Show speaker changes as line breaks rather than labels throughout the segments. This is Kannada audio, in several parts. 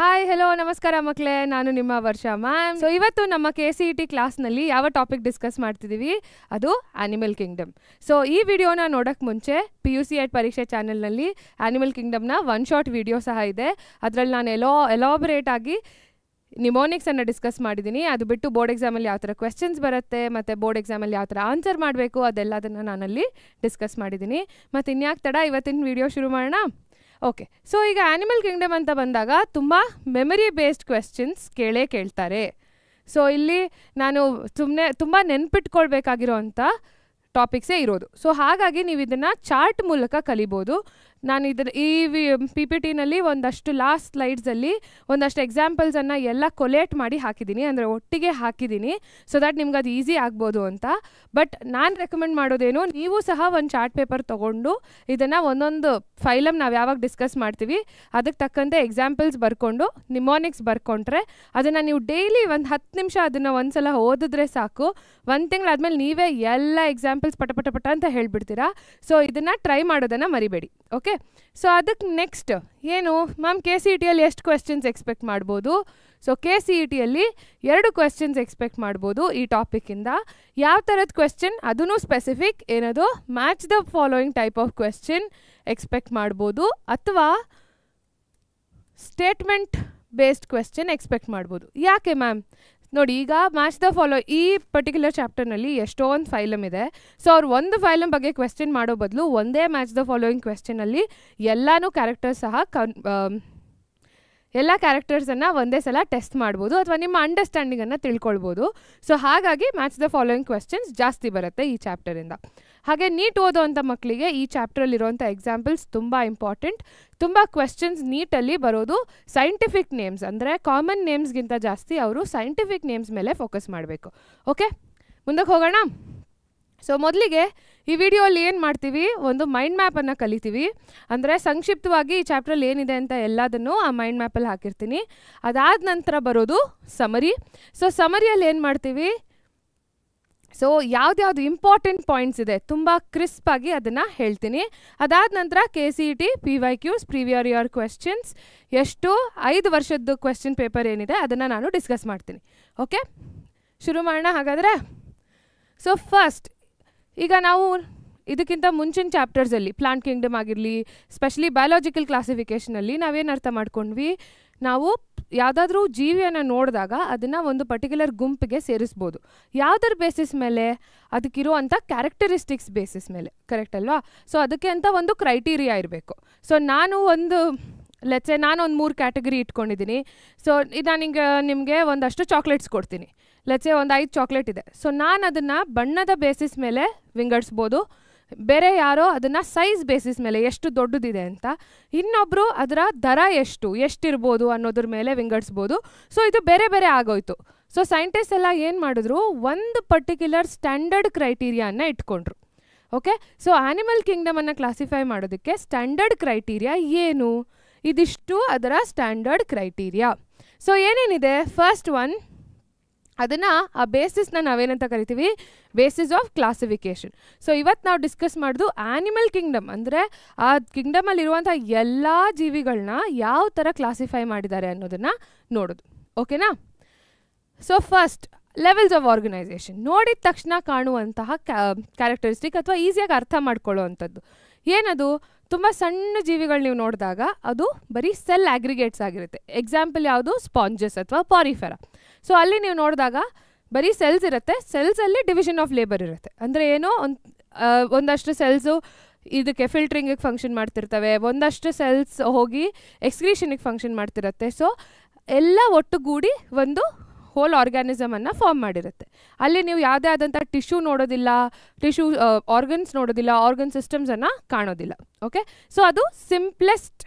ಹಾಯ್ ಹೆಲೋ ನಮಸ್ಕಾರ ಮಕ್ಕಳೇ, ನಾನು ನಿಮ್ಮ ವರ್ಷ ಮ್ಯಾಮ್. ಸೊ ಇವತ್ತು ನಮ್ಮ KCET ಕ್ಲಾಸ್ನಲ್ಲಿ ಯಾವ ಟಾಪಿಕ್ ಡಿಸ್ಕಸ್ ಮಾಡ್ತಿದ್ದೀವಿ, ಅದು ಆನಿಮಲ್ ಕಿಂಗ್ಡಮ್. ಸೊ ಈ ವಿಡಿಯೋನ ನೋಡೋಕ್ಕೆ ಮುಂಚೆ PUC ED ಪರೀಕ್ಷೆ ಚಾನಲ್ನಲ್ಲಿ ಆನಿಮಲ್ ಕಿಂಗ್ಡಮ್ನ ಒನ್ ಶಾರ್ಟ್ ವಿಡಿಯೋ ಸಹ ಇದೆ. ಅದರಲ್ಲಿ ನಾನು ಎಲಾಬರೇಟ್ ಆಗಿ ನಿಮೋನಿಕ್ಸನ್ನು ಡಿಸ್ಕಸ್ ಮಾಡಿದ್ದೀನಿ. ಅದು ಬಿಟ್ಟು ಬೋರ್ಡ್ ಎಕ್ಸಾಮಲ್ಲಿ ಯಾವ ಥರ ಕ್ವೆಶ್ಚನ್ಸ್ ಬರುತ್ತೆ ಮತ್ತು ಬೋರ್ಡ್ ಎಕ್ಸಾಮಲ್ಲಿ ಯಾವ ಥರ ಆನ್ಸರ್ ಮಾಡಬೇಕು ಅದೆಲ್ಲದನ್ನು ನಾನಲ್ಲಿ ಡಿಸ್ಕಸ್ ಮಾಡಿದ್ದೀನಿ. ಮತ್ತು ಇನ್ಯಾಕೆ ತಡ, ಇವತ್ತಿನ ವಿಡಿಯೋ ಶುರು ಮಾಡೋಣ. ಓಕೆ, ಸೊ ಈಗ ಆನಿಮಲ್ ಕಿಂಗ್ಡಮ್ ಅಂತ ಬಂದಾಗ ತುಂಬ ಮೆಮರಿ ಬೇಸ್ಡ್ ಕ್ವೆಶ್ಚನ್ಸ್ ಕೇಳ್ತಾರೆ. ಸೊ ಇಲ್ಲಿ ನಾನು ತುಂಬ ನೆನ್ಪಿಟ್ಕೊಳ್ಬೇಕಾಗಿರೋ ಅಂಥ ಟಾಪಿಕ್ಸೇ ಇರೋದು. ಸೊ ಹಾಗಾಗಿ ನೀವು ಇದನ್ನು ಚಾರ್ಟ್ ಮೂಲಕ ಕಲಿಬೋದು. ನಾನು ಈ PPTನಲ್ಲಿ ಒಂದಷ್ಟು ಲಾಸ್ಟ್ ಸ್ಲೈಡ್ಸಲ್ಲಿ ಒಂದಷ್ಟು ಎಕ್ಸಾಂಪಲ್ಸನ್ನು ಎಲ್ಲ ಕೊಲೇಟ್ ಮಾಡಿ ಹಾಕಿದ್ದೀನಿ, ಅಂದರೆ ಒಟ್ಟಿಗೆ ಹಾಕಿದ್ದೀನಿ, ಸೊ ದ್ಯಾಟ್ ನಿಮ್ಗೆ ಅದು ಈಸಿ ಆಗ್ಬೋದು ಅಂತ. ಬಟ್ ನಾನು ರೆಕಮೆಂಡ್ ಮಾಡೋದೇನು, ನೀವು ಸಹ ಒಂದು ಚಾರ್ಟ್ ಪೇಪರ್ ತೊಗೊಂಡು ಇದನ್ನು ಒಂದೊಂದು ಫೈಲಮ್ ನಾವು ಯಾವಾಗ ಡಿಸ್ಕಸ್ ಮಾಡ್ತೀವಿ ಅದಕ್ಕೆ ತಕ್ಕಂತೆ ಎಕ್ಸಾಂಪಲ್ಸ್ ಬರ್ಕೊಂಡು ನಿಮೋನಿಕ್ಸ್ ಬರ್ಕೊಂಡ್ರೆ ಅದನ್ನು ನೀವು ಡೈಲಿ ಒಂದು 10 ನಿಮಿಷ ಅದನ್ನು ಒಂದು ಸಲ ಓದಿದ್ರೆ ಸಾಕು. 1 ತಿಂಗಳಾದ್ಮೇಲೆ ನೀವೇ ಎಲ್ಲ ಎಕ್ಸಾಂಪಲ್ಸ್ ಪಟ ಅಂತ ಹೇಳ್ಬಿಡ್ತೀರಾ. ಸೊ ಇದನ್ನು ಟ್ರೈ ಮಾಡೋದನ್ನು ಮರಿಬೇಡಿ. ಓಕೆ, ಸೊ ಅದಕ್ಕೆ ನೆಕ್ಸ್ಟ್ ಏನು ಮ್ಯಾಮ್, KCETಯಲ್ಲಿ ಎಷ್ಟು ಕ್ವೆಶ್ಚನ್ಸ್ ಎಕ್ಸ್ಪೆಕ್ಟ್ ಮಾಡ್ಬೋದು? ಸೊ KCETಯಲ್ಲಿ 2 ಕ್ವೆಶ್ಚನ್ಸ್ ಎಕ್ಸ್ಪೆಕ್ಟ್ ಮಾಡ್ಬೋದು ಈ ಟಾಪಿಕ್ಕಿಂದ. ಯಾವ ಥರದ ಕ್ವೆಶ್ಚನ್, ಅದೂ ಸ್ಪೆಸಿಫಿಕ್, ಏನದು match the following type of question expect ಮಾಡ್ಬೋದು, ಅಥವಾ ಸ್ಟೇಟ್ಮೆಂಟ್ ಬೇಸ್ಡ್ ಕ್ವೆಶ್ಚನ್ ಎಕ್ಸ್ಪೆಕ್ಟ್ ಮಾಡ್ಬೋದು. ಯಾಕೆ ಮ್ಯಾಮ್? ನೋಡಿ, ಈಗ ಮ್ಯಾಚ್ ದ ಫಾಲೋ ಈ ಪರ್ಟಿಕ್ಯುಲರ್ ಚಾಪ್ಟರ್ನಲ್ಲಿ ಎಷ್ಟೊಂದು ಫೈಲಮ್ ಇದೆ. ಸೊ ಅವ್ರು ಒಂದು ಫೈಲಮ್ ಬಗ್ಗೆ ಕ್ವೆಶ್ಚನ್ ಮಾಡೋ ಬದಲು ಒಂದೇ ಮ್ಯಾಚ್ ದ ಫಾಲೋಯಿಂಗ್ ಕ್ವೆಶ್ಚನಲ್ಲಿ ಎಲ್ಲನೂ ಕ್ಯಾರೆಕ್ಟರ್ಸ್ ಸಹ ಎಲ್ಲ ಕ್ಯಾರೆಕ್ಟರ್ಸನ್ನು ಒಂದೇ ಸಲ ಟೆಸ್ಟ್ ಮಾಡ್ಬೋದು, ಅಥವಾ ನಿಮ್ಮ ಅಂಡರ್ಸ್ಟ್ಯಾಂಡಿಂಗನ್ನು ತಿಳ್ಕೊಳ್ಬೋದು. ಸೊ ಹಾಗಾಗಿ ಮ್ಯಾಚ್ ದ ಫಾಲೋಯಿಂಗ್ ಕ್ವೆಶ್ಚನ್ಸ್ ಜಾಸ್ತಿ ಬರುತ್ತೆ ಈ ಚಾಪ್ಟರಿಂದ. ಹಾಗೆ ನೀಟ್ ಓದೋವಂಥ ಮಕ್ಕಳಿಗೆ ಈ ಚಾಪ್ಟ್ರಲ್ಲಿರುವಂಥ ಎಕ್ಸಾಂಪಲ್ಸ್ ತುಂಬ ಇಂಪಾರ್ಟೆಂಟ್. ತುಂಬ ಕ್ವೆಶ್ಚನ್ಸ್ ನೀಟಲ್ಲಿ ಬರೋದು ಸೈಂಟಿಫಿಕ್ ನೇಮ್ಸ್, ಅಂದರೆ ಕಾಮನ್ ನೇಮ್ಸ್ಗಿಂತ ಜಾಸ್ತಿ ಅವರು ಸೈಂಟಿಫಿಕ್ ನೇಮ್ಸ್ ಮೇಲೆ ಫೋಕಸ್ ಮಾಡಬೇಕು. ಓಕೆ, ಮುಂದಕ್ಕೆ ಹೋಗೋಣ. ಸೊ ಮೊದಲಿಗೆ ಈ ವಿಡಿಯೋಲ್ಲಿ ಏನು ಮಾಡ್ತೀವಿ, ಒಂದು ಮೈಂಡ್ ಮ್ಯಾಪನ್ನು ಕಲಿತೀವಿ. ಅಂದರೆ ಸಂಕ್ಷಿಪ್ತವಾಗಿ ಈ ಚಾಪ್ಟ್ರಲ್ಲಿ ಏನಿದೆ ಅಂತ ಎಲ್ಲದನ್ನು ಆ ಮೈಂಡ್ ಮ್ಯಾಪಲ್ಲಿ ಹಾಕಿರ್ತೀನಿ. ಅದಾದ ನಂತರ ಬರೋದು ಸಮರಿ. ಸೊ ಸಮರಿಯಲ್ಲಿ ಏನು ಮಾಡ್ತೀವಿ, ಸೊ ಯಾವ್ದು ಇಂಪಾರ್ಟೆಂಟ್ ಪಾಯಿಂಟ್ಸ್ ಇದೆ ತುಂಬ ಕ್ರಿಸ್ಪಾಗಿ ಅದನ್ನು ಹೇಳ್ತೀನಿ. ಅದಾದ ನಂತರ KCET PYQs ಪ್ರೀವಿಯರ್ ಇಯರ್ ಕ್ವೆಶ್ಚನ್ಸ್, ಎಷ್ಟು 5 ವರ್ಷದ್ದು ಕ್ವೆಶ್ಚನ್ ಪೇಪರ್ ಏನಿದೆ ಅದನ್ನು ನಾನು ಡಿಸ್ಕಸ್ ಮಾಡ್ತೀನಿ. ಓಕೆ, ಶುರು ಮಾಡೋಣ ಹಾಗಾದರೆ. ಸೊ ಫಸ್ಟ್, ಈಗ ನಾವು ಇದಕ್ಕಿಂತ ಮುಂಚಿನ ಚಾಪ್ಟರ್ಸಲ್ಲಿ ಪ್ಲಾಂಟ್ ಕಿಂಗ್ಡಮ್ ಆಗಿರಲಿ, ಸ್ಪೆಷಲಿ ಬಯಾಲಜಿಕಲ್ ಕ್ಲಾಸಿಫಿಕೇಷನಲ್ಲಿ ನಾವೇನು ಅರ್ಥ ಮಾಡ್ಕೊಂಡ್ವಿ, ನಾವು ಯಾವುದಾದ್ರೂ ಜೀವಿಯನ್ನು ನೋಡಿದಾಗ ಅದನ್ನು ಒಂದು ಪರ್ಟಿಕ್ಯುಲರ್ ಗುಂಪಿಗೆ ಸೇರಿಸ್ಬೋದು. ಯಾವುದರ ಬೇಸಿಸ್ ಮೇಲೆ? ಅದಕ್ಕಿರುವಂಥ ಕ್ಯಾರೆಕ್ಟರಿಸ್ಟಿಕ್ಸ್ ಬೇಸಿಸ್ ಮೇಲೆ, ಕರೆಕ್ಟ್ ಅಲ್ವಾ? ಸೊ ಅದಕ್ಕೆ ಅಂತ ಒಂದು ಕ್ರೈಟೀರಿಯಾ ಇರಬೇಕು. ಸೊ ನಾನು ಒಂದು 3 ಕ್ಯಾಟಗರಿ ಇಟ್ಕೊಂಡಿದ್ದೀನಿ. ಸೊ ನಾನೀಗ ನಿಮಗೆ ಒಂದಷ್ಟು ಚಾಕ್ಲೇಟ್ಸ್ ಕೊಡ್ತೀನಿ. ಒಂದು 5 ಚಾಕ್ಲೇಟ್ ಇದೆ. ಸೊ ನಾನು ಅದನ್ನು ಬಣ್ಣದ ಬೇಸಿಸ್ ಮೇಲೆ ವಿಂಗಡಿಸ್ಬೋದು, ಬೇರೆ ಯಾರೋ ಅದನ್ನು ಸೈಜ್ ಬೇಸಿಸ್ ಮೇಲೆ ಎಷ್ಟು ದೊಡ್ಡದಿದೆ ಅಂತ, ಇನ್ನೊಬ್ಬರು ಅದರ ದರ ಎಷ್ಟಿರ್ಬೋದು ಅನ್ನೋದ್ರ ಮೇಲೆ ವಿಂಗಡಿಸ್ಬೋದು. ಸೊ ಇದು ಬೇರೆ ಬೇರೆ ಆಗೋಯ್ತು. ಸೊ ಸೈಂಟಿಸ್ಟ್ ಎಲ್ಲ ಏನು ಮಾಡಿದ್ರು, ಒಂದು ಪರ್ಟಿಕ್ಯುಲರ್ ಸ್ಟ್ಯಾಂಡರ್ಡ್ ಕ್ರೈಟೀರಿಯಾನ ಇಟ್ಕೊಂಡ್ರು. ಓಕೆ, ಸೊ ಆನಿಮಲ್ ಕಿಂಗ್ಡಮನ್ನು ಕ್ಲಾಸಿಫೈ ಮಾಡೋದಕ್ಕೆ ಸ್ಟ್ಯಾಂಡರ್ಡ್ ಕ್ರೈಟೀರಿಯಾ ಏನು? ಇದಿಷ್ಟು ಅದರ ಸ್ಟ್ಯಾಂಡರ್ಡ್ ಕ್ರೈಟೀರಿಯಾ. ಸೊ ಏನೇನಿದೆ, ಫಸ್ಟ್ ಒನ್, ಅದನ್ನು ಆ ಬೇಸಿಸ್ನ ನಾವೇನಂತ ಕರಿತೀವಿ, ಬೇಸಿಸ್ ಆಫ್ ಕ್ಲಾಸಿಫಿಕೇಷನ್. ಸೊ ಇವತ್ತು ನಾವು ಡಿಸ್ಕಸ್ ಮಾಡೋದು ಆನಿಮಲ್ ಕಿಂಗ್ಡಮ್, ಅಂದರೆ ಆ ಕಿಂಗ್ಡಮಲ್ಲಿರುವಂಥ ಎಲ್ಲ ಜೀವಿಗಳನ್ನ ಯಾವ ಥರ ಕ್ಲಾಸಿಫೈ ಮಾಡಿದ್ದಾರೆ ಅನ್ನೋದನ್ನು ನೋಡೋದು. ಓಕೆನಾ? So first, levels of organisation. ನೋಡಿದ ತಕ್ಷಣ ಕಾಣುವಂತಹ ಕ್ಯಾರೆಕ್ಟರಿಸ್ಟಿಕ್ ಅಥವಾ ಈಸಿಯಾಗಿ ಅರ್ಥ ಮಾಡ್ಕೊಳ್ಳೋ ಅಂಥದ್ದು ಏನದು, ತುಂಬ ಸಣ್ಣ ಜೀವಿಗಳು ನೀವು ನೋಡಿದಾಗ ಅದು ಬರೀ ಸೆಲ್ ಆಗ್ರಿಗೇಟ್ಸ್ ಆಗಿರುತ್ತೆ. ಎಕ್ಸಾಂಪಲ್ ಯಾವುದು, ಸ್ಪಾಂಜಸ್ ಅಥವಾ ಪಾರಿಫೆರಾ. ಸೊ ಅಲ್ಲಿ ನೀವು ನೋಡಿದಾಗ ಬರೀ ಸೆಲ್ಸ್ ಇರುತ್ತೆ, ಸೆಲ್ಸಲ್ಲಿ ಡಿವಿಷನ್ ಆಫ್ ಲೇಬರ್ ಇರುತ್ತೆ. ಅಂದರೆ ಏನೋ ಒಂದಷ್ಟು ಸೆಲ್ಸು ಇದಕ್ಕೆ ಫಿಲ್ಟ್ರಿಂಗಿಗೆ ಫಂಕ್ಷನ್ ಮಾಡ್ತಿರ್ತವೆ, ಒಂದಷ್ಟು ಸೆಲ್ಸ್ ಹೋಗಿ ಎಕ್ಸ್ಕ್ರೀಷನಿಗೆ ಫಂಕ್ಷನ್ ಮಾಡ್ತಿರುತ್ತೆ. ಸೊ ಎಲ್ಲ ಒಟ್ಟುಗೂಡಿ ಒಂದು ಹೋಲ್ ಆರ್ಗ್ಯಾನಿಸಮನ್ನು ಫಾರ್ಮ್ ಮಾಡಿರುತ್ತೆ. ಅಲ್ಲಿ ನೀವು ಯಾವುದೇ ಆದಂಥ ಟಿಶ್ಯೂ ನೋಡೋದಿಲ್ಲ, ಆರ್ಗನ್ಸ್ ನೋಡೋದಿಲ್ಲ, ಆರ್ಗನ್ ಸಿಸ್ಟಮ್ಸನ್ನು ಕಾಣೋದಿಲ್ಲ. ಓಕೆ, ಸೊ ಅದು simplest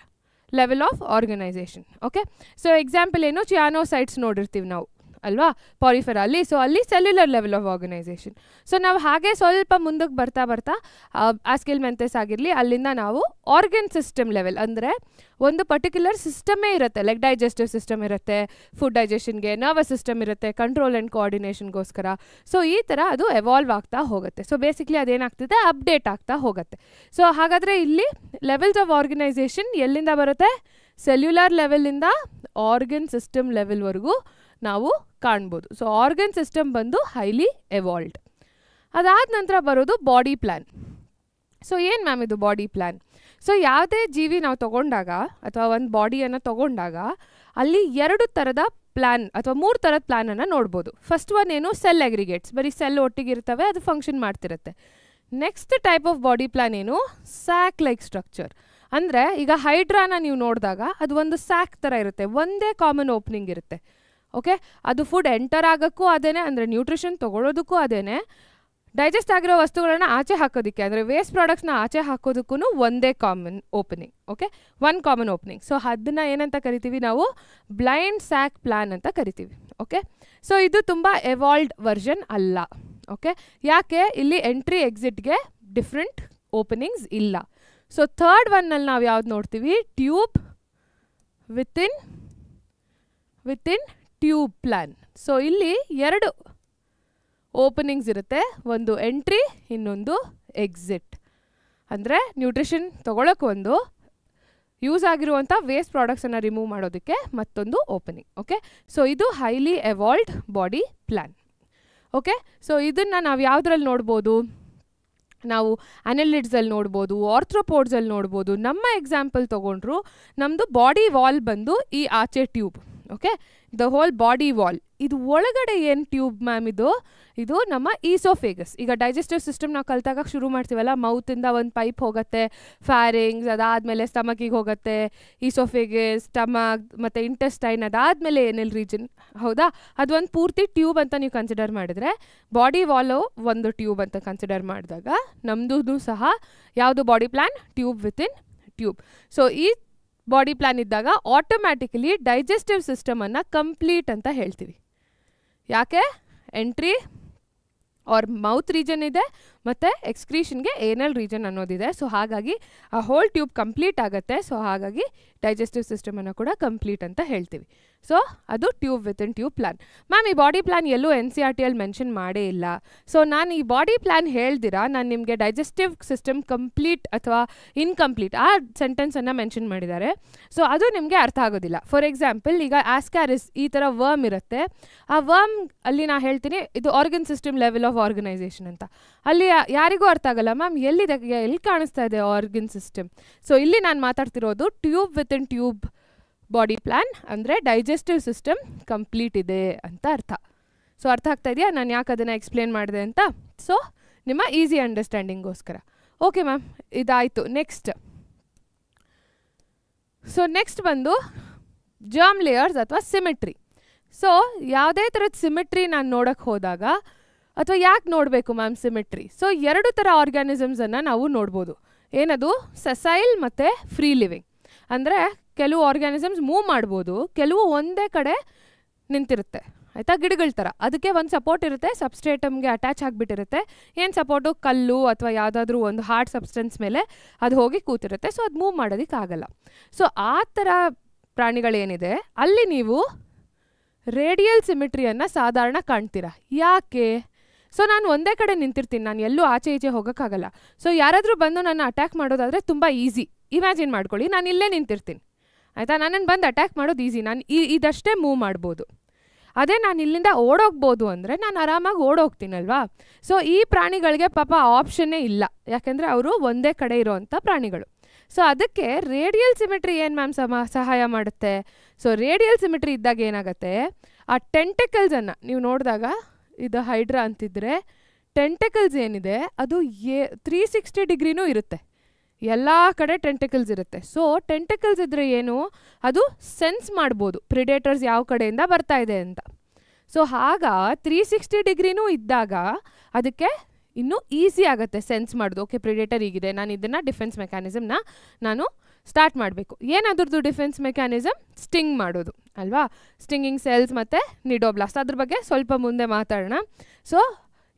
level of organisation. Okay, so example ಏನು, ಚಿಯಾನೋಸೈಟ್ಸ್ ನೋಡಿರ್ತೀವಿ ನಾವು ಅಲ್ವಾ ಪಾರಿಫೆರಾ ಅಲ್ಲಿ. ಸೊ ಅಲ್ಲಿ cellular level of organisation. So ನಾವು ಹಾಗೆ ಸ್ವಲ್ಪ ಮುಂದಕ್ಕೆ ಬರ್ತಾ ಆಸ್ಕೆಲ್ಮೆಂಥಸ್ ಆಗಿರಲಿ, ಅಲ್ಲಿಂದ ನಾವು ಆರ್ಗನ್ ಸಿಸ್ಟಮ್ ಲೆವೆಲ್, ಅಂದರೆ ಒಂದು ಪರ್ಟಿಕ್ಯುಲರ್ ಸಿಸ್ಟಮೇ ಇರುತ್ತೆ. ಲೈಕ್ ಡೈಜೆಸ್ಟಿವ್ ಸಿಸ್ಟಮ್ ಇರುತ್ತೆ, ಫುಡ್ ಡೈಜೆಷನ್ಗೆ, ನರ್ವಸ್ ಸಿಸ್ಟಮ್ ಇರುತ್ತೆ, ಕಂಟ್ರೋಲ್ ಆ್ಯಂಡ್ ಕೋಆರ್ಡಿನೇಷನ್ಗೋಸ್ಕರ. ಸೊ ಈ ಥರ ಅದು ಎವಾಲ್ವ್ ಆಗ್ತಾ ಹೋಗುತ್ತೆ. ಸೊ ಬೇಸಿಕ್ಲಿ ಅದೇನಾಗ್ತದೆ, ಅಪ್ಡೇಟ್ ಆಗ್ತಾ ಹೋಗುತ್ತೆ. ಸೊ ಹಾಗಾದರೆ ಇಲ್ಲಿ ಲೆವೆಲ್ಸ್ ಆಫ್ ಆರ್ಗನೈಸೇಷನ್ ಎಲ್ಲಿಂದ ಬರುತ್ತೆ, ಸೆಲ್ಯುಲರ್ ಲೆವೆಲಿಂದ ಆರ್ಗನ್ ಸಿಸ್ಟಮ್ ಲೆವೆಲ್ವರೆಗೂ ನಾವು ಕಾಣ್ಬೋದು. ಸೊ ಆರ್ಗನ್ ಸಿಸ್ಟಮ್ ಬಂದು ಹೈಲಿ ಎವಾಲ್ವ್ಡ್. ಅದಾದ ನಂತರ ಬರೋದು ಬಾಡಿ ಪ್ಲ್ಯಾನ್. ಸೊ ಏನು ಮ್ಯಾಮ್ ಇದು ಬಾಡಿ ಪ್ಲ್ಯಾನ್? ಸೊ ಯಾವುದೇ ಜೀವಿ ನಾವು ತೊಗೊಂಡಾಗ ಅಥವಾ ಒಂದು ಬಾಡಿಯನ್ನು ತೊಗೊಂಡಾಗ ಅಲ್ಲಿ 2 ಥರದ ಪ್ಲ್ಯಾನ್ ಅಥವಾ 3 ಥರದ ಪ್ಲ್ಯಾನನ್ನು ನೋಡ್ಬೋದು. ಫಸ್ಟ್ ಒನ್ ಏನು, ಸೆಲ್ ಅಗ್ರಿಗೇಟ್ಸ್, ಬರೀ ಸೆಲ್ ಒಟ್ಟಿಗಿರ್ತವೆ, ಅದು ಫಂಕ್ಷನ್ ಮಾಡ್ತಿರುತ್ತೆ. Next type of body plan ಏನು, ಸ್ಯಾಕ್ ಲೈಕ್ ಸ್ಟ್ರಕ್ಚರ್. ಅಂದರೆ ಈಗ ಹೈಡ್ರಾನ ನೀವು ನೋಡಿದಾಗ ಅದು ಒಂದು ಸ್ಯಾಕ್ ಥರ ಇರುತ್ತೆ, ಒಂದೇ ಕಾಮನ್ ಓಪನಿಂಗ್ ಇರುತ್ತೆ. ಓಕೆ, ಅದು ಫುಡ್ ಎಂಟರ್ ಆಗೋಕ್ಕೂ ಅದೇನೆ, ಅಂದರೆ ನ್ಯೂಟ್ರಿಷನ್ ತೊಗೊಳೋದಕ್ಕೂ ಅದೇನೆ, ಡೈಜೆಸ್ಟ್ ಆಗಿರೋ ವಸ್ತುಗಳನ್ನ ಆಚೆ ಹಾಕೋದಕ್ಕೆ ಅಂದರೆ ವೇಸ್ಟ್ ಪ್ರಾಡಕ್ಟ್ಸ್ನ ಆಚೆ ಹಾಕೋದಕ್ಕೂ ಒಂದೇ common opening. Okay, one common opening. So ಅದನ್ನು ಏನಂತ ಕರಿತೀವಿ ನಾವು, ಬ್ಲೈಂಡ್ ಸ್ಯಾಕ್ ಪ್ಲ್ಯಾನ್ ಅಂತ ಕರಿತೀವಿ. ಓಕೆ, ಸೊ ಇದು ತುಂಬ ಎವಾಲ್ವ್ಡ್ ವರ್ಷನ್ ಅಲ್ಲ. ಓಕೆ, ಯಾಕೆ ಇಲ್ಲಿ ಎಂಟ್ರಿ ಎಕ್ಸಿಟ್ಗೆ ಡಿಫ್ರೆಂಟ್ ಓಪನಿಂಗ್ಸ್ ಇಲ್ಲ. ಸೊ ಥರ್ಡ್ ಒನ್ನಲ್ಲಿ ನಾವು ಯಾವ್ದು ನೋಡ್ತೀವಿ, tube within tube plan. So ಇಲ್ಲಿ 2 ಓಪನಿಂಗ್ಸ್ ಇರುತ್ತೆ, ಒಂದು ಎಂಟ್ರಿ, ಇನ್ನೊಂದು ಎಕ್ಸಿಟ್. ಅಂದರೆ ನ್ಯೂಟ್ರಿಷನ್ ತೊಗೊಳಕ್ಕೆ ಒಂದು, ಯೂಸ್ ಆಗಿರುವಂಥ ವೇಸ್ಟ್ ಪ್ರಾಡಕ್ಟ್ಸನ್ನು ರಿಮೂವ್ ಮಾಡೋದಕ್ಕೆ ಮತ್ತೊಂದು ಓಪನಿಂಗ್. ಓಕೆ, ಸೊ ಇದು highly evolved body plan. Okay, so ಇದನ್ನು ನಾವು ಯಾವುದ್ರಲ್ಲಿ ನೋಡ್ಬೋದು, ನಾವು ಅನೆಲಿಡ್ಸಲ್ಲಿ ನೋಡ್ಬೋದು, ಆರ್ಥ್ರೋಪೋಡ್ಸಲ್ಲಿ ನೋಡ್ಬೋದು. ನಮ್ಮ ಎಕ್ಸಾಂಪಲ್ ತೊಗೊಂಡ್ರು ನಮ್ಮದು ಬಾಡಿ ವಾಲ್ ಬಂದು ಈ ಆಚೆ tube. Okay, the whole body wall. ಇದು ಒಳಗಡೆ ಏನು ಟ್ಯೂಬ್ ಮ್ಯಾಮ್, ಇದು ನಮ್ಮ ಈಸೋಫೇಗಸ್. ಈಗ ಡೈಜೆಸ್ಟಿವ್ ಸಿಸ್ಟಮ್ ನಾವು ಕಲಿತಾಗ ಶುರು ಮಾಡ್ತೀವಲ್ಲ, ಮೌತಿಂದ ಒಂದು ಪೈಪ್ ಹೋಗುತ್ತೆ, ಫ್ಯಾರಿಂಗ್ಸ್, ಅದಾದಮೇಲೆ ಸ್ಟಮಕಿಗೆ ಹೋಗುತ್ತೆ, ಈಸೋಫೇಗಸ್, ಸ್ಟಮಕ್ ಮತ್ತು ಇಂಟೆಸ್ಟೈನ್, ಅದಾದಮೇಲೆ ಏನೆಲ್ ರೀಜನ್. ಹೌದಾ, ಅದು ಒಂದು ಪೂರ್ತಿ ಟ್ಯೂಬ್ ಅಂತ ನೀವು ಕನ್ಸಿಡರ್ ಮಾಡಿದ್ರೆ, ಬಾಡಿ ವಾಲು ಒಂದು ಟ್ಯೂಬ್ ಅಂತ ಕನ್ಸಿಡರ್ ಮಾಡಿದಾಗ ನಮ್ಮದು ಸಹ ಯಾವುದು body plan, tube within tube. So ಈ ಬಾಡಿ ಪ್ಲ್ಯಾನ್ ಇದ್ದಾಗ ಆಟೋಮ್ಯಾಟಿಕಲಿ ಡೈಜೆಸ್ಟಿವ್ ಸಿಸ್ಟಮನ್ನು ಕಂಪ್ಲೀಟ್ ಅಂತ ಹೇಳ್ತೀವಿ. ಯಾಕೆ, ಎಂಟ್ರಿ ಆರ್ ಮೌತ್ ರೀಜನ್ ಇದೆ ಮತ್ತು ಎಕ್ಸ್ಕ್ರೀಷನ್ಗೆ ಏನಲ್ ರೀಜನ್ ಅನ್ನೋದಿದೆ. ಸೊ ಹಾಗಾಗಿ ಆ ಹೋಲ್ ಟ್ಯೂಬ್ ಕಂಪ್ಲೀಟ್ ಆಗುತ್ತೆ. ಸೊ ಹಾಗಾಗಿ ಡೈಜೆಸ್ಟಿವ್ ಸಿಸ್ಟಮನ್ನು ಕೂಡ ಕಂಪ್ಲೀಟ್ ಅಂತ ಹೇಳ್ತೀವಿ. ಸೊ ಅದು tube within tube plan. Ma'am ಈ ಬಾಡಿ ಪ್ಲ್ಯಾನ್ ಎಲ್ಲೂ NCERTಯಲ್ಲಿ ಮೆನ್ಷನ್ ಮಾಡೇ ಇಲ್ಲ. ಸೊ ನಾನು ಈ ಬಾಡಿ ಪ್ಲ್ಯಾನ್ ಹೇಳ್ದಿರಾ ನಾನು ನಿಮಗೆ ಡೈಜೆಸ್ಟಿವ್ ಸಿಸ್ಟಮ್ ಕಂಪ್ಲೀಟ್ ಅಥವಾ ಇನ್ಕಂಪ್ಲೀಟ್ ಆ ಸೆಂಟೆನ್ಸನ್ನು ಮೆನ್ಷನ್ ಮಾಡಿದ್ದಾರೆ. ಸೊ ಅದು ನಿಮಗೆ ಅರ್ಥ ಆಗೋದಿಲ್ಲ. ಫಾರ್ ಎಕ್ಸಾಂಪಲ್, ಈಗ ಆಸ್ಕ್ಯಾರಿಸ್ ಈ ಥರ ವರ್ಮ್ ಇರುತ್ತೆ. ಆ ವರ್ಮ್ ಅಲ್ಲಿ ನಾನು ಹೇಳ್ತೀನಿ ಇದು organ system level of organisation ಅಂತ. ಅಲ್ಲಿ ಯಾರಿಗೂ ಅರ್ಥ ಆಗಲ್ಲ, ಮ್ಯಾಮ್ ಎಲ್ಲಿದೆ, ಎಲ್ಲಿ ಕಾಣಿಸ್ತಾ ಇದೆ ಆರ್ಗನ್ ಸಿಸ್ಟಮ್. ಸೊ ಇಲ್ಲಿ ನಾನು ಮಾತಾಡ್ತಿರೋದು tube within tube body plan, ಅಂದರೆ ಡೈಜೆಸ್ಟಿವ್ ಸಿಸ್ಟಮ್ ಕಂಪ್ಲೀಟ್ ಇದೆ ಅಂತ ಅರ್ಥ. ಸೊ ಅರ್ಥ ಆಗ್ತಾ ಇದೆಯಾ ನಾನು ಯಾಕೆ ಅದನ್ನು ಎಕ್ಸ್ಪ್ಲೇನ್ ಮಾಡಿದೆ ಅಂತ? ಸೊ ನಿಮ್ಮ ಈಸಿ ಅಂಡರ್ಸ್ಟ್ಯಾಂಡಿಂಗೋಸ್ಕರ. ಓಕೆ ಮ್ಯಾಮ್, ಇದಾಯಿತು. ನೆಕ್ಸ್ಟ್ ಬಂದು ಜರ್ಮ್ ಲೇಯರ್ಸ್ ಅಥವಾ ಸಿಮೆಟ್ರಿ. ಸೊ ಯಾವುದೇ ಥರದ ಸಿಮೆಟ್ರಿ ನಾನು ನೋಡೋಕ್ಕೆ ಹೋದಾಗ ಅಥವಾ ಯಾಕೆ ನೋಡಬೇಕು ಮ್ಯಾಮ್ ಸಿಮೆಟ್ರಿ? ಸೊ 2 ಥರ ಆರ್ಗ್ಯಾನಿಸಮ್ಸನ್ನು ನಾವು ನೋಡ್ಬೋದು. ಏನದು, ಸೆಸೈಲ್ ಮತ್ತು ಫ್ರೀ ಲಿವಿಂಗ್. ಅಂದರೆ ಕೆಲವು ಆರ್ಗ್ಯಾನಿಸಮ್ಸ್ ಮೂವ್ ಮಾಡ್ಬೋದು, ಕೆಲವು ಒಂದೇ ಕಡೆ ನಿಂತಿರುತ್ತೆ. ಆಯಿತಾ, ಗಿಡಗಳ ಥರ. ಅದಕ್ಕೆ ಒಂದು ಸಪೋರ್ಟ್ ಇರುತ್ತೆ, ಸಬ್ಸ್ಟ್ರೇಟಮ್ಗೆ ಅಟ್ಯಾಚ್ ಆಗಿಬಿಟ್ಟಿರುತ್ತೆ. ಏನು ಸಪೋರ್ಟು, ಕಲ್ಲು ಅಥವಾ ಯಾವುದಾದ್ರೂ ಒಂದು ಹಾರ್ಡ್ ಸಬ್ಸ್ಟೆನ್ಸ್ ಮೇಲೆ ಅದು ಹೋಗಿ ಕೂತಿರುತ್ತೆ. ಸೊ ಅದು ಮೂವ್ ಮಾಡೋದಕ್ಕಾಗಲ್ಲ. ಸೊ ಆ ಥರ ಪ್ರಾಣಿಗಳೇನಿದೆ ಅಲ್ಲಿ ನೀವು ರೇಡಿಯಲ್ ಸಿಮೆಟ್ರಿಯನ್ನು ಸಾಧಾರಣ ಕಾಣ್ತೀರಾ. ಯಾಕೆ? ಸೊ ನಾನು ಒಂದೇ ಕಡೆ ನಿಂತಿರ್ತೀನಿ, ನಾನು ಎಲ್ಲೂ ಆಚೆ ಈಚೆ ಹೋಗೋಕ್ಕಾಗಲ್ಲ. ಸೊ ಯಾರಾದರೂ ಬಂದು ನನ್ನ ಅಟ್ಯಾಕ್ ಮಾಡೋದಾದರೆ ತುಂಬ ಈಸಿ. ಇಮ್ಯಾಜಿನ್ ಮಾಡ್ಕೊಳ್ಳಿ, ನಾನು ಇಲ್ಲೇ ನಿಂತಿರ್ತೀನಿ. ಆಯಿತಾ, ನನ್ನನ್ನು ಬಂದು ಅಟ್ಯಾಕ್ ಮಾಡೋದು ಈಸಿ, ನಾನು ಇದಷ್ಟೇ ಮೂವ್ ಮಾಡ್ಬೋದು. ಅದೇ ನಾನು ಇಲ್ಲಿಂದ ಓಡೋಗ್ಬೋದು ಅಂದರೆ ನಾನು ಆರಾಮಾಗಿ ಓಡೋಗ್ತೀನಲ್ವಾ. ಸೊ ಈ ಪ್ರಾಣಿಗಳಿಗೆ ಪಾಪ ಆಪ್ಷನ್ನೇ ಇಲ್ಲ, ಯಾಕೆಂದರೆ ಅವರು ಒಂದೇ ಕಡೆ ಇರೋವಂಥ ಪ್ರಾಣಿಗಳು. ಸೊ ಅದಕ್ಕೆ ರೇಡಿಯಲ್ ಸಿಮೆಟ್ರಿ ಏನು ಮ್ಯಾಮ್ ಸಹಾಯ ಮಾಡುತ್ತೆ? ಸೊ ರೇಡಿಯಲ್ ಸಿಮೆಟ್ರಿ ಇದ್ದಾಗ ಏನಾಗುತ್ತೆ, ಆ ಟೆಂಟಕಲ್ಸನ್ನು ನೀವು ನೋಡಿದಾಗ, ಇದು ಹೈಡ್ರಾ ಅಂತಿದ್ರೆ ಟೆಂಟಕಲ್ಸ್ ಏನಿದೆ ಅದು 360 ಡಿಗ್ರಿನೂ ಇರುತ್ತೆ, ಎಲ್ಲ ಕಡೆ ಟೆಂಟಕಲ್ಸ್ ಇರುತ್ತೆ. ಸೊ ಟೆಂಟಕಲ್ಸ್ ಇದ್ದರೆ ಏನು, ಅದು ಸೆನ್ಸ್ ಮಾಡ್ಬೋದು ಪ್ರಿಡೇಟರ್ಸ್ ಯಾವ ಕಡೆಯಿಂದ ಬರ್ತಾ ಇದೆ ಅಂತ. ಸೊ ಆಗ 360 ಡಿಗ್ರಿನೂ ಇದ್ದಾಗ ಅದಕ್ಕೆ ಇನ್ನೂ ಈಸಿ ಆಗುತ್ತೆ ಸೆನ್ಸ್ ಮಾಡೋದು. ಓಕೆ, ಪ್ರಿಡೇಟರ್ ಹೀಗಿದೆ, ನಾನು ಇದನ್ನು ಡಿಫೆನ್ಸ್ ಮೆಕ್ಯಾನಿಸಮ್ನ ನಾನು ಸ್ಟಾರ್ಟ್ ಮಾಡಬೇಕು. ಏನದ್ರದ್ದು ಡಿಫೆನ್ಸ್ ಮೆಕ್ಯಾನಿಸಮ್? ಸ್ಟಿಂಗ್ ಮಾಡೋದು ಅಲ್ವಾ, ಸ್ಟಿಂಗಿಂಗ್ ಸೆಲ್ಸ್ ಮತ್ತು ನಿಡೋಬ್ಲಾಸ್ಟ್. ಅದ್ರ ಬಗ್ಗೆ ಸ್ವಲ್ಪ ಮುಂದೆ ಮಾತಾಡೋಣ. ಸೊ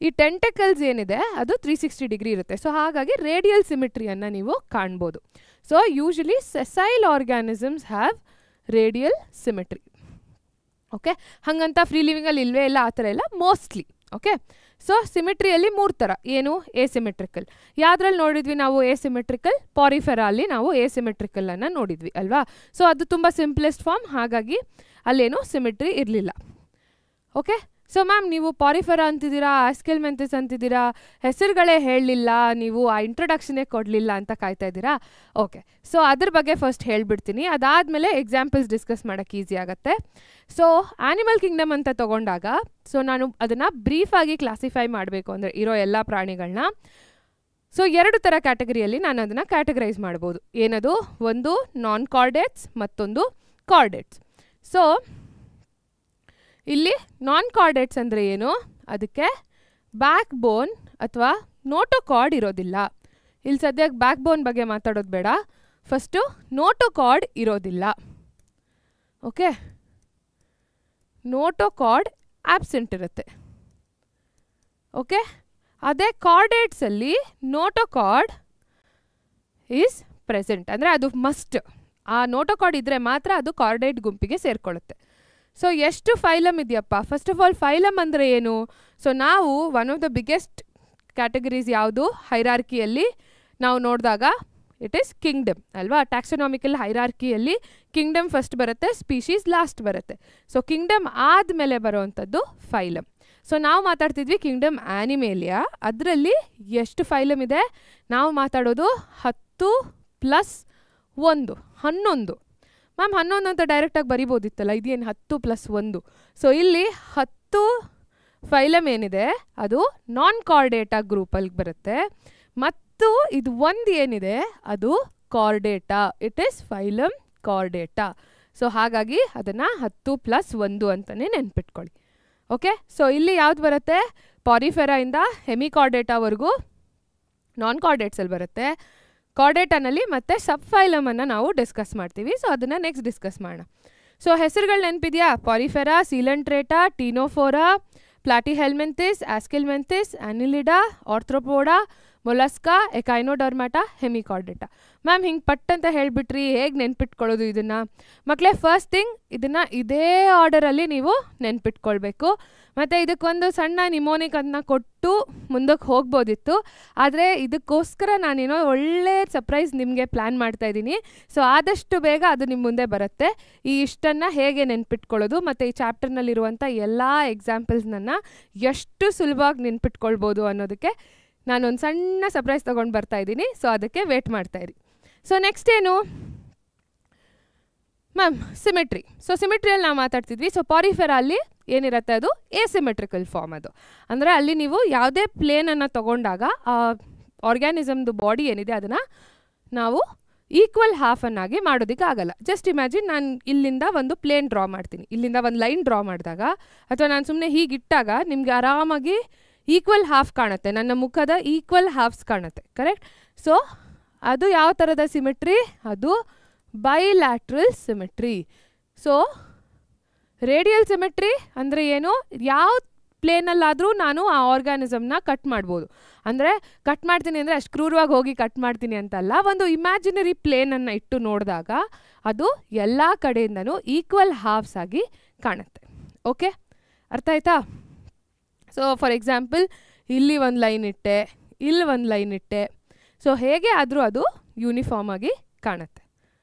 ಈ ಟೆಂಟಕಲ್ಸ್ ಏನಿದೆ ಅದು 360 ಡಿಗ್ರಿ ಇರುತ್ತೆ. ಸೊ ಹಾಗಾಗಿ ರೇಡಿಯಲ್ ಸಿಮೆಟ್ರಿಯನ್ನು ನೀವು ಕಾಣ್ಬೋದು. So usually sessile organisms have radial symmetry. Okay, ಹಾಗಂತ ಫ್ರೀ ಲಿವಿಂಗಲ್ಲಿ ಇಲ್ವೇ ಇಲ್ಲ, ಆ ಥರ ಎಲ್ಲ ಮೋಸ್ಟ್ಲಿ. ಓಕೆ, ಸೊ ಸಿಮಿಟ್ರಿಯಲ್ಲಿ 3 ಥರ ಏನು ಎಸಿಮೆಟ್ರಿಕಲ್. ಯಾವುದ್ರಲ್ಲಿ ನೋಡಿದ್ವಿ ನಾವು ಎಸಿಮೆಟ್ರಿಕಲ್? ಪಾರಿಫೆರಾ ಅಲ್ಲಿ ನಾವು ಎಸಿಮೆಟ್ರಿಕಲ್ ಅನ್ನು ನೋಡಿದ್ವಿ ಅಲ್ವಾ. ಸೊ ಅದು ತುಂಬ ಸಿಂಪ್ಲೆಸ್ಟ್ ಫಾರ್ಮ್, ಹಾಗಾಗಿ ಅಲ್ಲೇನು ಸಿಮಿಟ್ರಿ ಇರಲಿಲ್ಲ. ಓಕೆ, ಸೊ ಮ್ಯಾಮ್ ನೀವು ಪಾರಿಫೆರಾ ಅಂತಿದ್ದೀರಾ, ಆಸ್ಕೆಲ್ಮೆಂಥಸ್ ಅಂತಿದ್ದೀರಾ, ಹೆಸರುಗಳೇ ಹೇಳಲಿಲ್ಲ, ನೀವು ಆ ಇಂಟ್ರೊಡಕ್ಷನ್ನೇ ಕೊಡಲಿಲ್ಲ ಅಂತ ಕಾಯ್ತಾ ಇದ್ದೀರಾ. ಓಕೆ, ಸೊ ಅದ್ರ ಬಗ್ಗೆ ಫಸ್ಟ್ ಹೇಳ್ಬಿಡ್ತೀನಿ, ಅದಾದಮೇಲೆ ಎಕ್ಸಾಂಪಲ್ಸ್ ಡಿಸ್ಕಸ್ ಮಾಡೋಕ್ಕೆ ಈಸಿ ಆಗುತ್ತೆ. ಸೊ ಆ್ಯನಿಮಲ್ ಕಿಂಗ್ಡಮ್ ಅಂತ ತೊಗೊಂಡಾಗ ಸೊ ನಾನು ಅದನ್ನು ಬ್ರೀಫಾಗಿ ಕ್ಲಾಸಿಫೈ ಮಾಡಬೇಕು ಅಂದರೆ ಇರೋ ಎಲ್ಲ ಪ್ರಾಣಿಗಳನ್ನ ಸೊ 2 ಥರ ಕ್ಯಾಟಗರಿಯಲ್ಲಿ ನಾನು ಅದನ್ನು ಕ್ಯಾಟಗರೈಸ್ ಮಾಡ್ಬೋದು. ಏನದು? ಒಂದು ನಾನ್ ಕಾರ್ಡೇಟ್ಸ್, ಮತ್ತೊಂದು ಕಾರ್ಡೇಟ್ಸ್. ಸೊ ಇಲ್ಲಿ ನಾನ್ ಕಾರ್ಡೇಟ್ಸ್ ಅಂದರೆ ಏನು? ಅದಕ್ಕೆ ಬ್ಯಾಕ್ ಬೋನ್ ಅಥವಾ ನೋಟೋಕಾರ್ಡ್ ಇರೋದಿಲ್ಲ. ಇಲ್ಲಿ ಸದ್ಯಕ್ಕೆ ಬ್ಯಾಕ್ ಬೋನ್ ಬಗ್ಗೆ ಮಾತಾಡೋದು ಬೇಡ, ಫಸ್ಟು ನೋಟೋಕಾರ್ಡ್ ಇರೋದಿಲ್ಲ. ಓಕೆ, ನೋಟೋಕಾರ್ಡ್ ಆಬ್ಸೆಂಟ್ ಇರುತ್ತೆ. ಓಕೆ, ಅದೇ ಕಾರ್ಡೇಟ್ಸಲ್ಲಿ ನೋಟೋಕಾರ್ಡ್ ಈಸ್ ಪ್ರೆಸೆಂಟ್, ಅಂದರೆ ಅದು ಮಸ್ಟ್. ಆ ನೋಟೋಕಾರ್ಡ್ ಇದ್ದರೆ ಮಾತ್ರ ಅದು ಕಾರ್ಡೇಟ್ ಗುಂಪಿಗೆ ಸೇರಿಕೊಳ್ಳುತ್ತೆ. ಸೊ ಎಷ್ಟು ಫೈಲಮ್ ಇದೆಯಪ್ಪ? ಫಸ್ಟ್ ಆಫ್ ಆಲ್ ಫೈಲಮ್ ಅಂದರೆ ಏನು? ಸೊ ನಾವು one of the biggest categories ಯಾವುದು ಹೈರಾರ್ಕಿಯಲ್ಲಿ ನಾವು ನೋಡಿದಾಗ ಇಟ್ ಈಸ್ ಕಿಂಗ್ಡಮ್ ಅಲ್ವಾ. ಟ್ಯಾಕ್ಸನಾಮಿಕಲ್ ಹೈರಾರ್ಕಿಯಲ್ಲಿ ಕಿಂಗ್ಡಮ್ ಫಸ್ಟ್ ಬರುತ್ತೆ, ಸ್ಪೀಶೀಸ್ ಲಾಸ್ಟ್ ಬರುತ್ತೆ. ಸೊ ಕಿಂಗ್ಡಮ್ ಆದಮೇಲೆ ಬರೋವಂಥದ್ದು ಫೈಲಮ್. ಸೊ ನಾವು ಮಾತಾಡ್ತಿದ್ವಿ ಕಿಂಗ್ಡಮ್ ಆ್ಯನಿಮೇಲಿಯಾ, ಅದರಲ್ಲಿ ಎಷ್ಟು ಫೈಲಮ್ ಇದೆ? ನಾವು ಮಾತಾಡೋದು 10 + 1 11. ಮ್ಯಾಮ್ 11 ಅಂತ ಡೈರೆಕ್ಟಾಗಿ ಬರಿಬೋದಿತ್ತಲ್ಲ, ಇದೇನು 10 + 1? ಸೊ ಇಲ್ಲಿ 10 ಫೈಲಮ್ ಏನಿದೆ ಅದು ನಾನ್ ಕಾರ್ಡೇಟಾ ಗ್ರೂಪಲ್ಲಿ ಬರುತ್ತೆ, ಮತ್ತು ಇದು ಒಂದು ಏನಿದೆ ಅದು Chordata, it is phylum Chordata. So ಹಾಗಾಗಿ ಅದನ್ನು 10 + 1 ಅಂತಲೇ ನೆನ್ಪಿಟ್ಕೊಳ್ಳಿ. ಓಕೆ, ಸೊ ಇಲ್ಲಿ ಯಾವ್ದು ಬರುತ್ತೆ? ಪಾರಿಫೆರಾಯಿಂದ ಹೆಮಿಕಾರ್ಡೇಟಾವರೆಗೂ ನಾನ್ ಕಾರ್ಡೇಟ್ಸಲ್ಲಿ ಬರುತ್ತೆ. ಕಾರ್ಡೇಟಾನಲ್ಲಿ ಮತ್ತೆ ಸಬ್ ಫೈಲಮನ್ನು ನಾವು ಡಿಸ್ಕಸ್ ಮಾಡ್ತೀವಿ. ಸೊ ಅದನ್ನು ನೆಕ್ಸ್ಟ್ ಡಿಸ್ಕಸ್ ಮಾಡೋಣ. ಸೊ ಹೆಸರುಗಳು ನೆನಪಿದೆಯಾ? ಪಾರಿಫೆರಾ, ಸೀಲಂಟ್ರೇಟಾ, ಟೀನೋಫೋರಾ, ಪ್ಲಾಟಿಹೆಲ್ಮಿಂಥಿಸ್, ಆಸ್ಕೆಲ್ಮೆಂಥಿಸ್, ಆನಿಲಿಡಾ, ಆರ್ಥ್ರೋಪೋಡಾ, ಮೊಲಸ್ಕಾ, ಎಕೈನೋಡರ್ಮಾಟಾ, ಹೆಮಿಕಾರ್ಡೇಟಾ. ಮ್ಯಾಮ್ ಹಿಂಗೆ ಪಟ್ ಅಂತ ಹೇಳಿಬಿಟ್ರಿ, ಹೇಗೆ ನೆನ್ಪಿಟ್ಕೊಳ್ಳೋದು ಇದನ್ನು? ಮಕ್ಕಳೇ ಫಸ್ಟ್ ಥಿಂಗ್ ಇದನ್ನು ಇದೇ ಆರ್ಡರಲ್ಲಿ ನೀವು ನೆನ್ಪಿಟ್ಕೊಳ್ಬೇಕು. ಮತ್ತು ಇದಕ್ಕೊಂದು ಸಣ್ಣ ನಿಮೋನಿಕ್ ಅದನ್ನ ಕೊಟ್ಟು ಮುಂದಕ್ಕೆ ಹೋಗ್ಬೋದಿತ್ತು, ಆದರೆ ಇದಕ್ಕೋಸ್ಕರ ನಾನೇನೋ ಒಳ್ಳೆ ಸರ್ಪ್ರೈಸ್ ನಿಮಗೆ ಪ್ಲ್ಯಾನ್ ಮಾಡ್ತಾಯಿದ್ದೀನಿ. ಸೊ ಆದಷ್ಟು ಬೇಗ ಅದು ನಿಮ್ಮ ಮುಂದೆ ಬರುತ್ತೆ. ಈ ಇಷ್ಟನ್ನು ಹೇಗೆ ನೆನ್ಪಿಟ್ಕೊಳ್ಳೋದು ಮತ್ತು ಈ ಚಾಪ್ಟರ್ನಲ್ಲಿರುವಂಥ ಎಲ್ಲ ಎಕ್ಸಾಂಪಲ್ಸ್ನನ್ನು ಎಷ್ಟು ಸುಲಭವಾಗಿ ನೆನ್ಪಿಟ್ಕೊಳ್ಬೋದು ಅನ್ನೋದಕ್ಕೆ ನಾನೊಂದು ಸಣ್ಣ ಸರ್ಪ್ರೈಸ್ ತೊಗೊಂಡು ಬರ್ತಾಯಿದ್ದೀನಿ. ಸೊ ಅದಕ್ಕೆ ವೇಟ್ ಮಾಡ್ತಾಯಿರಿ. ಸೊ ನೆಕ್ಸ್ಟ್ ಏನು ಮ್ಯಾಮ್? ಸಿಮೆಟ್ರಿ. ಸೊ ಸಿಮೆಟ್ರಿಯಲ್ಲಿ ನಾವು ಮಾತಾಡ್ತಿದ್ವಿ. ಸೊ ಪಾರಿಫೆರಾ ಅಲ್ಲಿ ಏನಿರುತ್ತೆ ಅದು ಎಸಿಮೆಟ್ರಿಕಲ್ ಫಾರ್ಮ್. ಅದು ಅಂದರೆ ಅಲ್ಲಿ ನೀವು ಯಾವುದೇ ಪ್ಲೇನನ್ನು ತೊಗೊಂಡಾಗ ಆ ಆರ್ಗ್ಯಾನಿಸಮ್ದು ಬಾಡಿ ಏನಿದೆ ಅದನ್ನು ನಾವು ಈಕ್ವಲ್ ಹಾಫನ್ನಾಗಿ ಮಾಡೋದಕ್ಕೆ ಆಗಲ್ಲ. ಜಸ್ಟ್ ಇಮ್ಯಾಜಿನ್ ನಾನು ಇಲ್ಲಿಂದ ಒಂದು ಪ್ಲೇನ್ ಡ್ರಾ ಮಾಡ್ತೀನಿ, ಇಲ್ಲಿಂದ ಒಂದು ಲೈನ್ ಡ್ರಾ ಮಾಡಿದಾಗ ಅಥವಾ ನಾನು ಸುಮ್ಮನೆ ಹೀಗಿಟ್ಟಾಗ ನಿಮಗೆ ಆರಾಮಾಗಿ ಈಕ್ವಲ್ ಹಾಫ್ ಕಾಣುತ್ತೆ, ನನ್ನ ಮುಖದ ಈಕ್ವಲ್ ಹಾಫ್ಸ್ ಕಾಣುತ್ತೆ, ಕರೆಕ್ಟ್? ಸೊ ಅದು ಯಾವ ಥರದ ಸಿಮೆಟ್ರಿ? ಅದು bilateral symmetry. So radial symmetry ಅಂದರೆ ಏನು? ಯಾವ ಪ್ಲೇನಲ್ಲಾದರೂ ನಾನು ಆ ಆರ್ಗ್ಯಾನಿಸಮ್ನ ಕಟ್ ಮಾಡ್ಬೋದು. ಅಂದರೆ ಕಟ್ ಮಾಡ್ತೀನಿ ಅಂದರೆ ಅಷ್ಟು ಕ್ರೂರವಾಗಿ ಹೋಗಿ ಕಟ್ ಮಾಡ್ತೀನಿ ಅಂತಲ್ಲ, ಒಂದು ಇಮ್ಯಾಜಿನರಿ ಪ್ಲೇನನ್ನು ಇಟ್ಟು ನೋಡಿದಾಗ ಅದು ಎಲ್ಲ ಕಡೆಯಿಂದನೂ ಈಕ್ವಲ್ ಹಾಫ್ಸ್ ಆಗಿ ಕಾಣುತ್ತೆ. ಓಕೆ, ಅರ್ಥ ಆಯ್ತಾ? ಸೊ ಫಾರ್ ಎಕ್ಸಾಂಪಲ್ ಇಲ್ಲಿ ಒಂದು ಲೈನ್ ಇಟ್ಟೆ, ಇಲ್ಲಿ ಒಂದು ಲೈನ್ ಇಟ್ಟೆ, ಸೊ ಹೇಗೆ ಆದರೂ ಅದು ಯೂನಿಫಾರ್ಮ್ ಆಗಿ ಕಾಣುತ್ತೆ.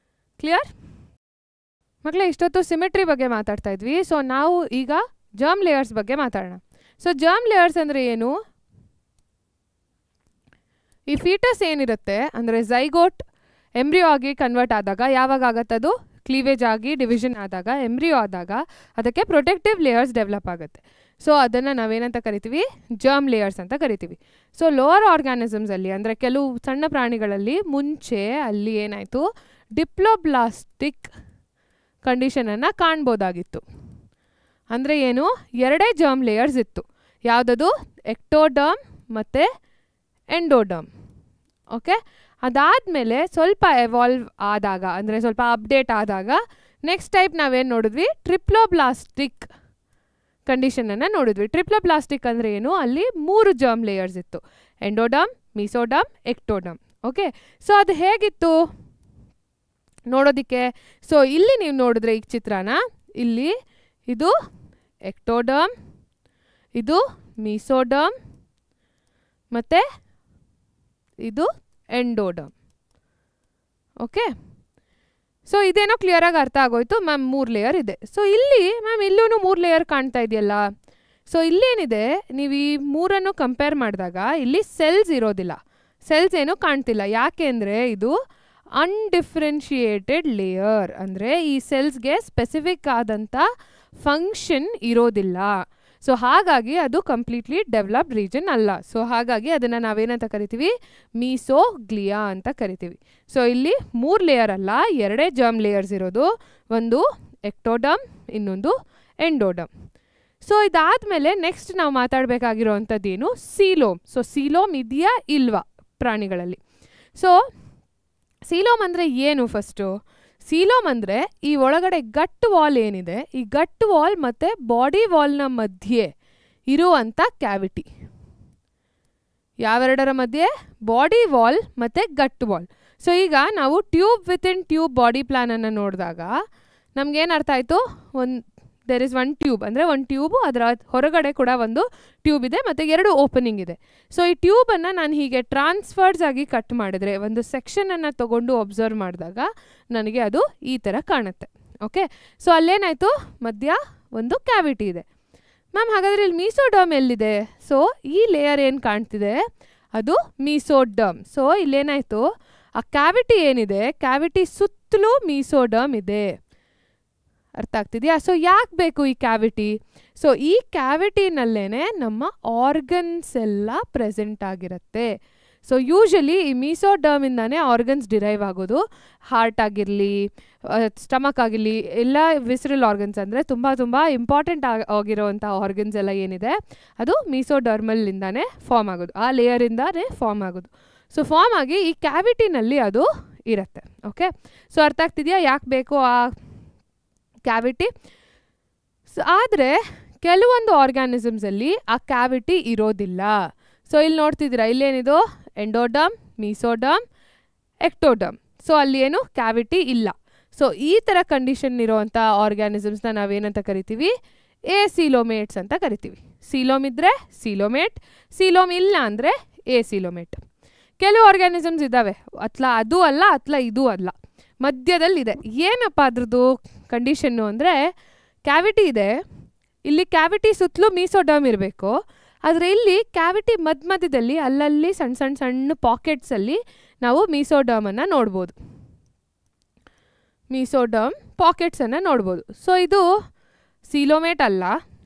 ಕ್ಲಿಯರ್ ಮಕ್ಕಳೇ? ಇಷ್ಟೊತ್ತು ಸಿಮೆಟ್ರಿ ಬಗ್ಗೆ ಮಾತಾಡ್ತಾ ಇದ್ವಿ. ಸೊ ನಾವು ಈಗ ಜರ್ಮ್ ಲೇಯರ್ಸ್ ಬಗ್ಗೆ ಮಾತಾಡೋಣ. ಸೊ ಜರ್ಮ್ ಲೇಯರ್ಸ್ ಅಂದರೆ ಏನು? ಈ ಫೀಟಸ್ ಏನಿರುತ್ತೆ ಅಂದರೆ ಝೈಗೋಟ್ ಎಂಬ್ರಿಯೋ ಆಗಿ ಕನ್ವರ್ಟ್ ಆದಾಗ ಯಾವಾಗ ಆಗತ್ತದು? ಕ್ಲೀವೇಜ್ ಆಗಿ ಡಿವಿಷನ್ ಆದಾಗ, ಎಂಬ್ರಿಯೋ ಆದಾಗ ಅದಕ್ಕೆ ಪ್ರೊಟೆಕ್ಟಿವ್ ಲೇಯರ್ಸ್ ಡೆವಲಪ್ ಆಗುತ್ತೆ. ಸೊ ಅದನ್ನು ನಾವೇನಂತ ಕರಿತೀವಿ? ಜರ್ಮ್ ಲೇಯರ್ಸ್ ಅಂತ ಕರಿತೀವಿ. ಸೊ ಲೋವರ್ ಆರ್ಗ್ಯಾನಿಸಮ್ಸಲ್ಲಿ ಅಂದರೆ ಕೆಲವು ಸಣ್ಣ ಪ್ರಾಣಿಗಳಲ್ಲಿ ಮುಂಚೆ ಅಲ್ಲಿ ಏನಾಯಿತು? ಡಿಪ್ಲೋಬ್ಲಾಸ್ಟಿಕ್ ಕಂಡೀಷನನ್ನು ಕಾಣ್ಬೋದಾಗಿತ್ತು. ಅಂದರೆ ಏನು? 2 ಜರ್ಮ್ ಲೇಯರ್ಸ್ ಇತ್ತು. ಯಾವುದದು? ಎಕ್ಟೋಡರ್ಮ್ ಮತ್ತು ಎಂಡೋಡರ್ಮ್. ಓಕೆ, ಅದಾದಮೇಲೆ ಸ್ವಲ್ಪ ಎವಾಲ್ವ್ ಆದಾಗ ಅಂದರೆ ಸ್ವಲ್ಪ ಅಪ್ಡೇಟ್ ಆದಾಗ ನೆಕ್ಸ್ಟ್ ಟೈಪ್ ನಾವೇನು ನೋಡಿದ್ವಿ? ಟ್ರಿಪ್ಲೋಬ್ಲಾಸ್ಟಿಕ್ ಕಂಡೀಷನನ್ನು ನೋಡಿದ್ವಿ. ಟ್ರಿಪ್ಲೋಬ್ಲಾಸ್ಟಿಕ್ ಅಂದರೆ ಏನು? ಅಲ್ಲಿ 3 ಜರ್ಮ್ ಲೇಯರ್ಸ್ ಇತ್ತು, ಎಂಡೋಡರ್ಮ್, ಮೀಸೋಡರ್ಮ್, ಎಕ್ಟೋಡರ್ಮ್. ಓಕೆ, ಸೊ ಅದು ಹೇಗಿತ್ತು ನೋಡೋದಕ್ಕೆ? ಸೊ ಇಲ್ಲಿ ನೀವು ನೋಡಿದ್ರೆ ಈ ಚಿತ್ರನ, ಇಲ್ಲಿ ಇದು ಎಕ್ಟೋಡರ್ಮ್, ಇದು ಮೀಸೋಡರ್ಮ್ ಮತ್ತು ಇದು ಎಂಡೋಡರ್ಮ್. ಓಕೆ, ಸೊ ಇದೇನೋ ಕ್ಲಿಯರಾಗಿ ಅರ್ಥ ಆಗೋಯ್ತು ಮ್ಯಾಮ್. 3 ಲೇಯರ್ ಇದೆ. ಸೊ ಇಲ್ಲಿ ಮ್ಯಾಮ್ ಇಲ್ಲೂ 3 ಲೇಯರ್ ಕಾಣ್ತಾ ಇದೆಯಲ್ಲ. ಸೊ ಇಲ್ಲೇನಿದೆ, ನೀವು ಈ 3 ಕಂಪೇರ್ ಮಾಡಿದಾಗ ಇಲ್ಲಿ ಸೆಲ್ಸ್ ಇರೋದಿಲ್ಲ, ಸೆಲ್ಸ್ ಏನೂ ಕಾಣ್ತಿಲ್ಲ. ಯಾಕೆ ಅಂದರೆ ಇದು ಅನ್ಡಿಫ್ರೆನ್ಷಿಯೇಟೆಡ್ ಲೇಯರ್, ಅಂದರೆ ಈ ಸೆಲ್ಸ್ಗೆ ಸ್ಪೆಸಿಫಿಕ್ ಆದಂಥ ಫಂಕ್ಷನ್ ಇರೋದಿಲ್ಲ. ಸೊ ಹಾಗಾಗಿ ಅದು ಕಂಪ್ಲೀಟ್ಲಿ ಡೆವಲಪ್ಡ್ ರೀಜನ್ ಅಲ್ಲ. ಸೊ ಹಾಗಾಗಿ ಅದನ್ನು ನಾವೇನಂತ ಕರಿತೀವಿ, ಮೀಸೋಗ್ಲಿಯಾ ಅಂತ ಕರಿತೀವಿ. ಸೊ ಇಲ್ಲಿ 3 ಲೇಯರ್ ಅಲ್ಲ, 2 ಜರ್ಮ್ ಲೇಯರ್ಸ್ ಇರೋದು, ಒಂದು ಎಕ್ಟೋಡರ್ಮ್, ಇನ್ನೊಂದು ಎಂಡೋಡರ್ಮ್. ಸೊ ಇದಾದಮೇಲೆ ನೆಕ್ಸ್ಟ್ ನಾವು ಮಾತಾಡಬೇಕಾಗಿರೋವಂಥದ್ದೇನು, ಸೀಲೋಮ್. ಸೊ ಸೀಲೋಮ್ ಇದೆಯಾ ಇಲ್ವಾ ಪ್ರಾಣಿಗಳಲ್ಲಿ? ಸೊ ಸೀಲೋಮ್ ಅಂದರೆ ಏನು? ಫಸ್ಟು ಸೀಲೋಮ್ ಅಂದರೆ ಈ ಒಳಗಡೆ ಗಟ್ ವಾಲ್ ಏನಿದೆ, ಈ ಗಟ್ ವಾಲ್ ಮತ್ತು ಬಾಡಿ ವಾಲ್ನ ಮಧ್ಯೆ ಇರುವಂಥ ಕ್ಯಾವಿಟಿ. ಯಾವೆರಡರ ಮಧ್ಯೆ? ಬಾಡಿ ವಾಲ್ ಮತ್ತು ಗಟ್ ವಾಲ್. ಸೊ ಈಗ ನಾವು ಟ್ಯೂಬ್ ವಿತಿನ್ ಟ್ಯೂಬ್ ಬಾಡಿ ಪ್ಲ್ಯಾನನ್ನು ನೋಡಿದಾಗ ನಮಗೇನು ಅರ್ಥ ಆಯಿತು, ದೇರ್ ಇಸ್ 1 ಟ್ಯೂಬ್, ಅಂದರೆ 1 ಟ್ಯೂಬು, ಅದರ ಹೊರಗಡೆ ಕೂಡ ಒಂದು ಟ್ಯೂಬ್ ಇದೆ ಮತ್ತು 2 ಓಪನಿಂಗ್ ಇದೆ. ಸೊ ಈ ಟ್ಯೂಬನ್ನು ನಾನು ಹೀಗೆ ಟ್ರಾನ್ಸ್ಫರ್ಸ್ ಆಗಿ ಕಟ್ ಮಾಡಿದ್ರೆ, ಒಂದು ಸೆಕ್ಷನನ್ನು ತೊಗೊಂಡು ಒಬ್ಸರ್ವ್ ಮಾಡಿದಾಗ ನನಗೆ ಅದು ಈ ಥರ ಕಾಣುತ್ತೆ. ಓಕೆ, ಸೊ ಅಲ್ಲೇನಾಯಿತು, ಮಧ್ಯ ಒಂದು ಕ್ಯಾವಿಟಿ ಇದೆ. ಮ್ಯಾಮ್ ಹಾಗಾದರೆ ಇಲ್ಲಿ ಮೀಸೋಡರ್ಮ್ ಎಲ್ಲಿದೆ? ಸೊ ಈ ಲೇಯರ್ ಏನು ಕಾಣ್ತಿದೆ ಅದು ಮೀಸೋಡರ್ಮ್. ಸೊ ಇಲ್ಲೇನಾಯಿತು, ಆ ಕ್ಯಾವಿಟಿ ಏನಿದೆ, ಕ್ಯಾವಿಟಿ ಸುತ್ತಲೂ ಮೀಸೋಡರ್ಮ್ ಇದೆ. ಅರ್ಥ ಆಗ್ತಿದೆಯಾ? ಸೊ ಯಾಕೆ ಬೇಕು ಈ ಕ್ಯಾವಿಟಿ? ಸೊ ಈ ಕ್ಯಾವಿಟಿನಲ್ಲೇ ನಮ್ಮ ಆರ್ಗನ್ಸ್ ಎಲ್ಲ ಪ್ರೆಸೆಂಟ್ ಆಗಿರುತ್ತೆ. ಸೊ ಯೂಶಲಿ ಈ ಮೀಸೋಡರ್ಮಿಂದಾನೇ ಆರ್ಗನ್ಸ್ ಡಿರೈವ್ ಆಗೋದು. ಹಾರ್ಟ್ ಆಗಿರಲಿ, ಸ್ಟಮಕ್ ಆಗಿರಲಿ, ಎಲ್ಲ ವಿಸರಲ್ ಆರ್ಗನ್ಸ್ ಅಂದರೆ ತುಂಬ ತುಂಬ ಇಂಪಾರ್ಟೆಂಟ್ ಆಗಿರೋವಂಥ ಆರ್ಗನ್ಸ್ ಎಲ್ಲ ಏನಿದೆ ಅದು ಮೀಸೋಡರ್ಮಲ್ಲಿಂದಾನೇ ಫಾರ್ಮ್ ಆಗೋದು, ಆ ಲೇಯರಿಂದಾನೇ ಫಾರ್ಮ್ ಆಗೋದು. ಸೊ ಫಾರ್ಮ್ ಆಗಿ ಈ ಕ್ಯಾವಿಟಿನಲ್ಲಿ ಅದು ಇರುತ್ತೆ. ಓಕೆ, ಸೊ ಅರ್ಥ ಆಗ್ತಿದೆಯಾ ಯಾಕೆ ಬೇಕು ಆ ಕ್ಯಾವಿಟಿ? ಆದರೆ ಕೆಲವೊಂದು ಆರ್ಗ್ಯಾನಿಸಮ್ಸಲ್ಲಿ ಆ ಕ್ಯಾವಿಟಿ ಇರೋದಿಲ್ಲ. ಸೊ ಇಲ್ಲಿ ನೋಡ್ತಿದ್ದೀರಾ, ಇಲ್ಲೇನಿದು ಎಂಡೋಡರ್ಮ್, ಮೀಸೋಡರ್ಮ್, ಎಕ್ಟೋಡರ್ಮ್. ಸೊ ಅಲ್ಲಿ ಏನು ಕ್ಯಾವಿಟಿ ಇಲ್ಲ. ಸೊ ಈ ಥರ ಕಂಡೀಷನ್ ಇರೋವಂಥ ಆರ್ಗ್ಯಾನಿಸಮ್ಸ್ನ ನಾವೇನಂತ ಕರಿತೀವಿ, ಎಸಿಲೋಮೇಟ್ಸ್ ಅಂತ ಕರಿತೀವಿ. ಸೀಲೋಮ್ ಇದ್ದರೆ ಸೀಲೋಮೇಟ್, ಸೀಲೋಮ್ ಇಲ್ಲ ಅಂದರೆ ಎಸಿಲೋಮೇಟ್. ಕೆಲವು ಆರ್ಗ್ಯಾನಿಸಮ್ಸ್ ಇದ್ದಾವೆ, ಅತ್ಲ ಅದು ಅಲ್ಲ, ಅತ್ಲ ಇದು ಅಲ್ಲ, ಮಧ್ಯದಲ್ಲಿದೆ. ಏನಪ್ಪ ಅದ್ರದ್ದು ಕಂಡೀಷನ್ನು ಅಂದರೆ, ಕ್ಯಾವಿಟಿ ಇದೆ, ಇಲ್ಲಿ ಕ್ಯಾವಿಟಿ ಸುತ್ತಲೂ ಮೀಸೋಡರ್ಮ್ ಇರಬೇಕು, ಆದರೆ ಇಲ್ಲಿ ಕ್ಯಾವಿಟಿ ಮಧ್ಯದಲ್ಲಿ ಅಲ್ಲಲ್ಲಿ ಸಣ್ಣ ಸಣ್ಣ ಸಣ್ಣ ಪಾಕೆಟ್ಸಲ್ಲಿ ನಾವು ಮೀಸೋಡರ್ಮನ್ನು ನೋಡ್ಬೋದು, ಮೀಸೋಡರ್ಮ್ ಪಾಕೆಟ್ಸನ್ನು ನೋಡ್ಬೋದು. ಸೊ ಇದು ಸೀಲೋಮೇಟ್ ಅಲ್ಲ,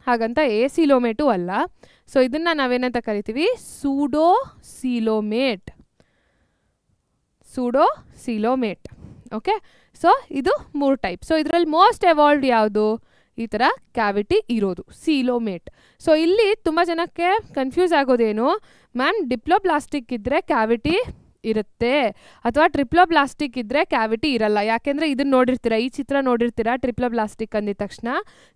ಹಾಗಂತ ಎಸಿಲೋಮೇಟು ಅಲ್ಲ. ಸೊ ಇದನ್ನು ನಾವೇನಂತ ಕರಿತೀವಿ, ಸೂಡೋ ಸೀಲೋಮೇಟ್. ಸೂಡೋ ಸೀಲೋಮೇಟ್. ಓಕೆ, ಸೊ ಇದು 3 ಟೈಪ್. ಸೊ ಇದರಲ್ಲಿ ಮೋಸ್ಟ್ ಎವಾಲ್ವ್ಡ್ ಯಾವುದು? ಈ ಥರ ಕ್ಯಾವಿಟಿ ಇರೋದು, ಸೀಲೋಮೇಟ್. ಸೊ ಇಲ್ಲಿ ತುಂಬ ಜನಕ್ಕೆ ಕನ್ಫ್ಯೂಸ್ ಆಗೋದೇನು, ಮ್ಯಾಮ್ ಡಿಪ್ಲೋಬ್ಲಾಸ್ಟಿಕ್ ಇದ್ದರೆ ಕ್ಯಾವಿಟಿ ಇರುತ್ತೆ ಅಥವಾ ಟ್ರಿಪ್ಲೋಬ್ಲಾಸ್ಟಿಕ್ ಇದ್ದರೆ ಕ್ಯಾವಿಟಿ ಇರಲ್ಲ. ಯಾಕೆಂದರೆ ಇದನ್ನು ನೋಡಿರ್ತೀರ, ಈ ಚಿತ್ರ ನೋಡಿರ್ತೀರ, ಟ್ರಿಪ್ಲೋಬ್ಲಾಸ್ಟಿಕ್ ಅಂದಿದ ತಕ್ಷಣ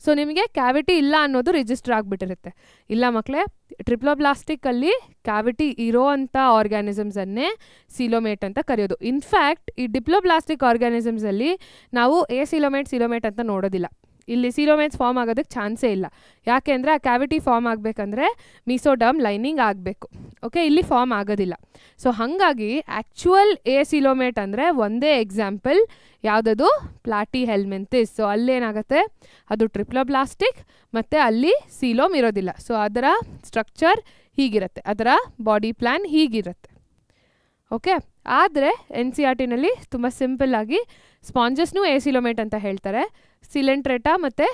ಸೊ ನಿಮಗೆ ಕ್ಯಾವಿಟಿ ಇಲ್ಲ ಅನ್ನೋದು ರಿಜಿಸ್ಟರ್ ಆಗಿಬಿಟ್ಟಿರುತ್ತೆ. ಇಲ್ಲ ಮಕ್ಕಳೇ, ಟ್ರಿಪ್ಲೋಬ್ಲಾಸ್ಟಿಕ್ಕಲ್ಲಿ ಕ್ಯಾವಿಟಿ ಇರೋ ಅಂಥ ಆರ್ಗ್ಯಾನಿಸಮ್ಸನ್ನೇ ಸೀಲೋಮೇಟ್ ಅಂತ ಕರೆಯೋದು. ಇನ್ಫ್ಯಾಕ್ಟ್ ಈ ಡಿಪ್ಲೋಬ್ಲಾಸ್ಟಿಕ್ ಆರ್ಗ್ಯಾನಿಸಮ್ಸಲ್ಲಿ ನಾವು ಸೀಲೋಮೇಟ್ ಅಂತ ನೋಡೋದಿಲ್ಲ. ಇಲ್ಲಿ ಸೀಲೋಮೇಟ್ಸ್ ಫಾರ್ಮ್ ಆಗೋದಕ್ಕೆ ಚಾನ್ಸೇ ಇಲ್ಲ. ಯಾಕೆ ಅಂದರೆ ಆ ಕ್ಯಾವಿಟಿ ಫಾರ್ಮ್ ಆಗಬೇಕಂದ್ರೆ ಮೀಸೋಡರ್ಮ್ ಲೈನಿಂಗ್ ಆಗಬೇಕು. ಓಕೆ, ಇಲ್ಲಿ ಫಾರ್ಮ್ ಆಗೋದಿಲ್ಲ. ಸೊ ಹಾಗಾಗಿ ಆ್ಯಕ್ಚುಯಲ್ ಎಸಿಲೋಮೇಟ್ ಅಂದರೆ ಒಂದೇ ಎಕ್ಸಾಂಪಲ್ ಯಾವುದದು, ಪ್ಲಾಟಿಹೆಲ್ಮಿಂಥಿಸ್. ಸೊ ಅಲ್ಲೇನಾಗುತ್ತೆ, ಅದು ಟ್ರಿಪ್ಲೋಬ್ಲಾಸ್ಟಿಕ್ ಮತ್ತು ಅಲ್ಲಿ ಸೀಲೋಮ್ ಇರೋದಿಲ್ಲ. ಸೊ ಅದರ ಸ್ಟ್ರಕ್ಚರ್ ಹೀಗಿರುತ್ತೆ, ಅದರ ಬಾಡಿ ಪ್ಲ್ಯಾನ್ ಹೀಗಿರುತ್ತೆ. ಓಕೆ, ಆದರೆ NCERTನಲ್ಲಿ ತುಂಬ ಸಿಂಪಲ್ಲಾಗಿ ಸ್ಪಾಂಜಸ್ನೂ ಎಸಿಲೋಮೇಟ್ ಅಂತ ಹೇಳ್ತಾರೆ, ಸಿಲೆಂಟ್ರೇಟಾ ಮತ್ತು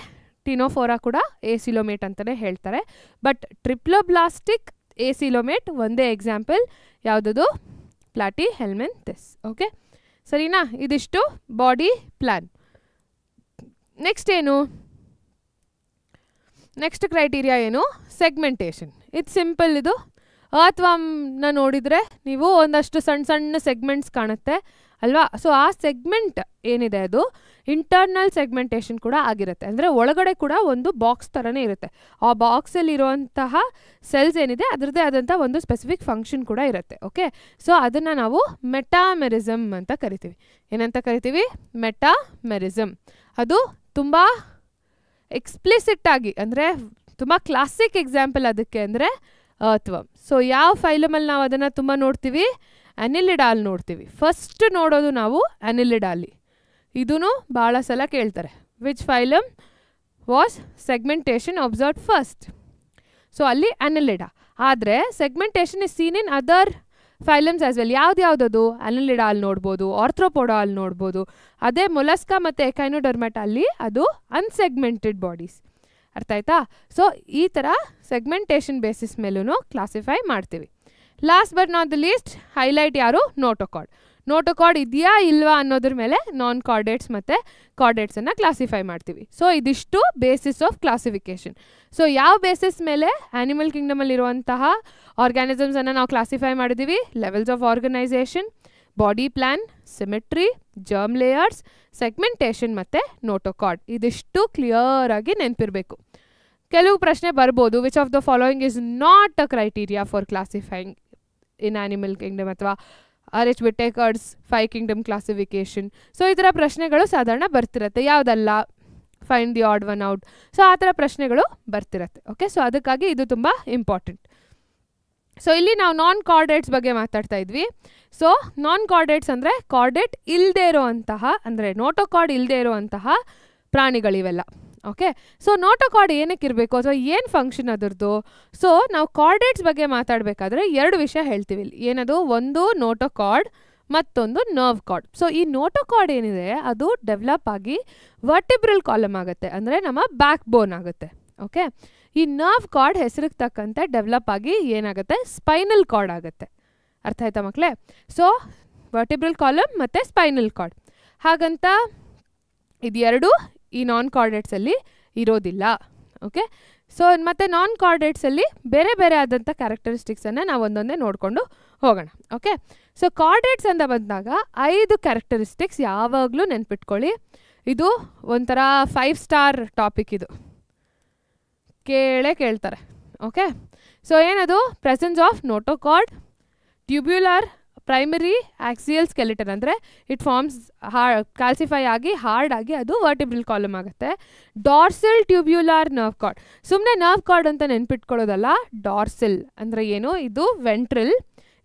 ಟಿನೋಫೋರಾ ಕೂಡ ಎಸಿಲೋಮೇಟ್ ಅಂತಲೇ ಹೇಳ್ತಾರೆ. ಬಟ್ ಟ್ರಿಪ್ಲೋಬ್ಲಾಸ್ಟಿಕ್ ಎಸಿಲೋಮೇಟ್ ಒಂದೇ ಎಕ್ಸಾಂಪಲ್ ಯಾವುದದು, ಪ್ಲಾಟಿಹೆಲ್ಮಿಂಥಿಸ್. ಓಕೆ ಸರಿನಾ? ಇದಿಷ್ಟು ಬಾಡಿ ಪ್ಲ್ಯಾನ್. ನೆಕ್ಸ್ಟ್ ಏನು, ನೆಕ್ಸ್ಟ್ ಕ್ರೈಟೀರಿಯಾ ಏನು, ಸೆಗ್ಮೆಂಟೇಷನ್. ಇದು ಸಿಂಪಲ್. ಇದು ಅರ್ಥವಾಮ್ನ ನೋಡಿದರೆ ನೀವು ಒಂದಷ್ಟು ಸಣ್ಣ ಸಣ್ಣ ಸೆಗ್ಮೆಂಟ್ಸ್ ಕಾಣುತ್ತೆ ಅಲ್ವಾ? ಸೊ ಆ ಸೆಗ್ಮೆಂಟ್ ಏನಿದೆ ಅದು ಇಂಟರ್ನಲ್ ಸೆಗ್ಮೆಂಟೇಷನ್ ಕೂಡ ಆಗಿರುತ್ತೆ. ಅಂದರೆ ಒಳಗಡೆ ಕೂಡ ಒಂದು ಬಾಕ್ಸ್ ಥರನೇ ಇರುತ್ತೆ. ಆ ಬಾಕ್ಸಲ್ಲಿ ಇರುವಂತಹ ಸೆಲ್ಸ್ ಏನಿದೆ ಅದರದ್ದೇ ಆದಂಥ ಒಂದು ಸ್ಪೆಸಿಫಿಕ್ ಫಂಕ್ಷನ್ ಕೂಡ ಇರುತ್ತೆ. ಓಕೆ, ಸೊ ಅದನ್ನು ನಾವು ಮೆಟಾಮೆರಿಸಮ್ ಅಂತ ಕರಿತೀವಿ. ಏನಂತ ಕರಿತೀವಿ? ಮೆಟಾಮೆರಿಸಮ್. ಅದು ತುಂಬ ಎಕ್ಸ್ಪ್ಲಿಸಿಟ್ ಆಗಿ, ಅಂದರೆ ತುಂಬ ಕ್ಲಾಸಿಕ್ ಎಕ್ಸಾಂಪಲ್ ಅದಕ್ಕೆ ಅಂದರೆ ಅರ್ಥವರ್ಮ್. ಸೊ ಯಾವ ಫೈಲಮಲ್ಲಿ ನಾವು ಅದನ್ನು ತುಂಬ ನೋಡ್ತೀವಿ? ಅನಿಲಿಡಾಲ್ ನೋಡ್ತೀವಿ. ಫಸ್ಟ್ ನೋಡೋದು ನಾವು ಅನಿಲಿಡಾಲಿ. ಇದೂ ಭಾಳ ಸಲ ಕೇಳ್ತಾರೆ. Which phylum was segmentation observed first? So ಅಲ್ಲಿ ಅನಿಲಿಡಾ. ಆದರೆ segmentation is seen in other phylums as well. ಯಾವುದ್ಯಾವುದದು? ಅನಿಲಿಡಾಲ್ ನೋಡ್ಬೋದು, ಆರ್ಥ್ರೋಪೋಡಾಲ್ ನೋಡ್ಬೋದು. ಅದೇ ಮೊಲಸ್ಕಾ ಮತ್ತು ಎಕೈನೋಡರ್ಮೆಟಾ ಅಲ್ಲಿ ಅದು ಅನ್ಸೆಗ್ಮೆಂಟೆಡ್ ಬಾಡೀಸ್. ಅರ್ಥ ಆಯ್ತಾ? ಸೊ ಈ ಥರ ಸೆಗ್ಮೆಂಟೇಷನ್ ಬೇಸಿಸ್ ಮೇಲೂ ಕ್ಲಾಸಿಫೈ ಮಾಡ್ತೀವಿ. Last but not the least highlight ಯಾರು? ನೋಟೋಕಾರ್ಡ್. ನೋಟೋಕಾರ್ಡ್ ಇದೆಯಾ ಇಲ್ವಾ ಅನ್ನೋದ್ರ ಮೇಲೆ ನಾನ್ ಕಾರ್ಡೇಟ್ಸ್ ಮತ್ತು ಕಾರ್ಡೇಟ್ಸನ್ನು ಕ್ಲಾಸಿಫೈ ಮಾಡ್ತೀವಿ. ಸೊ ಇದಿಷ್ಟು ಬೇಸಿಸ್ ಆಫ್ ಕ್ಲಾಸಿಫಿಕೇಷನ್. ಸೊ ಯಾವ ಬೇಸಿಸ್ ಮೇಲೆ ಆ್ಯನಿಮಲ್ ಕಿಂಗ್ಡಮಲ್ಲಿರುವಂತಹ ಆರ್ಗ್ಯಾನಿಸಮ್ಸನ್ನು ನಾವು ಕ್ಲಾಸಿಫೈ ಮಾಡಿದ್ದೀವಿ? Levels of organisation, body plan, symmetry, germ layers, segmentation ಮತ್ತು ನೋಟೋಕಾರ್ಡ್. ಇದಿಷ್ಟು ಕ್ಲಿಯರಾಗಿ ನೆನಪಿರಬೇಕು. ಕೆಲವು ಪ್ರಶ್ನೆ ಬರ್ಬೋದು, which of the following is not a criteria for classifying in animal kingdom ಅಥವಾ RH Whittaker's 5 kingdom classification. So ಈ ಥರ ಪ್ರಶ್ನೆಗಳು ಸಾಧಾರಣ ಬರ್ತಿರತ್ತೆ. ಯಾವುದಲ್ಲ? Find the odd one out. So ಆ ಥರ ಪ್ರಶ್ನೆಗಳು ಬರ್ತಿರತ್ತೆ. ಓಕೆ, ಸೊ ಅದಕ್ಕಾಗಿ ಇದು ತುಂಬ ಇಂಪಾರ್ಟೆಂಟ್. ಸೊ ಇಲ್ಲಿ ನಾವು ನಾನ್ ಕಾರ್ಡೇಟ್ಸ್ ಬಗ್ಗೆ ಮಾತಾಡ್ತಾ ಇದ್ವಿ. ಸೊ ನಾನ್ ಕಾರ್ಡೇಟ್ಸ್ ಅಂದರೆ ಕಾರ್ಡೇಟ್ ಇಲ್ಲದೆ ಇರೋವಂತಹ, ಅಂದರೆ ನೋಟೋಕಾರ್ಡ್ ಇಲ್ಲದೆ ಇರೋವಂತಹ ಪ್ರಾಣಿಗಳಿವೆಲ್ಲ. ಓಕೆ, ಸೊ ನೋಟೋಕಾರ್ಡ್ ಏನಕ್ಕೆ ಇರಬೇಕು ಅಥವಾ ಏನು ಫಂಕ್ಷನ್ ಅದರದ್ದು? ಸೊ ನಾವು ಕಾರ್ಡೇಟ್ಸ್ ಬಗ್ಗೆ ಮಾತಾಡಬೇಕಾದ್ರೆ 2 ವಿಷಯ ಹೇಳ್ತೀವಿ ಇಲ್ಲಿ. ಏನದು? ಒಂದು ನೋಟೋಕಾರ್ಡ್, ಮತ್ತೊಂದು ನರ್ವ್ ಕಾರ್ಡ್. ಸೊ ಈ ನೋಟೋಕಾರ್ಡ್ ಏನಿದೆ ಅದು ಡೆವಲಪ್ ಆಗಿ ವರ್ಟಿಬ್ರಲ್ ಕಾಲಮ್ ಆಗುತ್ತೆ, ಅಂದರೆ ನಮ್ಮ ಬ್ಯಾಕ್ ಬೋನ್ ಆಗುತ್ತೆ. ಓಕೆ, ಈ ನರ್ವ್ ಕಾರ್ಡ್ ಹೆಸರಿಗೆ ತಕ್ಕಂತೆ ಡೆವಲಪ್ ಆಗಿ ಏನಾಗುತ್ತೆ? ಸ್ಪೈನಲ್ ಕಾರ್ಡ್ ಆಗುತ್ತೆ. ಅರ್ಥ ಆಯ್ತಾ ಮಕ್ಕಳೇ? ಸೊ ವರ್ಟಿಬ್ರಲ್ ಕಾಲಮ್ ಮತ್ತು ಸ್ಪೈನಲ್ ಕಾರ್ಡ್. ಹಾಗಂತ ಇದೆರಡು ಈ ನಾನ್ ಕಾರ್ಡೇಟ್ಸಲ್ಲಿ ಇರೋದಿಲ್ಲ. ಓಕೆ, ಸೊ ಮತ್ತು ನಾನ್ ಕಾರ್ಡೇಟ್ಸಲ್ಲಿ ಬೇರೆ ಬೇರೆ ಆದಂಥ ಕ್ಯಾರೆಕ್ಟರಿಸ್ಟಿಕ್ಸನ್ನು ನಾವು ಒಂದೊಂದೇ ನೋಡಿಕೊಂಡು ಹೋಗೋಣ. ಓಕೆ, ಸೊ ಕಾರ್ಡೇಟ್ಸ್ ಅಂತ ಬಂದಾಗ 5 ಕ್ಯಾರೆಕ್ಟರಿಸ್ಟಿಕ್ಸ್ ಯಾವಾಗಲೂ ನೆನ್ಪಿಟ್ಕೊಳ್ಳಿ. ಇದು ಒಂಥರ 5 ಸ್ಟಾರ್ ಟಾಪಿಕ್. ಇದು ಕೇಳ್ತಾರೆ. ಓಕೆ, ಸೊ ಏನದು? Presence of notochord, tubular primary axial skeleton, ಅಂದರೆ ಇಟ್ ಫಾರ್ಮ್ಸ್ ಕ್ಯಾಲ್ಸಿಫೈ ಆಗಿ ಹಾರ್ಡ್ ಆಗಿ ಅದು ವರ್ಟಿಬ್ರಲ್ ಕಾಲಮ್ ಆಗುತ್ತೆ. Dorsal tubular nerve card. ಸುಮ್ಮನೆ ನರ್ವ್ ಕಾರ್ಡ್ ಅಂತ ನೆನ್ಪಿಟ್ಕೊಳ್ಳೋದಲ್ಲ, ಡಾರ್ಸಲ್ ಅಂದರೆ ಏನು? ಇದು ವೆಂಟ್ರಲ್,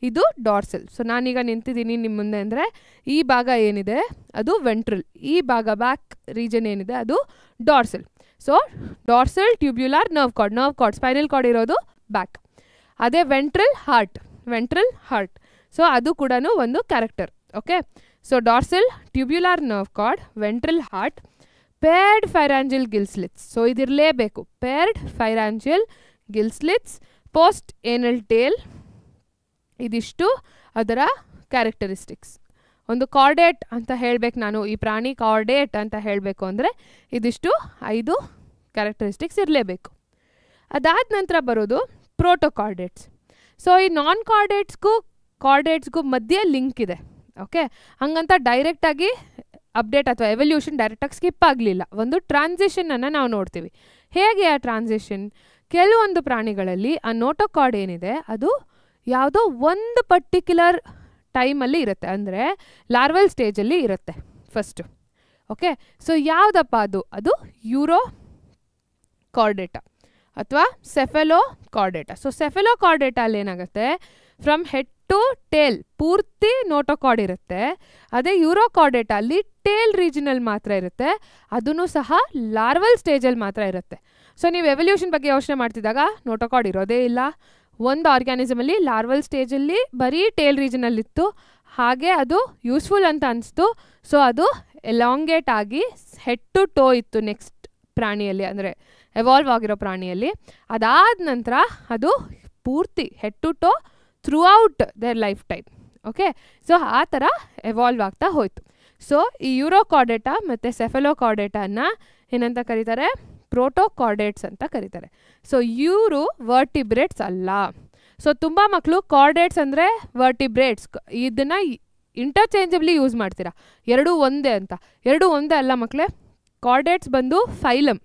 ಇದು ಡಾರ್ಸಲ್. ಸೊ ನಾನೀಗ ನಿಂತಿದ್ದೀನಿ ನಿಮ್ಮ ಮುಂದೆ ಅಂದರೆ ಈ ಭಾಗ ಏನಿದೆ ಅದು ವೆಂಟ್ರಲ್, ಈ ಭಾಗ ಬ್ಯಾಕ್ ರೀಜನ್ ಏನಿದೆ ಅದು dorsal. So dorsal tubular nerve cord, spinal cord ಇರೋದು ಬ್ಯಾಕ್. ಅದೇ ವೆಂಟ್ರಲ್ ಹಾರ್ಟ್. ಸೊ ಅದು ಕೂಡ ಒಂದು character. Okay, so dorsal tubular nerve cord, ventral heart, paired pharyngeal gill slits. So ಇದಿರಲೇಬೇಕು, paired pharyngeal gill slits, post anal tail. ಇದಿಷ್ಟು ಅದರ ಕ್ಯಾರೆಕ್ಟರಿಸ್ಟಿಕ್ಸ್. ಒಂದು ಕಾರ್ಡೇಟ್ ಅಂತ ಹೇಳಬೇಕು ನಾನು, ಈ ಪ್ರಾಣಿ ಕಾರ್ಡೇಟ್ ಅಂತ ಹೇಳಬೇಕು ಅಂದರೆ ಇದಿಷ್ಟು 5 ಕ್ಯಾರೆಕ್ಟರಿಸ್ಟಿಕ್ಸ್ ಇರಲೇಬೇಕು. ಅದಾದ ನಂತರ ಬರೋದು ಪ್ರೋಟೋಕಾರ್ಡೇಟ್ಸ್. ಸೊ ಈ ನಾನ್ ಕಾರ್ಡೇಟ್ಸ್ಗೂ ಮಧ್ಯೆ ಲಿಂಕ್ ಇದೆ. ಓಕೆ, ಹಂಗಂತ ಡೈರೆಕ್ಟಾಗಿ ಅಪ್ಡೇಟ್ ಅಥವಾ ಎವಲ್ಯೂಷನ್ ಡೈರೆಕ್ಟಾಗಿ ಸ್ಕಿಪ್ ಆಗಲಿಲ್ಲ. ಒಂದು ಟ್ರಾನ್ಸಿಷನನ್ನು ನಾವು ನೋಡ್ತೀವಿ. ಹೇಗೆ ಆ ಟ್ರಾನ್ಸಿಷನ್? ಕೆಲವೊಂದು ಪ್ರಾಣಿಗಳಲ್ಲಿ ಆ ನೋಟೋಕಾರ್ಡ್ ಏನಿದೆ ಅದು ಯಾವುದೋ ಒಂದು ಪರ್ಟಿಕ್ಯುಲರ್ ಟೈಮಲ್ಲಿ ಇರುತ್ತೆ, ಅಂದರೆ ಲಾರ್ವಲ್ ಸ್ಟೇಜಲ್ಲಿ ಇರುತ್ತೆ ಫಸ್ಟು. ಓಕೆ, ಸೊ ಯಾವುದಪ್ಪ ಅದು ಯೂರೋ ಕಾರ್ಡೇಟಾ ಅಥವಾ ಸೆಫೆಲೋ ಕಾರ್ಡೇಟಾ. ಸೊ ಸೆಫೆಲೋ ಕಾರ್ಡೇಟಲ್ಲಿ ಏನಾಗುತ್ತೆ? ಫ್ರಮ್ ಹೆಡ್ ಟು ಟೇಲ್ ಪೂರ್ತಿ ನೋಟೋಕಾರ್ಡ್ ಇರುತ್ತೆ. ಅದೇ ಯೂರೋ ಕಾರ್ಡೇಟಾ ಅಲ್ಲಿ ಟೇಲ್ ರೀಜನಲ್ಲಿ ಮಾತ್ರ ಇರುತ್ತೆ, ಅದೂ ಸಹ ಲಾರ್ವಲ್ ಸ್ಟೇಜಲ್ಲಿ ಮಾತ್ರ ಇರುತ್ತೆ. ಸೊ ನೀವು ಎವಲ್ಯೂಷನ್ ಬಗ್ಗೆ ಯೋಚನೆ ಮಾಡ್ತಿದ್ದಾಗ ನೋಟೋಕಾರ್ಡ್ ಇರೋದೇ ಇಲ್ಲ. ಒಂದು ಆರ್ಗ್ಯಾನಿಸಮಲ್ಲಿ ಲಾರ್ವಲ್ ಸ್ಟೇಜಲ್ಲಿ ಬರೀ ಟೇಲ್ ರೀಜನಲ್ಲಿತ್ತು, ಹಾಗೆ ಅದು ಯೂಸ್ಫುಲ್ ಅಂತ ಅನಿಸ್ತು. ಸೊ ಅದು ಎಲಾಂಗೇಟ್ ಆಗಿ ಹೆಡ್ ಟು ಟೋ ಇತ್ತು ನೆಕ್ಸ್ಟ್ ಪ್ರಾಣಿಯಲ್ಲಿ, ಅಂದರೆ ಎವಾಲ್ವ್ ಆಗಿರೋ ಪ್ರಾಣಿಯಲ್ಲಿ. ಅದಾದ ನಂತರ ಅದು ಪೂರ್ತಿ head to toe throughout their lifetime. Okay, so ಆ ಥರ ಎವಾಲ್ವ್ ಆಗ್ತಾ ಹೋಯಿತು. ಸೊ ಈ ಯೂರೋ ಕಾರ್ಡೇಟಾ ಮತ್ತು ಸೆಫೆಲೋ ಕಾರ್ಡೇಟಾನ ಏನಂತ ಕರೀತಾರೆ? ಪ್ರೋಟೋಕಾರ್ಡೇಟ್ಸ್ ಅಂತ ಕರೀತಾರೆ. ಸೊ ಇವರು ವರ್ಟಿಬ್ರೇಟ್ಸ್ ಅಲ್ಲ. ಸೊ ತುಂಬ ಮಕ್ಕಳು ಕಾರ್ಡೇಟ್ಸ್ ಅಂದರೆ ವರ್ಟಿಬ್ರೇಟ್ಸ್, ಇದನ್ನು ಇಂಟರ್ಚೇಂಜಬ್ಲಿ ಯೂಸ್ ಮಾಡ್ತೀರಾ, ಎರಡೂ ಒಂದೇ ಅಂತ. ಎರಡೂ ಒಂದೇ ಅಲ್ಲ ಮಕ್ಕಳೇ. ಕಾರ್ಡೇಟ್ಸ್ ಬಂದು ಫೈಲಮ್,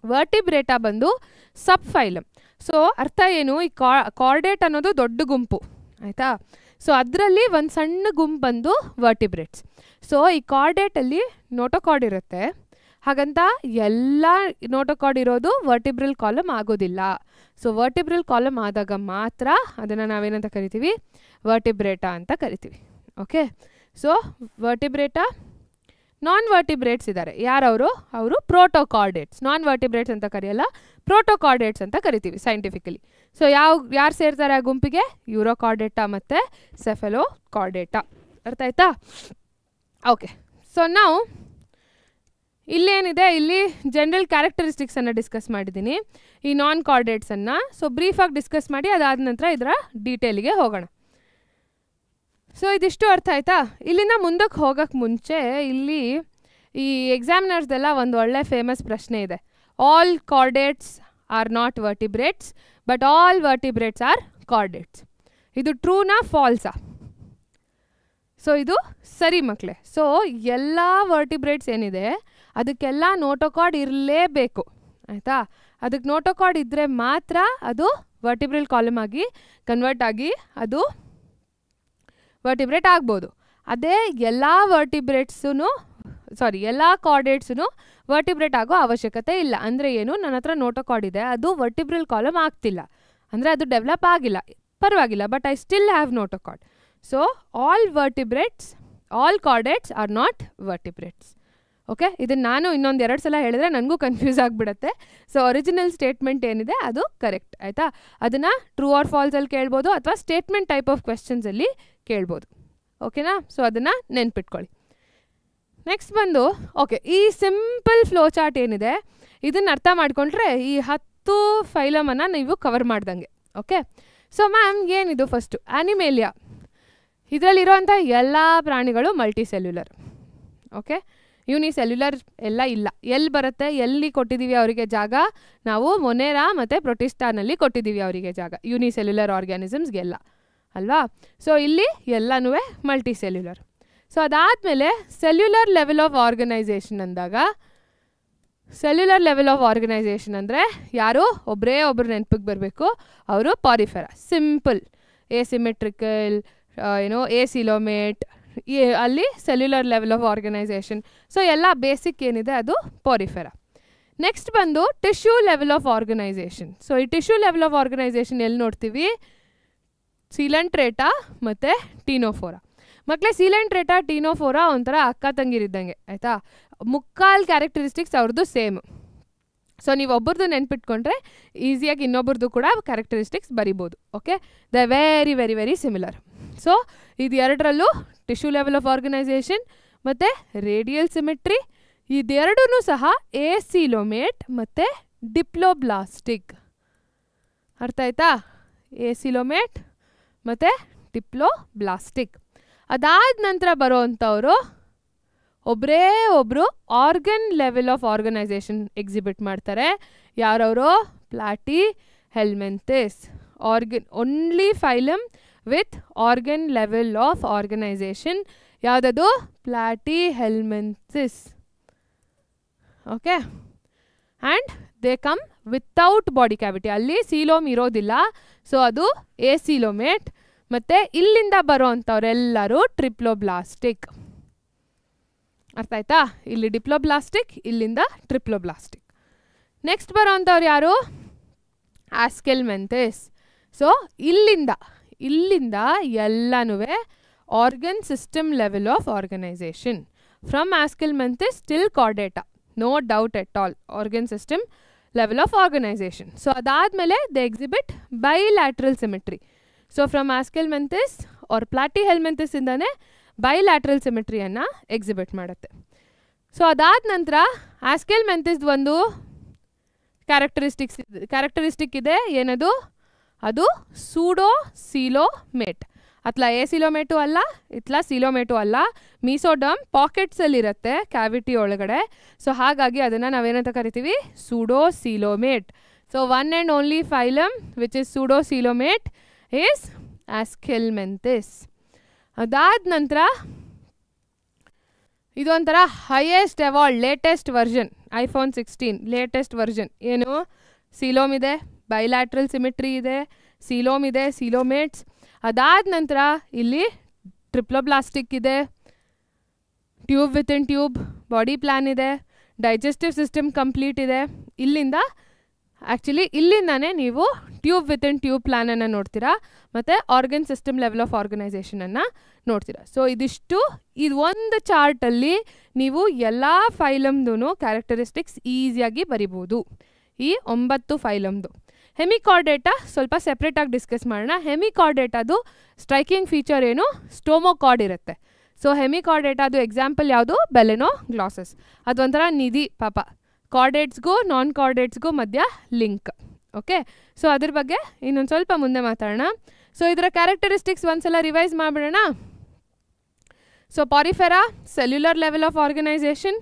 ವರ್ಟಿಬ್ರೇಟಾ ಬಂದು ಸಬ್ ಫೈಲಮ್. ಸೊ ಅರ್ಥ ಏನು? ಈ ಕಾರ್ಡೇಟ್ ಅನ್ನೋದು ದೊಡ್ಡ ಗುಂಪು, ಆಯಿತಾ? ಸೊ ಅದರಲ್ಲಿ ಒಂದು ಸಣ್ಣ ಗುಂಪು ಬಂದು ವರ್ಟಿಬ್ರೇಟ್ಸ್. ಸೊ ಈ ಕಾರ್ಡೇಟಲ್ಲಿ ನೋಟೋಕಾರ್ಡ್ ಇರುತ್ತೆ, ಹಾಗಂತ ಎಲ್ಲ ನೋಟೋಕಾರ್ಡ್ ಇರೋದು ವರ್ಟಿಬ್ರಲ್ ಕಾಲಮ್ ಆಗೋದಿಲ್ಲ. ಸೊ ವರ್ಟಿಬ್ರಲ್ ಕಾಲಮ್ ಆದಾಗ ಮಾತ್ರ ಅದನ್ನು ನಾವೇನಂತ ಕರಿತೀವಿ, ವರ್ಟಿಬ್ರೇಟಾ ಅಂತ ಕರಿತೀವಿ. Okay, so Vertebrata. Non vertebrates ಇದ್ದಾರೆ, ಯಾರವರು? ಅವರು ಪ್ರೋಟೋಕಾರ್ಡೇಟ್ಸ್. ನಾನ್ ವರ್ಟಿಬ್ರೇಟ್ಸ್ ಅಂತ ಕರೆಯಲ್ಲ, ಪ್ರೋಟೋಕಾರ್ಡೇಟ್ಸ್ ಅಂತ ಕರಿತೀವಿ ಸೈಂಟಿಫಿಕಲಿ. ಸೊ ಯಾರು ಸೇರ್ತಾರೆ ಆ ಗುಂಪಿಗೆ? ಯೂರೋಕಾರ್ಡೇಟಾ ಮತ್ತು ಸೆಫೆಲೋಕಾರ್ಡೇಟಾ. ಅರ್ಥ ಆಯ್ತಾ? ಓಕೆ, ಸೊ ನಾವು ಇಲ್ಲೇನಿದೆ, ಇಲ್ಲಿ ಜನರಲ್ ಕ್ಯಾರೆಕ್ಟರಿಸ್ಟಿಕ್ಸನ್ನು ಡಿಸ್ಕಸ್ ಮಾಡಿದ್ದೀನಿ ಈ ನಾನ್ ಕಾರ್ಡೇಟ್ಸನ್ನು. ಸೊ ಬ್ರೀಫಾಗಿ ಡಿಸ್ಕಸ್ ಮಾಡಿ ಅದಾದ ನಂತರ ಇದರ ಡೀಟೇಲಿಗೆ ಹೋಗೋಣ. ಸೊ ಇದಿಷ್ಟು ಅರ್ಥ ಆಯ್ತಾ? ಇಲ್ಲಿಂದ ಮುಂದಕ್ಕೆ ಹೋಗೋಕ್ಕೆ ಮುಂಚೆ ಇಲ್ಲಿ ಈ ಎಕ್ಸಾಮಿನರ್ಸ್ದೆಲ್ಲ ಒಂದು ಒಳ್ಳೆ ಫೇಮಸ್ ಪ್ರಶ್ನೆ ಇದೆ. All chordates are not vertebrates but all vertebrates are chordates. ಇದು ಟ್ರೂನಾ ಫಾಲ್ಸಾ? ಸೊ ಇದು ಸರಿ ಮಕ್ಕಳೇ. ಸೊ ಎಲ್ಲ ವರ್ಟಿಬ್ರೇಟ್ಸ್ ಏನಿದೆ ಅದಕ್ಕೆಲ್ಲ ನೋಟೋಕಾರ್ಡ್ ಇರಲೇಬೇಕು, ಆಯಿತಾ? ಅದಕ್ಕೆ ನೋಟೋಕಾರ್ಡ್ ಇದ್ದರೆ ಮಾತ್ರ ಅದು ವರ್ಟಿಬ್ರಲ್ ಕಾಲಮ್ ಆಗಿ ಕನ್ವರ್ಟ್ ಆಗಿ ಅದು ವರ್ಟಿಬ್ರೇಟ್ ಆಗ್ಬೋದು. ಅದೇ ಎಲ್ಲ ಎಲ್ಲ ಕಾರ್ಡೇಟ್ಸೂ ವರ್ಟಿಬ್ರೇಟ್ ಆಗೋ ಅವಶ್ಯಕತೆ ಇಲ್ಲ. ಅಂದರೆ ಏನು, ನನ್ನ ಹತ್ರ ನೋಟೋಕಾರ್ಡ್ ಇದೆ, ಅದು ವರ್ಟಿಬ್ರಲ್ ಕಾಲಮ್ ಆಗ್ತಿಲ್ಲ, ಅಂದರೆ ಅದು ಡೆವಲಪ್ ಆಗಿಲ್ಲ, ಪರವಾಗಿಲ್ಲ, but I still have notochord. So all chordates are not vertebrates. Okay, ಇದನ್ನು ನಾನು ಇನ್ನೊಂದು 2 ಸಲ ಹೇಳಿದ್ರೆ ನನಗೂ ಕನ್ಫ್ಯೂಸ್ ಆಗಿಬಿಡುತ್ತೆ. ಸೊ ಒರಿಜಿನಲ್ ಸ್ಟೇಟ್ಮೆಂಟ್ ಏನಿದೆ ಅದು ಕರೆಕ್ಟ್, ಆಯಿತಾ? ಅದನ್ನು ಟ್ರೂ ಆರ್ ಫಾಲ್ಸಲ್ಲಿ ಕೇಳ್ಬೋದು ಅಥವಾ ಸ್ಟೇಟ್ಮೆಂಟ್ ಟೈಪ್ ಆಫ್ ಕ್ವೆಶ್ಚನ್ಸಲ್ಲಿ ಕೇಳ್ಬೋದು. ಓಕೆನಾ? ಸೊ ಅದನ್ನು ನೆನ್ಪಿಟ್ಕೊಳ್ಳಿ. ನೆಕ್ಸ್ಟ್ ಬಂದು ಓಕೆ, ಈ ಸಿಂಪಲ್ ಫ್ಲೋ ಚಾರ್ಟ್ ಏನಿದೆ ಇದನ್ನು ಅರ್ಥ ಮಾಡಿಕೊಂಡ್ರೆ ಈ 10 ಫೈಲಮನ್ನು ನೀವು ಕವರ್ ಮಾಡ್ದಂಗೆ. ಓಕೆ, ಸೊ ಮ್ಯಾಮ್ ಏನಿದು? ಫಸ್ಟು ಆ್ಯನಿಮೇಲಿಯಾ. ಇದರಲ್ಲಿರೋಂಥ ಎಲ್ಲ ಪ್ರಾಣಿಗಳು ಮಲ್ಟಿಸೆಲ್ಯುಲರ್. ಓಕೆ, ಯೂನಿಸೆಲ್ಯುಲರ್ ಎಲ್ಲ ಇಲ್ಲ. ಎಲ್ಲಿ ಬರುತ್ತೆ, ಎಲ್ಲಿ ಕೊಟ್ಟಿದ್ದೀವಿ ಅವರಿಗೆ ಜಾಗ? ನಾವು ಮೊನೇರಾ ಮತ್ತು ಪ್ರೊಟಿಸ್ಟಾನಲ್ಲಿ ಕೊಟ್ಟಿದ್ದೀವಿ ಅವರಿಗೆ ಜಾಗ, ಯೂನಿಸೆಲ್ಯುಲರ್ ಆರ್ಗ್ಯಾನಿಸಮ್ಸ್ಗೆಲ್ಲ ಅಲ್ವಾ? ಸೊ ಇಲ್ಲಿ ಎಲ್ಲನೂ ಮಲ್ಟಿಸೆಲ್ಯುಲರ್. ಸೊ ಅದಾದಮೇಲೆ ಸೆಲ್ಯುಲರ್ ಲೆವೆಲ್ ಆಫ್ ಆರ್ಗನೈಸೇಷನ್ ಅಂದಾಗ, ಸೆಲ್ಯುಲರ್ ಲೆವೆಲ್ ಆಫ್ ಆರ್ಗನೈಸೇಷನ್ ಅಂದರೆ ಯಾರು? ಒಬ್ಬರು ನೆನಪಿಗೆ ಬರಬೇಕು, ಅವರು ಪಾರಿಫೆರಾ. ಸಿಂಪಲ್, ಎಸಿಮೆಟ್ರಿಕಲ್, ಎಸಿಲೋಮೇಟ್, ಅಲ್ಲಿ cellular level of organisation. So ಎಲ್ಲ ಬೇಸಿಕ್ ಏನಿದೆ ಅದು ಪಾರಿಫೆರಾ. ನೆಕ್ಸ್ಟ್ ಬಂದು tissue level of organisation. So ಈ ಟಿಶ್ಯೂ ಲೆವೆಲ್ ಆಫ್ ಆರ್ಗನೈಸೇಷನ್ ಎಲ್ಲಿ ನೋಡ್ತೀವಿ? ಸೀಲೆಂಟ್ರೇಟಾ ಮತ್ತು ಟೀನೋಫೋರಾ. ಮಕ್ಕಳೇ, ಸೀಲೆಂಟ್ರೇಟಾ ಟೀನೋಫೋರಾ ಒಂಥರ ಅಕ್ಕ ತಂಗಿರಿದ್ದಂಗೆ, ಆಯಿತಾ? ಮುಕ್ಕಾಲು ಕ್ಯಾರೆಕ್ಟರಿಸ್ಟಿಕ್ಸ್ ಅವ್ರದ್ದು ಸೇಮ್. ಸೊ ನೀವು ಒಬ್ಬರದ್ದು ನೆನ್ಪಿಟ್ಕೊಂಡ್ರೆ ಈಸಿಯಾಗಿ ಇನ್ನೊಬ್ಬರದ್ದು ಕೂಡ ಕ್ಯಾರೆಕ್ಟರಿಸ್ಟಿಕ್ಸ್ ಬರಿಬೋದು. Okay, the very very very similar. So ಇದು ಎರಡರಲ್ಲೂ ಟಿಶ್ಯೂ ಲೆವೆಲ್ ಆಫ್ ಆರ್ಗನೈಸೇಷನ್ ಮತ್ತು ರೇಡಿಯಲ್ ಸಿಮೆಟ್ರಿ, ಇದೆರಡೂ ಸಹ ಎಸಿಲೋಮೇಟ್ ಮತ್ತು ಡಿಪ್ಲೋಬ್ಲಾಸ್ಟಿಕ್. ಅರ್ಥ ಆಯ್ತಾ? ಎಸಿಲೋಮೇಟ್ ಮತ್ತು ಡಿಪ್ಲೋಬ್ಲಾಸ್ಟಿಕ್. ಅದಾದ ನಂತರ ಬರೋವಂಥವರು ಒಬ್ಬರು organ level of organisation exhibit ಮಾಡ್ತಾರೆ. ಯಾರವರು? Platyhelminthes. Only phylum with organ level of organisation ಯಾವುದದು? Platyhelminthes. Okay, and they come without body cavity. ಅಲ್ಲಿ ಸೀಲೋಮ್ ಇರೋದಿಲ್ಲ, ಸೊ ಅದು ಎಸಿಲೋಮೇಟ್. ಮತ್ತು ಇಲ್ಲಿಂದ ಬರೋ ಅಂಥವ್ರೆಲ್ಲರೂ ಟ್ರಿಪ್ಲೋಬ್ಲಾಸ್ಟಿಕ್. ಅರ್ಥ ಆಯ್ತಾ? ಇಲ್ಲಿ ಡಿಪ್ಲೋಬ್ಲಾಸ್ಟಿಕ್, ಇಲ್ಲಿಂದ ಟ್ರಿಪ್ಲೋಬ್ಲಾಸ್ಟಿಕ್. ನೆಕ್ಸ್ಟ್ ಬರೋ ಅಂಥವ್ರು ಯಾರು? ಆಸ್ಕೆಲ್ಮೆಂಥಿಸ್. ಸೊ ಇಲ್ಲಿಂದ ಎಲ್ಲನೂ organ system level of organisation. From Aschelminthes till Chordata, no doubt at all, organ system level of organisation. So ಅದಾದಮೇಲೆ they exhibit bilateral symmetry. So from Aschelminthes or Platyhelminthes ಇಂದಾನೆ ಬೈಲ್ಯಾಟ್ರಲ್ ಸಿಮೆಟ್ರಿಯನ್ನು ಎಕ್ಸಿಬಿಟ್ ಮಾಡುತ್ತೆ. ಸೊ ಅದಾದ ನಂತರ ಆಸ್ಕೆಲ್ಮೆಂಥಿಸ್ ಒಂದು ಕ್ಯಾರೆಕ್ಟರಿಸ್ಟಿಕ್ ಇದೆ. ಏನದು? ಅದು ಸೂಡೋ ಸೀಲೋಮೇಟ್. ಅತ್ಲ ಎಸಿಲೋಮೇಟು ಅಲ್ಲ, ಇತ್ಲ ಸೀಲೋಮೇಟು ಅಲ್ಲ. ಮೀಸೋಡಮ್ ಪಾಕೆಟ್ಸಲ್ಲಿರುತ್ತೆ ಕ್ಯಾವಿಟಿ ಒಳಗಡೆ. ಸೊ ಹಾಗಾಗಿ ಅದನ್ನು ನಾವೇನಂತ ಕರಿತೀವಿ? Pseudo coelomate. So one and only phylum which is pseudo coelomate is Aschelminthes. ಅದಾದ ನಂತರ ಇದೊಂಥರ highest evolved latest version, iPhone 16 latest version. ಏನು? ಸೀಲೋಮ್ ಇದೆ, ಬೈಲ್ಯಾಟ್ರಲ್ ಸಿಮೆಟ್ರಿ ಇದೆ, ಸೀಲೋಮ್ ಇದೆ, ಸೀಲೋಮೇಟ್ಸ್. ಅದಾದ ನಂತರ ಇಲ್ಲಿ ಟ್ರಿಪ್ಲೋಬ್ಲಾಸ್ಟಿಕ್ ಇದೆ, tube with in tube body plan ಇದೆ, ಡೈಜೆಸ್ಟಿವ್ ಸಿಸ್ಟಮ್ ಕಂಪ್ಲೀಟ್ ಇದೆ. ಇಲ್ಲಿಂದಾನೇ ನೀವು ಟ್ಯೂಬ್ ವಿತಿನ್ ಟ್ಯೂಬ್ ಪ್ಲಾನನ್ನು ನೋಡ್ತೀರಾ ಮತ್ತು ಆರ್ಗನ್ ಸಿಸ್ಟಮ್ ಲೆವೆಲ್ ಆಫ್ ಆರ್ಗನೈಸೇಷನನ್ನು ನೋಡ್ತೀರಾ. ಸೊ ಇದು ಒಂದು ಚಾರ್ಟಲ್ಲಿ ನೀವು ಎಲ್ಲ ಫೈಲಮ್ದು ಕ್ಯಾರೆಕ್ಟರಿಸ್ಟಿಕ್ಸ್ ಈಸಿಯಾಗಿ ಬರಿಬೋದು. ಈ 9 ಫೈಲಮ್ದು. ಹೆಮಿಕಾರ್ಡೇಟಾ ಸ್ವಲ್ಪ ಸೆಪ್ರೇಟಾಗಿ ಡಿಸ್ಕಸ್ ಮಾಡೋಣ. ಹೆಮಿಕಾರ್ಡೇಟಾದು ಸ್ಟ್ರೈಕಿಂಗ್ ಫೀಚರ್ ಏನು, ಸ್ಟೋಮೋಕಾರ್ಡ್ ಇರುತ್ತೆ. ಸೊ ಹೆಮಿಕಾರ್ಡೇಟಾದು ಎಕ್ಸಾಂಪಲ್ ಯಾವುದು, ಬೆಲೆನೋಗ್ಲಾಸಸ್. ಅದೊಂಥರ ನಿಧಿ ಪಾಪ, ಕಾರ್ಡೇಟ್ಸ್ಗೂ ನಾನ್ ಕಾರ್ಡೇಟ್ಸ್ಗೂ ಮಧ್ಯ ಲಿಂಕ್. ಓಕೆ, ಸೊ ಅದ್ರ ಬಗ್ಗೆ ಇನ್ನೊಂದು ಸ್ವಲ್ಪ ಮುಂದೆ ಮಾತಾಡೋಣ. ಸೊ ಇದರ ಕ್ಯಾರೆಕ್ಟರಿಸ್ಟಿಕ್ಸ್ ಒಂದ್ಸಲ ರಿವೈಸ್ ಮಾಡಿಬಿಡೋಣ. So Porifera cellular level of organisation.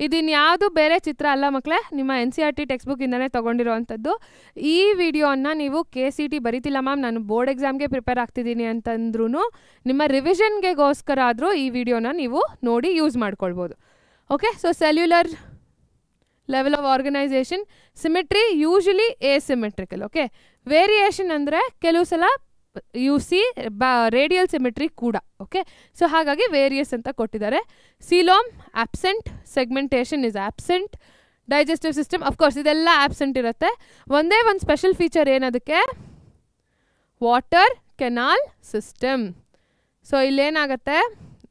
ಇದಿನ್ಯಾವುದು ಬೇರೆ ಚಿತ್ರ ಅಲ್ಲ ಮಕ್ಕಳೇ, ನಿಮ್ಮ NCERT ಟೆಕ್ಸ್ಟ್ ಬುಕ್ಕಿಂದನೇ ತೊಗೊಂಡಿರೋವಂಥದ್ದು. ಈ ವಿಡಿಯೋನ ನೀವು KCT ಬರೀತಿಲ್ಲ ಮ್ಯಾಮ್, ನಾನು ಬೋರ್ಡ್ ಎಕ್ಸಾಮ್ಗೆ ಪ್ರಿಪೇರ್ ಆಗ್ತಿದ್ದೀನಿ ಅಂತಂದ್ರೂ ನಿಮ್ಮ ರಿವಿಷನ್ಗೆಗೋಸ್ಕರ ಆದರೂ ಈ ವಿಡಿಯೋನ ನೀವು ನೋಡಿ ಯೂಸ್ ಮಾಡ್ಕೊಳ್ಬೋದು. Okay, so cellular level of organisation. Symmetry usually asymmetrical. Okay, variation ಅಂದರೆ ಕೆಲವು ಸಲ ರೇಡಿಯಲ್ ಸಿಮೆಟ್ರಿ ಕೂಡ. ಓಕೆ, ಸೊ ಹಾಗಾಗಿ ವೇರಿಯಸ್ ಅಂತ ಕೊಟ್ಟಿದ್ದಾರೆ. Coelom absent, segmentation is absent, digestive system of course ಇದೆಲ್ಲ ಆಬ್ಸೆಂಟ್ ಇರುತ್ತೆ. ಒಂದೇ ಒಂದು ಸ್ಪೆಷಲ್ ಫೀಚರ್ ಏನದಕ್ಕೆ, ವಾಟರ್ ಕೆನಾಲ್ ಸಿಸ್ಟಮ್. ಸೊ ಇಲ್ಲೇನಾಗುತ್ತೆ,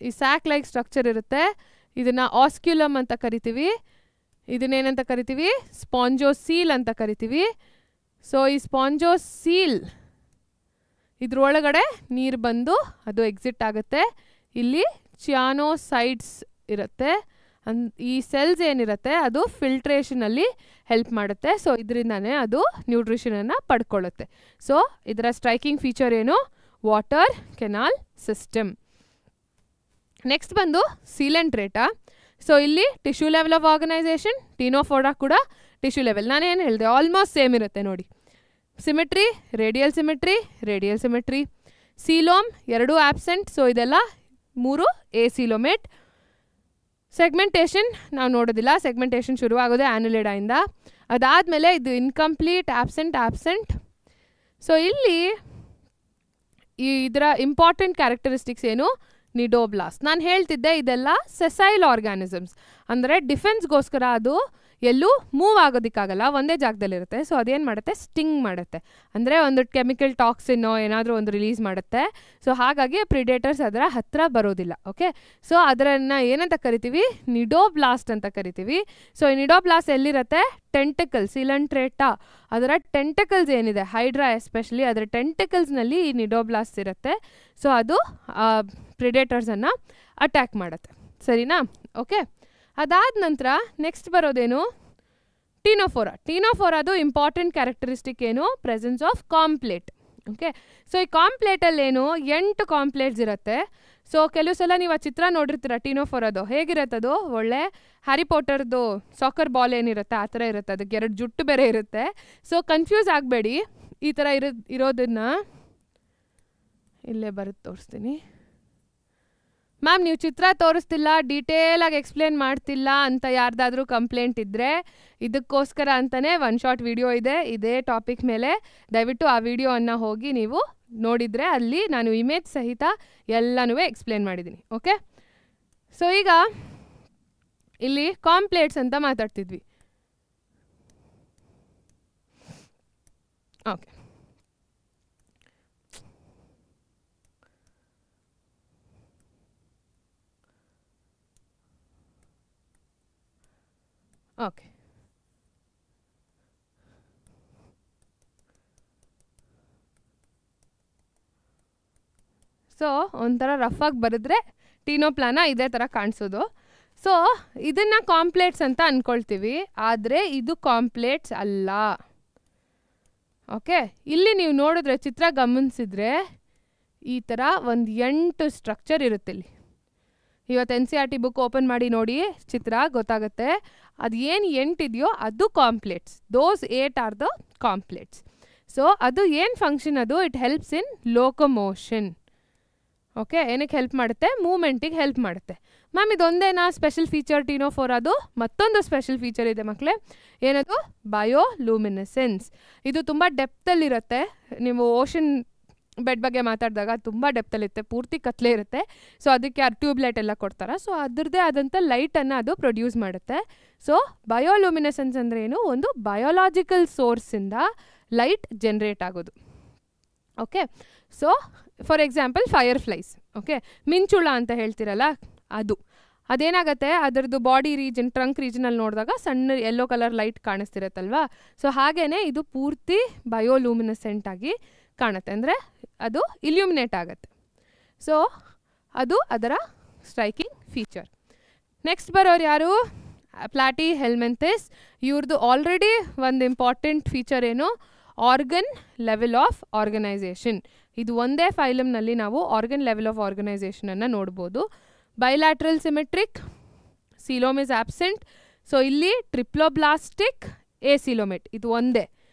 ಈ ಸ್ಯಾಕ್ ಲೈಕ್ ಸ್ಟ್ರಕ್ಚರ್ ಇರುತ್ತೆ, ಇದನ್ನು ಆಸ್ಕ್ಯುಲಮ್ ಅಂತ ಕರಿತೀವಿ, ಇದನ್ನೇನಂತ ಕರಿತೀವಿ, ಸ್ಪಾಂಜೋಸೀಲ್ ಅಂತ ಕರಿತೀವಿ. ಸೊ ಈ ಸ್ಪಾಂಜೋಸೀಲ್ ಇದ್ರೊಳಗಡೆ ನೀರು ಬಂದು ಅದು ಎಕ್ಸಿಟ್ ಆಗುತ್ತೆ. ಇಲ್ಲಿ ಚಿಯಾನೋಸೈಡ್ಸ್ ಇರುತ್ತೆ, ಈ ಸೆಲ್ಸ್ ಏನಿರುತ್ತೆ ಅದು ಫಿಲ್ಟ್ರೇಷನಲ್ಲಿ ಹೆಲ್ಪ್ ಮಾಡುತ್ತೆ. ಸೊ ಇದರಿಂದಾನೇ ಅದು ನ್ಯೂಟ್ರಿಷನನ್ನು ಪಡ್ಕೊಳ್ಳುತ್ತೆ. ಸೊ ಇದರ ಸ್ಟ್ರೈಕಿಂಗ್ ಫೀಚರ್ ಏನು, ವಾಟರ್ ಕೆನಾಲ್ ಸಿಸ್ಟಮ್. ನೆಕ್ಸ್ಟ್ ಬಂದು ಸೀಲೆಂಟ್ರೇಟಾ. ಸೊ ಇಲ್ಲಿ tissue level of organisation, Ctenophora ಕೂಡ ಟಿಶ್ಯೂ ಲೆವೆಲ್. ನಾನೇನು ಹೇಳಿದೆ ಆಲ್ಮೋಸ್ಟ್ ಸೇಮ್ ಇರುತ್ತೆ ನೋಡಿ. Symmetry radial symmetry. Coelom 2 absent, so ಇದೆಲ್ಲ 3 ಎಸಿಲೋಮೇಟ್. ಸೆಗ್ಮೆಂಟೇಷನ್ ನಾವು ನೋಡೋದಿಲ್ಲ, ಸೆಗ್ಮೆಂಟೇಷನ್ ಶುರುವಾಗೋದೇ ಆ್ಯನುಲಿಡಾಯಿಂದ. ಅದಾದಮೇಲೆ ಇದು ಇನ್ಕಂಪ್ಲೀಟ್ ಆಬ್ಸೆಂಟ್. ಸೊ ಇಲ್ಲಿ ಇದರ ಇಂಪಾರ್ಟೆಂಟ್ ಕ್ಯಾರೆಕ್ಟರಿಸ್ಟಿಕ್ಸ್ ಏನು, ನಿಡೋಬ್ಲಾಸ್ಟ್. ನಾನು ಹೇಳ್ತಿದ್ದೆ ಇದೆಲ್ಲ ಸೆಸೈಲ್ ಆರ್ಗ್ಯಾನಿಸಮ್ಸ್, ಅಂದರೆ ಡಿಫೆನ್ಸ್ಗೋಸ್ಕರ ಅದು ಎಲ್ಲೂ ಮೂವ್ ಆಗೋದಕ್ಕಾಗಲ್ಲ, ಒಂದೇ ಜಾಗದಲ್ಲಿರುತ್ತೆ. ಸೊ ಅದೇನು ಮಾಡುತ್ತೆ, ಸ್ಟಿಂಗ್ ಮಾಡುತ್ತೆ, ಅಂದರೆ ಒಂದು ಕೆಮಿಕಲ್ ಟಾಕ್ಸಿನ್ನೋ ಏನಾದರೂ ಒಂದು ರಿಲೀಸ್ ಮಾಡುತ್ತೆ. ಸೊ ಹಾಗಾಗಿ ಪ್ರಿಡೇಟರ್ಸ್ ಅದರ ಹತ್ತಿರ ಬರೋದಿಲ್ಲ. ಓಕೆ, ಸೊ ಅದನ್ನು ಏನಂತ ಕರಿತೀವಿ, ನಿಡೋಬ್ಲಾಸ್ಟ್ ಅಂತ ಕರಿತೀವಿ. ಸೊ ಈ ನಿಡೋಬ್ಲಾಸ್ಟ್ ಎಲ್ಲಿರುತ್ತೆ, ಟೆಂಟಕಲ್, ಸಿಲೆಂಟ್ರೇಟಾ ಅದರ ಟೆಂಟಕಲ್ಸ್ ಏನಿದೆ, ಹೈಡ್ರಾ ಎಸ್ಪೆಷಲಿ ಅದರ ಟೆಂಟಕಲ್ಸ್ನಲ್ಲಿ ಈ ನಿಡೋಬ್ಲಾಸ್ಟ್ ಇರುತ್ತೆ. ಸೊ ಅದು ಪ್ರಿಡೇಟರ್ಸನ್ನು ಅಟ್ಯಾಕ್ ಮಾಡುತ್ತೆ. ಸರಿನಾ? ಓಕೆ, ಅದಾದ ನಂತರ ನೆಕ್ಸ್ಟ್ ಬರೋದೇನು, ಟೀನೋಫೋರಾದು ಇಂಪಾರ್ಟೆಂಟ್ ಕ್ಯಾರೆಕ್ಟರಿಸ್ಟಿಕ್ ಏನು, ಪ್ರೆಸೆನ್ಸ್ ಆಫ್ ಕಾಂಪ್ಲೇಟ್. ಓಕೆ, ಸೊ ಈ ಕಾಂಪ್ಲೇಟಲ್ಲಿ ಏನು 8 ಕಾಂಪ್ಲೇಟ್ಸ್ ಇರುತ್ತೆ. ಸೊ ಕೆಲವು ಸಲ ನೀವು ಆ ಚಿತ್ರ ನೋಡಿರ್ತೀರ ಟೀನೋಫೋರಾದು, ಹೇಗಿರುತ್ತದು, ಒಳ್ಳೆ ಹ್ಯಾರಿ ಪಾಟರ್ದು ಸಾಕರ್ ಬಾಲ್ ಏನಿರುತ್ತೆ ಆ ಥರ ಇರುತ್ತೆ, ಅದಕ್ಕೆ 2 ಜುಟ್ಟು ಬೇರೆ ಇರುತ್ತೆ. ಸೊ ಕನ್ಫ್ಯೂಸ್ ಆಗಬೇಡಿ, ಈ ಥರ ಇರೋದನ್ನು ಇಲ್ಲೇ ಬರುತ್ತೆ ತೋರಿಸ್ತೀನಿ. ಮ್ಯಾಮ್ ನೀವು ಚಿತ್ರ ತೋರಿಸ್ತಿಲ್ಲ, ಡೀಟೇಲಾಗಿ ಎಕ್ಸ್ಪ್ಲೇನ್ ಮಾಡ್ತಿಲ್ಲ ಅಂತ ಯಾರ್ದಾದ್ರೂ ಕಂಪ್ಲೇಂಟ್ ಇದ್ದರೆ ಇದಕ್ಕೋಸ್ಕರ ಅಂತಲೇ ಒನ್ ಶಾರ್ಟ್ ವಿಡಿಯೋ ಇದೆ ಇದೇ ಟಾಪಿಕ್ ಮೇಲೆ. ದಯವಿಟ್ಟು ಆ ವಿಡಿಯೋವನ್ನು ಹೋಗಿ ನೀವು ನೋಡಿದರೆ ಅಲ್ಲಿ ನಾನು ಇಮೇಜ್ ಸಹಿತ ಎಲ್ಲನೂ ಎಕ್ಸ್ಪ್ಲೇನ್ ಮಾಡಿದ್ದೀನಿ. ಓಕೆ, ಸೊ ಈಗ ಇಲ್ಲಿ ಕಾಂಪ್ಲೇಟ್ಸ್ ಅಂತ ಮಾತಾಡ್ತಿದ್ವಿ. ಓಕೆ, ಓಕೆ, ಸೊ ಒಂಥರ ರಫಾಗಿ ಬರೆದ್ರೆ ಟೀನೋಪ್ಲಾನ ಇದೇ ಥರ ಕಾಣಿಸೋದು. ಸೊ ಇದನ್ನು ಕಾಂಪ್ಲೇಟ್ಸ್ ಅಂತ ಅಂದ್ಕೊಳ್ತೀವಿ, ಆದರೆ ಇದು ಕಾಂಪ್ಲೇಟ್ಸ್ ಅಲ್ಲ. ಓಕೆ, ಇಲ್ಲಿ ನೀವು ನೋಡಿದ್ರೆ ಚಿತ್ರ ಗಮನಿಸಿದ್ರೆ ಈ ಥರ ಒಂದು 8 ಸ್ಟ್ರಕ್ಚರ್ ಇರುತ್ತೆ. ಇಲ್ಲಿ ಇವತ್ತು NCERT ಬುಕ್ ಓಪನ್ ಮಾಡಿ ನೋಡಿ, ಚಿತ್ರ ಗೊತ್ತಾಗುತ್ತೆ. ಅದು ಏನು 8 ಇದೆಯೋ ಅದು comb plates. Those 8 are the comb plates. So ಅದು ಏನು ಫಂಕ್ಷನ್, ಅದು it helps in locomotion. Okay, ಏನಕ್ಕೆ ಹೆಲ್ಪ್ ಮಾಡುತ್ತೆ, ಮೂಮೆಂಟಿಗೆ ಹೆಲ್ಪ್ ಮಾಡುತ್ತೆ. ಮ್ಯಾಮ್ ಇದೊಂದೇನಾ ಸ್ಪೆಷಲ್ ಫೀಚರ್ ಟೀನೋಫೋರಾದು? ಮತ್ತೊಂದು ಸ್ಪೆಷಲ್ ಫೀಚರ್ ಇದೆ ಮಕ್ಕಳೇ, ಏನದು, ಬಯೋಲೂಮಿನೆಸೆನ್ಸ್. ಇದು ತುಂಬ ಡೆಪ್ತಲ್ಲಿರುತ್ತೆ. ನೀವು ಓಷನ್ ಬೆಡ್ ಬಗ್ಗೆ ಮಾತಾಡಿದಾಗ ತುಂಬ ಡೆಪ್ತಲ್ಲಿರುತ್ತೆ, ಪೂರ್ತಿ ಕತ್ಲೆ ಇರುತ್ತೆ. ಸೊ ಅದಕ್ಕೆ ಟ್ಯೂಬ್ಲೈಟ್ ಎಲ್ಲ ಕೊಡ್ತಾರೆ. ಸೊ ಅದರದ್ದೇ ಆದಂಥ ಲೈಟನ್ನು ಅದು ಪ್ರೊಡ್ಯೂಸ್ ಮಾಡುತ್ತೆ. ಸೊ ಬಯೋಲ್ಯೂಮಿನೆಸೆನ್ಸ್ ಅಂದರೆ ಏನು, ಒಂದು ಬಯೋಲಾಜಿಕಲ್ ಸೋರ್ಸಿಂದ ಲೈಟ್ ಜನ್ರೇಟ್ ಆಗೋದು. Okay, so for example fireflies, okay, ಮಿಂಚುಳ ಅಂತ ಹೇಳ್ತಿರಲ್ಲ, ಅದೇನಾಗುತ್ತೆ, ಅದರದ್ದು ಬಾಡಿ ರೀಜನ್, ಟ್ರಂಕ್ ರೀಜನಲ್ಲಿ ನೋಡಿದಾಗ ಸಣ್ಣ ಯೆಲ್ಲೋ ಕಲರ್ ಲೈಟ್ ಕಾಣಿಸ್ತಿರತ್ತಲ್ವಾ. ಸೊ ಹಾಗೇ ಇದು ಪೂರ್ತಿ ಬಯೋಲ್ಯೂಮಿನೆಸೆಂಟ್ ಆಗಿ ಕಾಣುತ್ತೆ, ಅಂದರೆ ಅದು ಇಲ್ಯೂಮಿನೇಟ್ ಆಗುತ್ತೆ. ಸೊ ಅದು ಅದರ ಸ್ಟ್ರೈಕಿಂಗ್ ಫೀಚರ್. ನೆಕ್ಸ್ಟ್ ಬರೋರು ಯಾರು, ಪ್ಲಾಟಿ ಹೆಲ್ಮೆಂಥಿಸ್. ಇವ್ರದ್ದು ಆಲ್ರೆಡಿ ಒಂದು ಇಂಪಾರ್ಟೆಂಟ್ ಫೀಚರ್ ಏನು, ಆರ್ಗನ್ ಲೆವೆಲ್ ಆಫ್ ಆರ್ಗನೈಸೇಷನ್. ಇದು ಒಂದೇ ಫೈಲಮ್ನಲ್ಲಿ ನಾವು ಆರ್ಗನ್ ಲೆವೆಲ್ ಆಫ್ ಆರ್ಗನೈಸೇಷನನ್ನು ನೋಡ್ಬೋದು. Bilateral symmetric, coelom is absent. So ಇಲ್ಲಿ ಟ್ರಿಪ್ಲೋಬ್ಲಾಸ್ಟಿಕ್, ಎಸಿಲೋಮೇಟ್, ಇದು ಒಂದೇ.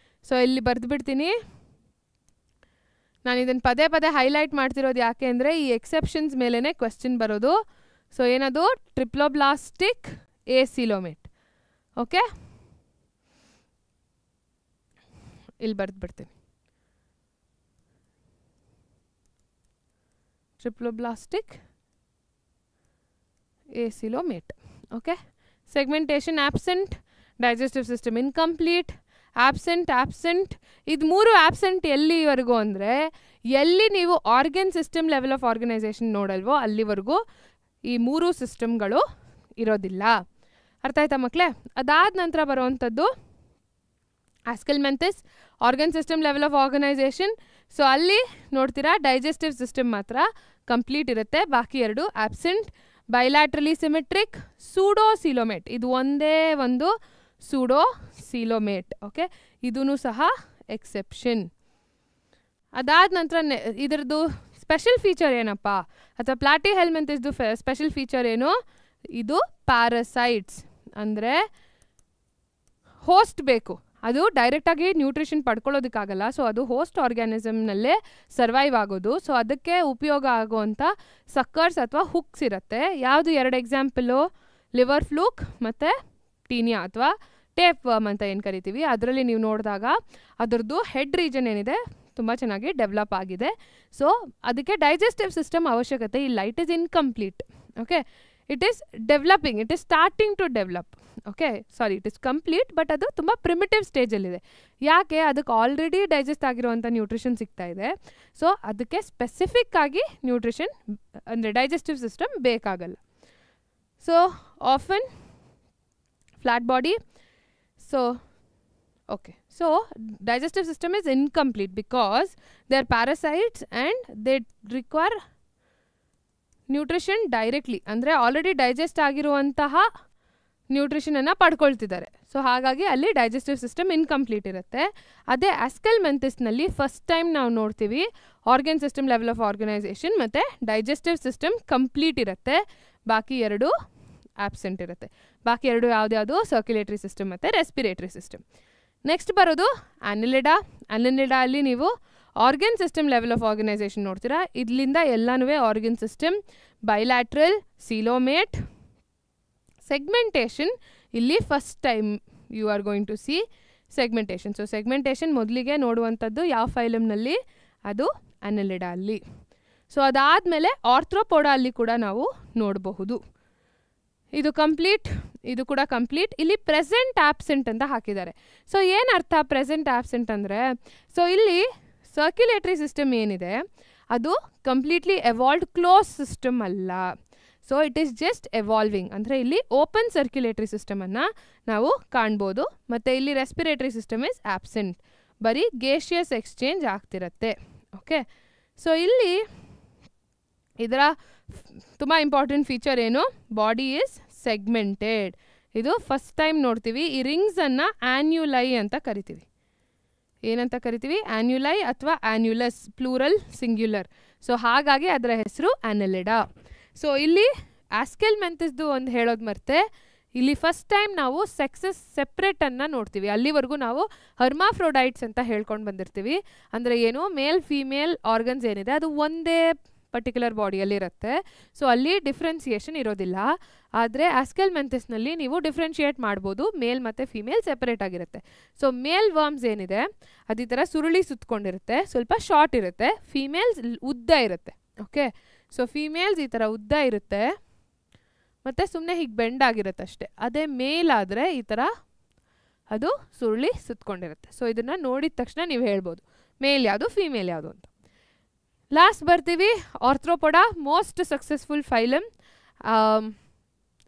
ಸೊ ಇಲ್ಲಿ ಬರೆದುಬಿಡ್ತೀನಿ. ನಾನು ಇದನ್ನು ಪದೇ ಪದೇ ಹೈಲೈಟ್ ಮಾಡ್ತಿರೋದು ಯಾಕೆ ಅಂದರೆ ಈ ಎಕ್ಸೆಪ್ಷನ್ಸ್ ಮೇಲೇ ಕ್ವೆಶ್ಚನ್ ಬರೋದು. ಸೊ ಏನದು, ಟ್ರಿಪ್ಲೋಬ್ಲಾಸ್ಟಿಕ್, ಎಸಿಲೋಮೇಟ್. ಓಕೆ, ಇಲ್ಲಿ ಬರೆದುಬಿಡ್ತೀನಿ. Triploblastic, acoelomate. Okay, segmentation absent, digestive system incomplete, absent. ಇದು 3 ಆಬ್ಸೆಂಟ್ ಎಲ್ಲಿವರೆಗೂ ಅಂದರೆ ಎಲ್ಲಿ ನೀವು organ system level of organisation ನೋಡಲ್ವೋ ಅಲ್ಲಿವರೆಗೂ ಈ 3 ಸಿಸ್ಟಮ್ಗಳು ಇರೋದಿಲ್ಲ. ಅರ್ಥ ಆಯ್ತಾ ಮಕ್ಕಳೇ? ಅದಾದ ನಂತರ ಬರುವಂಥದ್ದು Aschelminthes, organ system level of organisation. So ಅಲ್ಲಿ ನೋಡ್ತೀರಾ ಡೈಜೆಸ್ಟಿವ್ ಸಿಸ್ಟಮ್ ಮಾತ್ರ ಕಂಪ್ಲೀಟ್ ಇರುತ್ತೆ, ಬಾಕಿ 2 ಆಬ್ಸೆಂಟ್. ಬೈಲ್ಯಾಟ್ರಲಿ ಸಿಮೆಟ್ರಿಕ್, ಸೂಡೋಸಿಲೋಮೇಟ್, ಇದು ಒಂದೇ ಒಂದು ಸೂಡೋಸಿಲೋಮೇಟ್. ಓಕೆ, ಇದೂ ಸಹ ಎಕ್ಸೆಪ್ಷನ್. ಅದಾದ ನಂತರ ಇದರದ್ದು ಸ್ಪೆಷಲ್ ಫೀಚರ್ ಏನಪ್ಪ, ಅಥವಾ ಪ್ಲಾಟಿ ಹೆಲ್ಮೆಂಥಿಸ್ದು ಸ್ಪೆಷಲ್ ಫೀಚರ್ ಏನು, ಇದು ಪ್ಯಾರಸೈಟ್ಸ್, ಅಂದರೆ ಹೋಸ್ಟ್ ಬೇಕು, ಅದು ಡೈರೆಕ್ಟಾಗಿ ನ್ಯೂಟ್ರಿಷನ್ ಪಡ್ಕೊಳ್ಳೋದಕ್ಕಾಗಲ್ಲ. ಸೊ ಅದು ಹೋಸ್ಟ್ ಆರ್ಗ್ಯಾನಿಸಮ್ನಲ್ಲೇ ಸರ್ವೈವ್ ಆಗೋದು. ಸೊ ಅದಕ್ಕೆ ಉಪಯೋಗ ಆಗುವಂಥ ಸಕ್ಕರ್ಸ್ ಅಥವಾ ಹುಕ್ಸ್ ಇರುತ್ತೆ. ಯಾವುದು 2 ಎಕ್ಸಾಂಪಲು, ಲಿವರ್ ಫ್ಲೂಕ್ ಮತ್ತು ಟೀನಿಯಾ ಅಥವಾ ಟೇಪ್ ವರ್ಮ್ ಅಂತ ಏನು ಕರಿತೀವಿ. ಅದರಲ್ಲಿ ನೀವು ನೋಡಿದಾಗ ಅದರದ್ದು ಹೆಡ್ ರೀಜನ್ ಏನಿದೆ ತುಂಬ ಚೆನ್ನಾಗಿ ಡೆವಲಪ್ ಆಗಿದೆ. ಸೊ ಅದಕ್ಕೆ ಡೈಜೆಸ್ಟಿವ್ ಸಿಸ್ಟಮ್ ಅವಶ್ಯಕತೆ ಇಲ್ಲ. It is incomplete. Okay, it is developing, it is starting to develop. Okay, sorry, it is complete, but ಅದು ತುಂಬ ಪ್ರಿಮಿಟಿವ್ ಸ್ಟೇಜಲ್ಲಿದೆ. ಯಾಕೆ, ಅದಕ್ಕೆ ಆಲ್ರೆಡಿ ಡೈಜೆಸ್ಟ್ ಆಗಿರುವಂಥ ನ್ಯೂಟ್ರಿಷನ್ ಸಿಗ್ತಾ ಇದೆ. ಸೊ ಅದಕ್ಕೆ ಸ್ಪೆಸಿಫಿಕ್ ಆಗಿ ನ್ಯೂಟ್ರಿಷನ್ ಅಂದರೆ ಡೈಜೆಸ್ಟಿವ್ ಸಿಸ್ಟಮ್ ಬೇಕಾಗಲ್ಲ. So often flat body. So okay, so digestive system is incomplete because they are parasites and they require nutrition directly, ಅಂದರೆ ಆಲ್ರೆಡಿ ಡೈಜೆಸ್ಟ್ ಆಗಿರುವಂತಹ ನ್ಯೂಟ್ರಿಷನನ್ನು ಪಡ್ಕೊಳ್ತಿದ್ದಾರೆ. ಸೊ ಹಾಗಾಗಿ ಅಲ್ಲಿ ಡೈಜೆಸ್ಟಿವ್ ಸಿಸ್ಟಮ್ ಇನ್ಕಂಪ್ಲೀಟ್ ಇರುತ್ತೆ. ಅದೇ ಆಸ್ಕಲ್ಮೆಂಥಿಸ್ನಲ್ಲಿ ಫಸ್ಟ್ ಟೈಮ್ ನಾವು ನೋಡ್ತೀವಿ organ system level of organisation ಮತ್ತು ಡೈಜೆಸ್ಟಿವ್ ಸಿಸ್ಟಮ್ ಕಂಪ್ಲೀಟ್ ಇರುತ್ತೆ, ಬಾಕಿ 2 ಆಬ್ಸೆಂಟ್ ಇರುತ್ತೆ. ಬಾಕಿ 2 ಯಾವುದ್ಯಾವುದು, ಸರ್ಕ್ಯುಲೇಟರಿ ಸಿಸ್ಟಮ್ ಮತ್ತು ರೆಸ್ಪಿರೇಟರಿ ಸಿಸ್ಟಮ್. ನೆಕ್ಸ್ಟ್ ಬರೋದು ಆ್ಯನಿಲಿಡಾ. ಆ್ಯನಿಲಿಡಾ ಅಲ್ಲಿ ನೀವು organ system level of organisation ನೋಡ್ತೀರಾ. ಇದರಿಂದ ಎಲ್ಲನೂ organ system, bilateral, coelomate. Segmentation ಇಲ್ಲಿ first time you are going to see segmentation. So segmentation ಮೊದಲಿಗೆ ನೋಡುವಂಥದ್ದು ಯಾವ ಫೈಲಮ್ನಲ್ಲಿ, ಅದು ಆ್ಯನಿಲಿಡಾ ಅಲ್ಲಿ. ಸೊ ಅದಾದಮೇಲೆ ಆರ್ಥ್ರೋಪೋಡಾ ಅಲ್ಲಿ ಕೂಡ ನಾವು ನೋಡಬಹುದು. ಇದು ಕಂಪ್ಲೀಟ್, ಇದು ಕೂಡ ಕಂಪ್ಲೀಟ್. ಇಲ್ಲಿ ಪ್ರೆಸೆಂಟ್ ಆಬ್ಸೆಂಟ್ ಅಂತ ಹಾಕಿದ್ದಾರೆ. ಸೊ ಏನು ಅರ್ಥ ಪ್ರೆಸೆಂಟ್ ಆಬ್ಸೆಂಟ್ ಅಂದರೆ, ಸೊ ಇಲ್ಲಿ ಸರ್ಕ್ಯುಲೇಟರಿ ಸಿಸ್ಟಮ್ ಏನಿದೆ ಅದು ಕಂಪ್ಲೀಟ್ಲಿ ಎವಾಲ್ವ್ಡ್ ಕ್ಲೋಸ್ ಸಿಸ್ಟಮ್ ಅಲ್ಲ. So it is just evolving, ಅಂದರೆ ಇಲ್ಲಿ ಓಪನ್ ಸರ್ಕ್ಯುಲೇಟರಿ ಸಿಸ್ಟಮನ್ನು ನಾವು ಕಾಣ್ಬೋದು. ಮತ್ತು ಇಲ್ಲಿ ರೆಸ್ಪಿರೇಟರಿ ಸಿಸ್ಟಮ್ ಇಸ್ ಆಬ್ಸೆಂಟ್, ಬರೀ ಗೇಷಿಯಸ್ ಎಕ್ಸ್ಚೇಂಜ್ ಆಗ್ತಿರತ್ತೆ. ಓಕೆ, ಸೊ ಇಲ್ಲಿ ಇದರ ತುಂಬ ಇಂಪಾರ್ಟೆಂಟ್ ಫೀಚರ್ ಏನು, ಬಾಡಿ ಈಸ್ ಸೆಗ್ಮೆಂಟೆಡ್. ಇದು ಫಸ್ಟ್ ಟೈಮ್ ನೋಡ್ತೀವಿ. ಈ ರಿಂಗ್ಸನ್ನು ಆ್ಯನ್ಯುಲೈ ಅಂತ ಕರಿತೀವಿ. ಏನಂತ ಕರಿತೀವಿ, ಆ್ಯನ್ಯುಲೈ ಅಥವಾ ಆ್ಯನ್ಯುಲಸ್, ಪ್ಲೂರಲ್ ಸಿಂಗ್ಯುಲರ್. ಸೊ ಹಾಗಾಗಿ ಅದರ ಹೆಸರು ಆ್ಯನಿಲಿಡಾ. ಸೊ ಇಲ್ಲಿ ಆಸ್ಕಲ್ಮೆಂಥಿಸ್ದು ಒಂದು ಹೇಳೋದು ಮರ್ತೆ, ಇಲ್ಲಿ ಫಸ್ಟ್ ಟೈಮ್ ನಾವು ಸೆಕ್ಸಸ್ ಸೆಪ್ರೇಟನ್ನು ನೋಡ್ತೀವಿ. ಅಲ್ಲಿವರೆಗೂ ನಾವು ಹರ್ಮಾಫ್ರೋಡೈಟ್ಸ್ ಅಂತ ಹೇಳ್ಕೊಂಡು ಬಂದಿರ್ತೀವಿ. ಅಂದರೆ ಏನು, ಮೇಲ್ ಫೀಮೇಲ್ ಆರ್ಗನ್ಸ್ ಏನಿದೆ ಅದು ಒಂದೇ ಪರ್ಟಿಕ್ಯುಲರ್ ಬಾಡಿಯಲ್ಲಿ ಇರುತ್ತೆ. ಸೊ ಅಲ್ಲಿ ಡಿಫ್ರೆನ್ಸಿಯೇಷನ್ ಇರೋದಿಲ್ಲ. ಆದರೆ ಆಸ್ಕೆಲ್ಮೆಂಥಸ್ನಲ್ಲಿ ನೀವು ಡಿಫ್ರೆನ್ಷಿಯೇಟ್ ಮಾಡ್ಬೋದು, ಮೇಲ್ ಮತ್ತು ಫಿಮೇಲ್ ಸೆಪರೇಟ್ ಆಗಿರುತ್ತೆ. ಸೊ ಮೇಲ್ ವರ್ಮ್ಸ್ ಏನಿದೆ ಅದು ಈ ಥರ ಸುರುಳಿ ಸುತ್ತಕೊಂಡಿರುತ್ತೆ, ಸ್ವಲ್ಪ ಶಾರ್ಟ್ ಇರುತ್ತೆ. ಫಿಮೇಲ್ಸ್ ಉದ್ದ ಇರುತ್ತೆ. ಓಕೆ, ಸೊ ಫಿಮೇಲ್ಸ್ ಈ ಥರ ಉದ್ದ ಇರುತ್ತೆ ಮತ್ತು ಸುಮ್ಮನೆ ಹೀಗೆ ಬೆಂಡ್ ಆಗಿರುತ್ತೆ ಅಷ್ಟೇ. ಅದೇ ಮೇಲ್ ಆದರೆ ಈ ಥರ ಅದು ಸುರುಳಿ ಸುತ್ತಕೊಂಡಿರುತ್ತೆ. ಸೊ ಇದನ್ನು ನೋಡಿದ ತಕ್ಷಣ ನೀವು ಹೇಳ್ಬೋದು ಮೇಲ್ ಯಾವುದು ಫಿಮೇಲ್ ಯಾವುದು ಅಂತ. ಲಾಸ್ಟ್ ಬರ್ತೀವಿ ಆರ್ಥ್ರೋಪೊಡಾ, ಮೋಸ್ಟ್ ಸಕ್ಸಸ್ಫುಲ್ ಫೈಲಮ್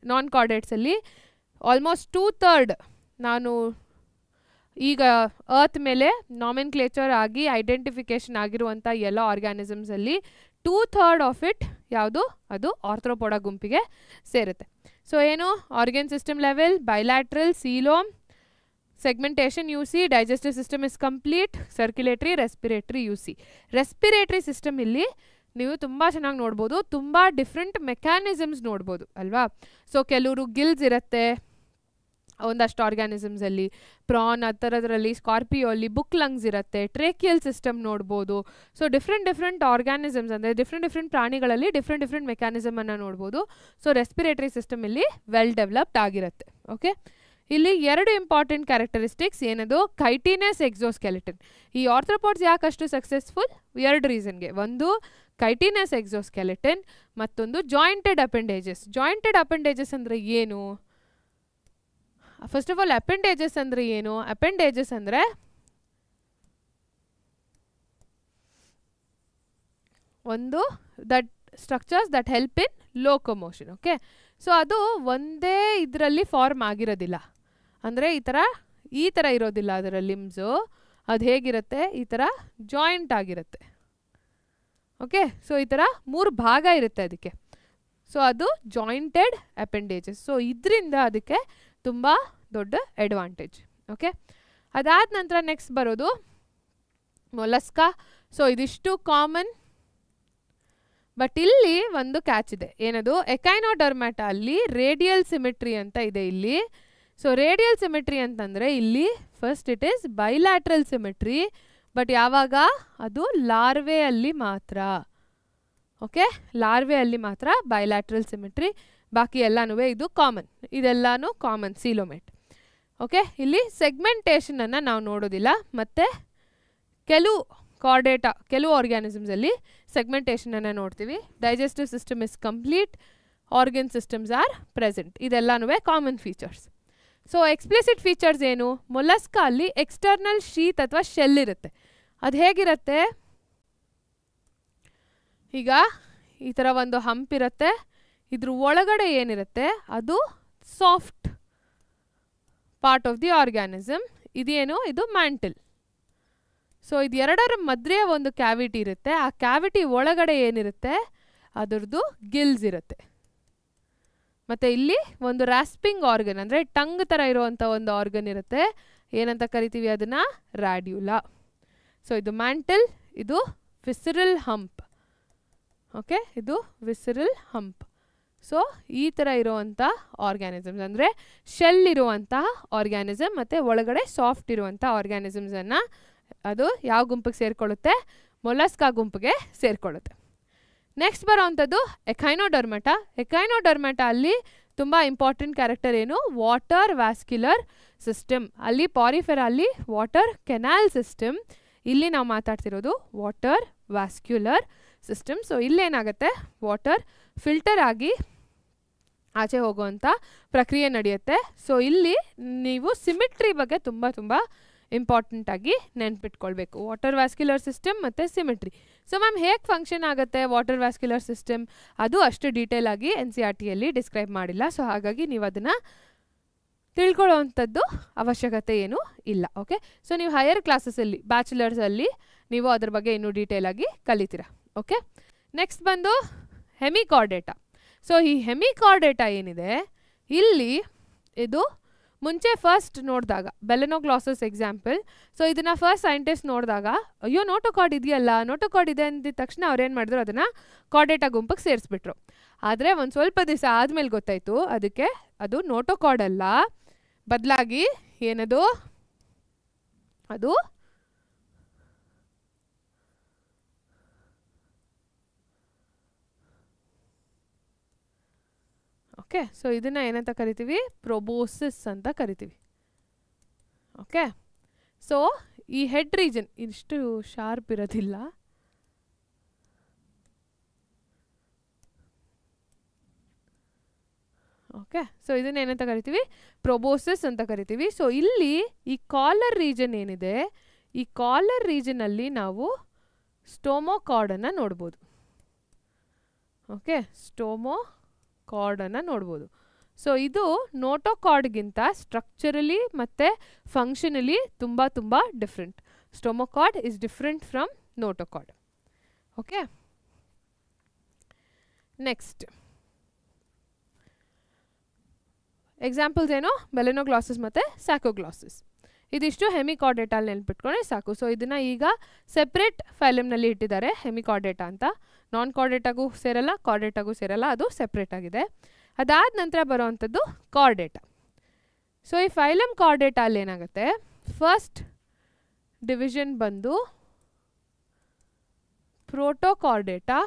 ನಾನ್ ಕಾರ್ಡೇಟ್ಸಲ್ಲಿ. ಆಲ್ಮೋಸ್ಟ್ 2/3 ನಾನು ಈಗ ಅರ್ತ್ ಮೇಲೆ ನಾಮೆನ್ಕ್ಲೇಚರ್ ಆಗಿ ಐಡೆಂಟಿಫಿಕೇಷನ್ ಆಗಿರುವಂಥ ಎಲ್ಲ ಆರ್ಗ್ಯಾನಿಸಮ್ಸಲ್ಲಿ 2/3 ಆಫ್ ಇಟ್ ಯಾವುದು ಅದು ಆರ್ಥ್ರೋಪೊಡಾ ಗುಂಪಿಗೆ ಸೇರುತ್ತೆ. ಸೊ ಏನು organ system level, bilateral, coelom, segmentation U C, digestive system is complete, circulatory, respiratory U C. Respiratory system ಇಲ್ಲಿ ನೀವು ತುಂಬ ಚೆನ್ನಾಗಿ ನೋಡ್ಬೋದು, ತುಂಬ ಡಿಫ್ರೆಂಟ್ ಮೆಕ್ಯಾನಿಸಮ್ಸ್ ನೋಡ್ಬೋದು ಅಲ್ವಾ. ಸೊ ಕೆಲವರು ಗಿಲ್ಸ್ ಇರುತ್ತೆ ಒಂದಷ್ಟು ಆರ್ಗ್ಯಾನಿಸಮ್ಸಲ್ಲಿ, ಪ್ರಾನ್ ಆ ಥರದ್ರಲ್ಲಿ, ಸ್ಕಾರ್ಪಿಯೋ ಅಲ್ಲಿ ಬುಕ್ ಲಂಗ್ಸ್ ಇರುತ್ತೆ, ಟ್ರೇಕಿಯಲ್ ಸಿಸ್ಟಮ್ ನೋಡ್ಬೋದು. ಸೊ ಡಿಫ್ರೆಂಟ್ ಆರ್ಗ್ಯಾನಿಸಮ್ಸ್ ಅಂದರೆ ಡಿಫ್ರೆಂಟ್ ಪ್ರಾಣಿಗಳಲ್ಲಿ ಡಿಫ್ರೆಂಟ್ ಮೆಕ್ಯಾನಿಸಮನ್ನು ನೋಡ್ಬೋದು. ಸೊ ರೆಸ್ಪಿರೇಟರಿ ಸಿಸ್ಟಮ್ ಇಲ್ಲಿ ವೆಲ್ ಡೆವಲಪ್ಡ್ ಆಗಿರುತ್ತೆ. ಓಕೆ, ಇಲ್ಲಿ 2 ಇಂಪಾರ್ಟೆಂಟ್ ಕ್ಯಾರೆಕ್ಟರಿಸ್ಟಿಕ್ಸ್ ಏನದು, ಕೈಟಿನಸ್ ಎಕ್ಸೋಸ್ಕೆಲಿಟನ್. ಈ ಆರ್ಥ್ರೋಪಾಡ್ಸ್ ಯಾಕಷ್ಟು ಸಕ್ಸಸ್ಫುಲ್? 2 ರೀಸನ್ಗೆ. ಒಂದು ಕೈಟಿನಸ್ ಎಕ್ಸೋಸ್ಕೆಲಿಟನ್, ಮತ್ತೊಂದು ಜಾಯಿಂಟೆಡ್ ಅಪೆಂಡೇಜಸ್. ಜಾಯಿಂಟೆಡ್ ಅಪೆಂಡೇಜಸ್ ಅಂದರೆ ಏನು? ಫಸ್ಟ್ ಆಫ್ ಆಲ್ ಅಪೆಂಡೇಜಸ್ ಅಂದರೆ ಏನು? ಅಪೆಂಡೇಜಸ್ ಅಂದರೆ ಒಂದು that structures that help in locomotion. Okay, so ಅದು ಒಂದೇ ಇದರಲ್ಲಿ ಫಾರ್ಮ್ ಆಗಿರೋದಿಲ್ಲ. ಅಂದರೆ ಈ ಥರ ಇರೋದಿಲ್ಲ ಅದರ ಲಿಮ್ಸು. ಅದು ಹೇಗಿರುತ್ತೆ, ಈ ಥರ ಜಾಯಿಂಟ್ ಆಗಿರುತ್ತೆ. ಓಕೆ, ಸೊ ಈ ಥರ 3 ಭಾಗ ಇರುತ್ತೆ ಅದಕ್ಕೆ. ಸೊ ಅದು ಜಾಯಿಂಟೆಡ್ ಅಪೆಂಡೇಜಸ್. ಸೊ ಇದರಿಂದ ಅದಕ್ಕೆ ತುಂಬ ದೊಡ್ಡ ಅಡ್ವಾಂಟೇಜ್. ಓಕೆ, ಅದಾದ ನಂತರ ನೆಕ್ಸ್ಟ್ ಬರೋದು ಮೊಲಸ್ಕಾ. ಸೊ ಇದಿಷ್ಟು ಕಾಮನ್, ಬಟ್ ಇಲ್ಲಿ ಒಂದು ಕ್ಯಾಚ್ ಇದೆ. ಏನದು, ಎಕೈನೋಡರ್ಮ್ಯಾಟ ಅಲ್ಲಿ ರೇಡಿಯಲ್ ಸಿಮೆಟ್ರಿ ಅಂತ ಇದೆ ಇಲ್ಲಿ. ಸೊ ರೇಡಿಯಲ್ ಸಿಮೆಟ್ರಿ ಅಂತಂದರೆ ಇಲ್ಲಿ first it is bilateral symmetry, but ಯಾವಾಗ ಅದು ಲಾರ್ವೆಯಲ್ಲಿ ಮಾತ್ರ. ಓಕೆ, ಲಾರ್ವೆಯಲ್ಲಿ ಮಾತ್ರ ಬೈಲ್ಯಾಟ್ರಲ್ ಸಿಮೆಟ್ರಿ, ಬಾಕಿ ಎಲ್ಲನೂ ಇದು ಕಾಮನ್. ಇದೆಲ್ಲನೂ ಕಾಮನ್ ಸೀಲೋಮೇಟ್. ಓಕೆ, ಇಲ್ಲಿ ಸೆಗ್ಮೆಂಟೇಷನನ್ನು ನಾವು ನೋಡೋದಿಲ್ಲ. ಮತ್ತು ಕೆಲವು ಆರ್ಗ್ಯಾನಿಸಮ್ಸಲ್ಲಿ ಸೆಗ್ಮೆಂಟೇಷನನ್ನು ನೋಡ್ತೀವಿ. Digestive system is complete, organ systems are present. ಇದೆಲ್ಲನೂ common features. So explicit features ಏನು? ಮೊಲಸ್ಕಾ ಅಲ್ಲಿ ಎಕ್ಸ್ಟರ್ನಲ್ ಶೀತ್ ಅಥವಾ ಶೆಲ್ ಇರುತ್ತೆ. ಅದು ಹೇಗಿರುತ್ತೆ, ಈಗ ಈ ಥರ ಒಂದು ಹಂಪ್ ಇರುತ್ತೆ, ಇದ್ರ ಒಳಗಡೆ ಏನಿರುತ್ತೆ ಅದು soft part of the organism. ಇದೇನು, ಇದು ಮ್ಯಾಂಟಲ್. ಸೊ ಇದು 2ರ ಮಧ್ಯೆ ಒಂದು ಕ್ಯಾವಿಟಿ ಇರುತ್ತೆ. ಆ ಕ್ಯಾವಿಟಿ ಒಳಗಡೆ ಏನಿರುತ್ತೆ ಅದರದ್ದು ಗಿಲ್ಸ್ ಇರುತ್ತೆ. ಮತ್ತು ಇಲ್ಲಿ ಒಂದು ರಾಸ್ಪಿಂಗ್ ಆರ್ಗನ್ ಅಂದರೆ ಟಂಗ್ ಥರ ಇರುವಂಥ ಒಂದು ಆರ್ಗನ್ ಇರುತ್ತೆ. ಏನಂತ ಕರಿತೀವಿ ಅದನ್ನು, ರ್ಯಾಡ್ಯುಲಾ. ಸೊ ಇದು ಮ್ಯಾಂಟಲ್, ಇದು ವಿಸರಲ್ ಹಂಪ್. ಓಕೆ, ಇದು ವಿಸರಲ್ ಹಂಪ್. ಸೊ ಈ ಥರ ಇರುವಂಥ ಆರ್ಗ್ಯಾನಿಸಮ್ಸ್ ಅಂದರೆ ಶೆಲ್ ಇರುವಂತಹ ಆರ್ಗ್ಯಾನಿಸಮ್ ಮತ್ತು ಒಳಗಡೆ ಸಾಫ್ಟ್ ಇರುವಂಥ ಆರ್ಗ್ಯಾನಿಸಮ್ಸನ್ನು ಅದು ಯಾವ ಗುಂಪಿಗೆ ಸೇರಿಕೊಳ್ಳುತ್ತೆ, ಮೊಲಸ್ಕಾ ಗುಂಪಿಗೆ ಸೇರಿಕೊಳ್ಳುತ್ತೆ. ನೆಕ್ಸ್ಟ್ ಬರೋವಂಥದ್ದು ಎಕೈನೋಡರ್ಮಟ. ಎಕೈನೋಡರ್ಮಟ ಅಲ್ಲಿ ತುಂಬ ಇಂಪಾರ್ಟೆಂಟ್ ಕ್ಯಾರೆಕ್ಟರ್ ಏನು, ವಾಟರ್ ವ್ಯಾಸ್ಕ್ಯುಲರ್ ಸಿಸ್ಟಮ್. ಅಲ್ಲಿ ಪಾರಿಫೆರಾ ಅಲ್ಲಿ ವಾಟರ್ ಕೆನಾಲ್ ಸಿಸ್ಟಮ್, ಇಲ್ಲಿ ನಾವು ಮಾತಾಡ್ತಿರೋದು ವಾಟರ್ ವ್ಯಾಸ್ಕ್ಯುಲರ್ ಸಿಸ್ಟಮ್. ಸೊ ಇಲ್ಲೇನಾಗುತ್ತೆ, ವಾಟರ್ ಫಿಲ್ಟರ್ ಆಗಿ ಆಚೆ ಹೋಗುವಂಥ ಪ್ರಕ್ರಿಯೆ ನಡೆಯುತ್ತೆ. ಸೊ ಇಲ್ಲಿ ನೀವು ಸಿಮಿಟ್ರಿ ಬಗ್ಗೆ ತುಂಬ ಇಂಪಾರ್ಟೆಂಟಾಗಿ ನೆನ್ಪಿಟ್ಕೊಳ್ಬೇಕು, ವಾಟರ್ ವ್ಯಾಸ್ಕ್ಯುಲರ್ ಸಿಸ್ಟಮ್ ಮತ್ತು ಸಿಮಿಟ್ರಿ. ಸೊ ಮ್ಯಾಮ್ ಹೇಗೆ ಫಂಕ್ಷನ್ ಆಗುತ್ತೆ ವಾಟರ್ ವ್ಯಾಸ್ಕ್ಯುಲರ್ ಸಿಸ್ಟಮ್, ಅದು ಅಷ್ಟು ಡೀಟೇಲ್ ಆಗಿ NCERTಯಲ್ಲಿ ಡಿಸ್ಕ್ರೈಬ್ ಮಾಡಿಲ್ಲ. ಸೊ ಹಾಗಾಗಿ ನೀವು ಅದನ್ನು ತಿಳ್ಕೊಳ್ಳೋವಂಥದ್ದು ಅವಶ್ಯಕತೆ ಏನೂ ಇಲ್ಲ. ಓಕೆ, ಸೊ ನೀವು ಹೈಯರ್ ಕ್ಲಾಸಸಲ್ಲಿ ಬ್ಯಾಚುಲರ್ಸಲ್ಲಿ ನೀವು ಅದ್ರ ಬಗ್ಗೆ ಇನ್ನೂ ಡೀಟೇಲ್ ಆಗಿ ಕಲಿತೀರಾ. ಓಕೆ, ನೆಕ್ಸ್ಟ್ ಬಂದು ಹೆಮಿಕಾರ್ಡೇಟಾ. ಸೊ ಈ ಹೆಮಿಕಾರ್ಡೇಟಾ ಏನಿದೆ ಇಲ್ಲಿ, ಇದು ಮುಂಚೆ ಫಸ್ಟ್ ನೋಡಿದಾಗ ಬೆಲೆನೋಗ್ಲಾಸಸ್ ಎಕ್ಸಾಂಪಲ್. ಸೊ ಇದನ್ನು ಫಸ್ಟ್ ಸೈಂಟಿಸ್ಟ್ ನೋಡಿದಾಗ ಅಯ್ಯೋ ನೋಟೋಕಾರ್ಡ್ ಇದೆಯಲ್ಲ, ನೋಟೋಕಾರ್ಡ್ ಇದೆ ಅಂದಿದ ತಕ್ಷಣ ಅವ್ರೇನು ಮಾಡಿದ್ರು, ಅದನ್ನು ಕಾರ್ಡೇಟಾ ಗುಂಪಿಗೆ ಸೇರಿಸ್ಬಿಟ್ರು. ಆದರೆ ಒಂದು ಸ್ವಲ್ಪ ದಿವಸ ಆದಮೇಲೆ ಗೊತ್ತಾಯಿತು ಅದಕ್ಕೆ ಅದು ನೋಟೋಕಾರ್ಡ್ ಅಲ್ಲ, ಬದಲಾಗಿ ಏನದು, ಅದು ಓಕೆ, ಸೊ ಇದನ್ನು ಏನಂತ ಕರಿತೀವಿ? ಪ್ರೊಬೋಸಿಸ್ ಅಂತ ಕರಿತೀವಿ. ಓಕೆ, ಸೊ ಈ ಹೆಡ್ ರೀಜನ್ ಇಷ್ಟು ಶಾರ್ಪ್ ಇರೋದಿಲ್ಲ. ಓಕೆ, ಸೊ ಇದನ್ನ ಏನಂತ ಕರಿತೀವಿ? ಪ್ರೊಬೋಸಿಸ್ ಅಂತ ಕರಿತೀವಿ. ಸೊ ಇಲ್ಲಿ ಈ ಕಾಲರ್ ರೀಜನ್ ಏನಿದೆ, ಈ ಕಾಲರ್ ರೀಜನಲ್ಲಿ ನಾವು ಸ್ಟೋಮೋಕಾರ್ಡನ್ನು ನೋಡ್ಬೋದು. ಓಕೆ, ಸ್ಟೋಮೋಕಾರ್ಡನ್ನು ನೋಡ್ಬೋದು. ಸೊ ಇದು ನೋಟೋಕಾರ್ಡ್ಗಿಂತ ಸ್ಟ್ರಕ್ಚರಲಿ ಮತ್ತು ಫಂಕ್ಷನಲಿ ತುಂಬ different. Stomochord is different from notochord. Okay, next examples ಏನು? ಮೆಲನೋಗ್ಲಾಸಸ್ ಮತ್ತು ಸ್ಯಾಕೋಗ್ಲಾಸಸ್. ಇದಿಷ್ಟು ಹೆಮಿಕಾರ್ಡೇಟಲ್ಲಿ ನೆನ್ಪಿಟ್ಕೊಂಡ್ರೆ ಸಾಕು. ಸೊ ಇದನ್ನು ಈಗ ಸೆಪ್ರೇಟ್ ಫೈಲಮ್ನಲ್ಲಿ ಇಟ್ಟಿದ್ದಾರೆ, ಹೆಮಿಕಾರ್ಡೇಟಾ ಅಂತ. ನಾನ್ ಕಾರ್ಡೇಟಾಗೂ ಸೇರಲ್ಲ, ಕಾರ್ಡೇಟಾಗೂ ಸೇರಲ್ಲ, ಅದು ಸೆಪ್ರೇಟ್ ಆಗಿದೆ. ಅದಾದ ನಂತರ ಬರೋವಂಥದ್ದು ಕಾರ್ಡೇಟಾ. ಸೊ ಈ ಫೈಲಮ್ ಕಾರ್ಡೇಟಾ ಅಲ್ಲಿ ಏನಾಗುತ್ತೆ, ಫಸ್ಟ್ ಡಿವಿಷನ್ ಬಂದು ಪ್ರೋಟೋಕಾರ್ಡೇಟಾ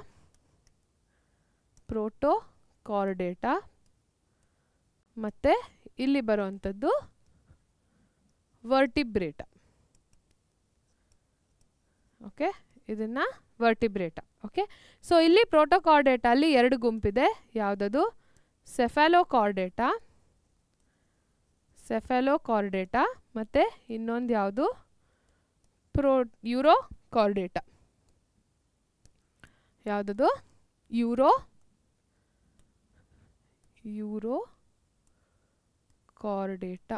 ಮತ್ತು ಇಲ್ಲಿ ಬರುವಂಥದ್ದು ವರ್ಟಿಬ್ರೇಟಾ. ಓಕೆ, ಇದನ್ನು ವರ್ಟಿಬ್ರೇಟಾ. ಓಕೆ, ಸೊ ಇಲ್ಲಿ ಪ್ರೋಟೋಕಾರ್ಡೇಟಾ ಅಲ್ಲಿ 2 ಗುಂಪಿದೆ. ಯಾವುದದು? ಸೆಫಾಲೋಕಾರ್ಡೇಟಾ ಮತ್ತು ಇನ್ನೊಂದು ಯಾವುದು? ಯೂರೋಕಾರ್ಡೇಟಾ. ಯಾವುದದು? ಯೂರೋಕಾರ್ಡೇಟಾ.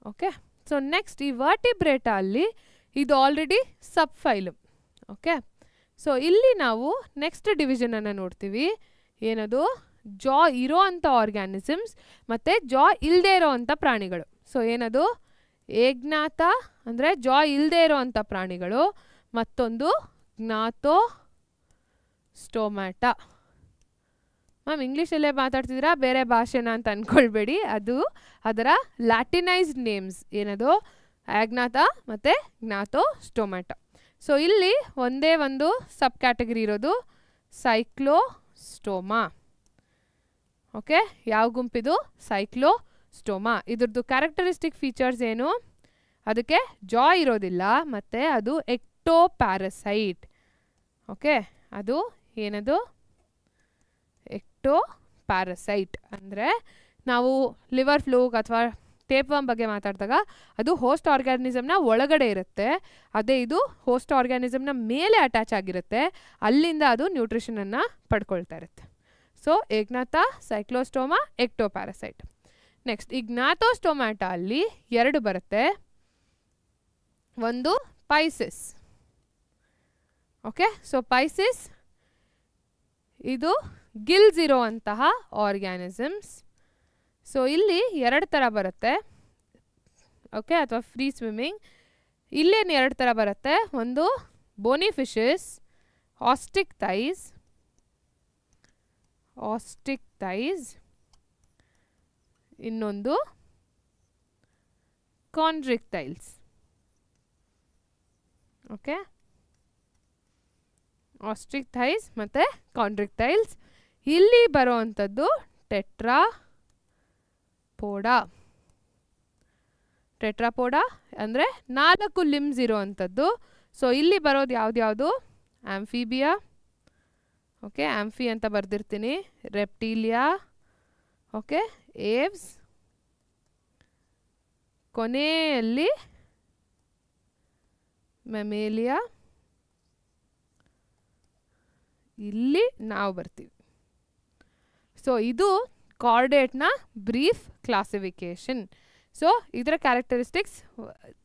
ಓಕೆ, ಸೊ ನೆಕ್ಸ್ಟ್ ಈ ವರ್ಟಿಬ್ರೇಟಾ ಅಲ್ಲಿ ಇದು ಆಲ್ರೆಡಿ ಸಬ್ ಫೈಲಮ್. ಓಕೆ, ಸೊ ಇಲ್ಲಿ ನಾವು ನೆಕ್ಸ್ಟ್ ಡಿವಿಷನನ್ನು ನೋಡ್ತೀವಿ. ಏನದು? ಜಾ ಇರೋ ಅಂಥ ಆರ್ಗ್ಯಾನಿಸಮ್ಸ್ ಮತ್ತು ಜಾ ಇಲ್ಲದೆ ಇರೋ ಅಂಥ ಪ್ರಾಣಿಗಳು. ಸೊ ಏನದು? ಏಜ್ಞಾತ ಅಂದರೆ ಜಾ ಇಲ್ಲದೆ ಇರೋ ಅಂಥ ಪ್ರಾಣಿಗಳು, ಮತ್ತೊಂದು ಜ್ಞಾತೋಸ್ಟೊಮ್ಯಾಟಾ. ಮ್ಯಾಮ್ ಇಂಗ್ಲೀಷಲ್ಲೇ ಮಾತಾಡ್ತಿದ್ದೀರಾ, ಬೇರೆ ಭಾಷೆನ ಅಂತ ಅಂದ್ಕೊಳ್ಬೇಡಿ. ಅದು ಅದರ ಲ್ಯಾಟಿನೈಸ್ಡ್ ನೇಮ್ಸ್. ಏನದು? ಆಗ್ನಾತ ಮತ್ತು ಜ್ಞಾತೋಸ್ಟೊಮ್ಯಾಟಾ. ಸೊ ಇಲ್ಲಿ ಒಂದೇ ಒಂದು ಸಬ್ ಕ್ಯಾಟಗರಿ ಇರೋದು ಸೈಕ್ಲೋಸ್ಟೋಮಾ. ಓಕೆ, ಯಾವ ಗುಂಪಿದು? ಸೈಕ್ಲೋಸ್ಟೋಮಾ. ಇದ್ರದ್ದು ಕ್ಯಾರೆಕ್ಟರಿಸ್ಟಿಕ್ ಫೀಚರ್ಸ್ ಏನು? ಅದಕ್ಕೆ ಜಾ ಇರೋದಿಲ್ಲ ಮತ್ತು ಅದು ಎಕ್ಟೋಪ್ಯಾರಸೈಟ್. ಓಕೆ, ಅದು ಏನದು? ಎಕ್ಟೋಪ್ಯಾರಸೈಟ್ ಅಂದರೆ ನಾವು ಲಿವರ್ ಫ್ಲೂಕ್ ಅಥವಾ ಟೇಪ್ವರ್ಮ್ ಬಗ್ಗೆ ಮಾತಾಡಿದಾಗ ಅದು ಹೋಸ್ಟ್ ಆರ್ಗ್ಯಾನಿಸಮ್ನ ಒಳಗಡೆ ಇರುತ್ತೆ. ಅದೇ ಇದು ಹೋಸ್ಟ್ ಆರ್ಗ್ಯಾನಿಸಮ್ನ ಮೇಲೆ ಅಟ್ಯಾಚ್ ಆಗಿರುತ್ತೆ. ಅಲ್ಲಿಂದ ಅದು ನ್ಯೂಟ್ರಿಷನನ್ನು ಪಡ್ಕೊಳ್ತಾ ಇರುತ್ತೆ. ಸೊ ಏಗ್ನಾತ, ಸೈಕ್ಲೋಸ್ಟೋಮಾ, ಎಕ್ಟೋಪ್ಯಾರಸೈಟ್. ನೆಕ್ಸ್ಟ್ ಈ ಜ್ಞಾತೋಸ್ಟೊಮ್ಯಾಟಾ ಅಲ್ಲಿ 2 ಬರುತ್ತೆ. ಒಂದು ಪೈಸಿಸ್. ಓಕೆ, ಸೊ ಪೈಸಿಸ್ ಇದು ಗಿಲ್ಸ್ ಇರೋವಂತಹ ಆರ್ಗ್ಯಾನಿಸಮ್ಸ್. ಸೊ ಇಲ್ಲಿ 2 ಥರ ಬರುತ್ತೆ. ಓಕೆ, ಅಥವಾ ಫ್ರೀ ಸ್ವಿಮ್ಮಿಂಗ್. ಇಲ್ಲೇನು 2 ಥರ ಬರುತ್ತೆ. ಒಂದು ಬೋನಿ ಫಿಶಸ್, ಆಸ್ಟಿಕ್ ಥೈಸ್, ಇನ್ನೊಂದು ಕಾಂಡ್ರಿಕ್ಟೈಲ್ಸ್. ಓಕೆ, ಆಸ್ಟ್ರಿಕ್ ಥೈಸ್ ಮತ್ತು ಕಾಂಡ್ರಿಕ್ಟೈಲ್ಸ್. ಇಲ್ಲಿ ಬರೋವಂಥದ್ದು ಟೆಟ್ರಾಪೋಡಾ ಅಂದರೆ 4 ಲಿಮ್ಸ್ ಇರೋವಂಥದ್ದು. ಸೊ ಇಲ್ಲಿ ಬರೋದು ಯಾವ್ದು? ಆಂಫಿಬಿಯಾ. ಓಕೆ, ಆಂಫಿ ಅಂತ ಬರ್ದಿರ್ತೀನಿ. ರೆಪ್ಟೀಲಿಯಾ. Okay, Aves. ಕೊನೆಯಲ್ಲಿ ಮೆಮೇಲಿಯಾ. ಇಲ್ಲಿ ನಾವು ಬರ್ತೀವಿ. ಸೊ ಇದು ಕಾರ್ಡೇಟ್ನ ಬ್ರೀಫ್ ಕ್ಲಾಸಿಫಿಕೇಶನ್. ಸೊ ಇದರ ಕ್ಯಾರೆಕ್ಟರಿಸ್ಟಿಕ್ಸ್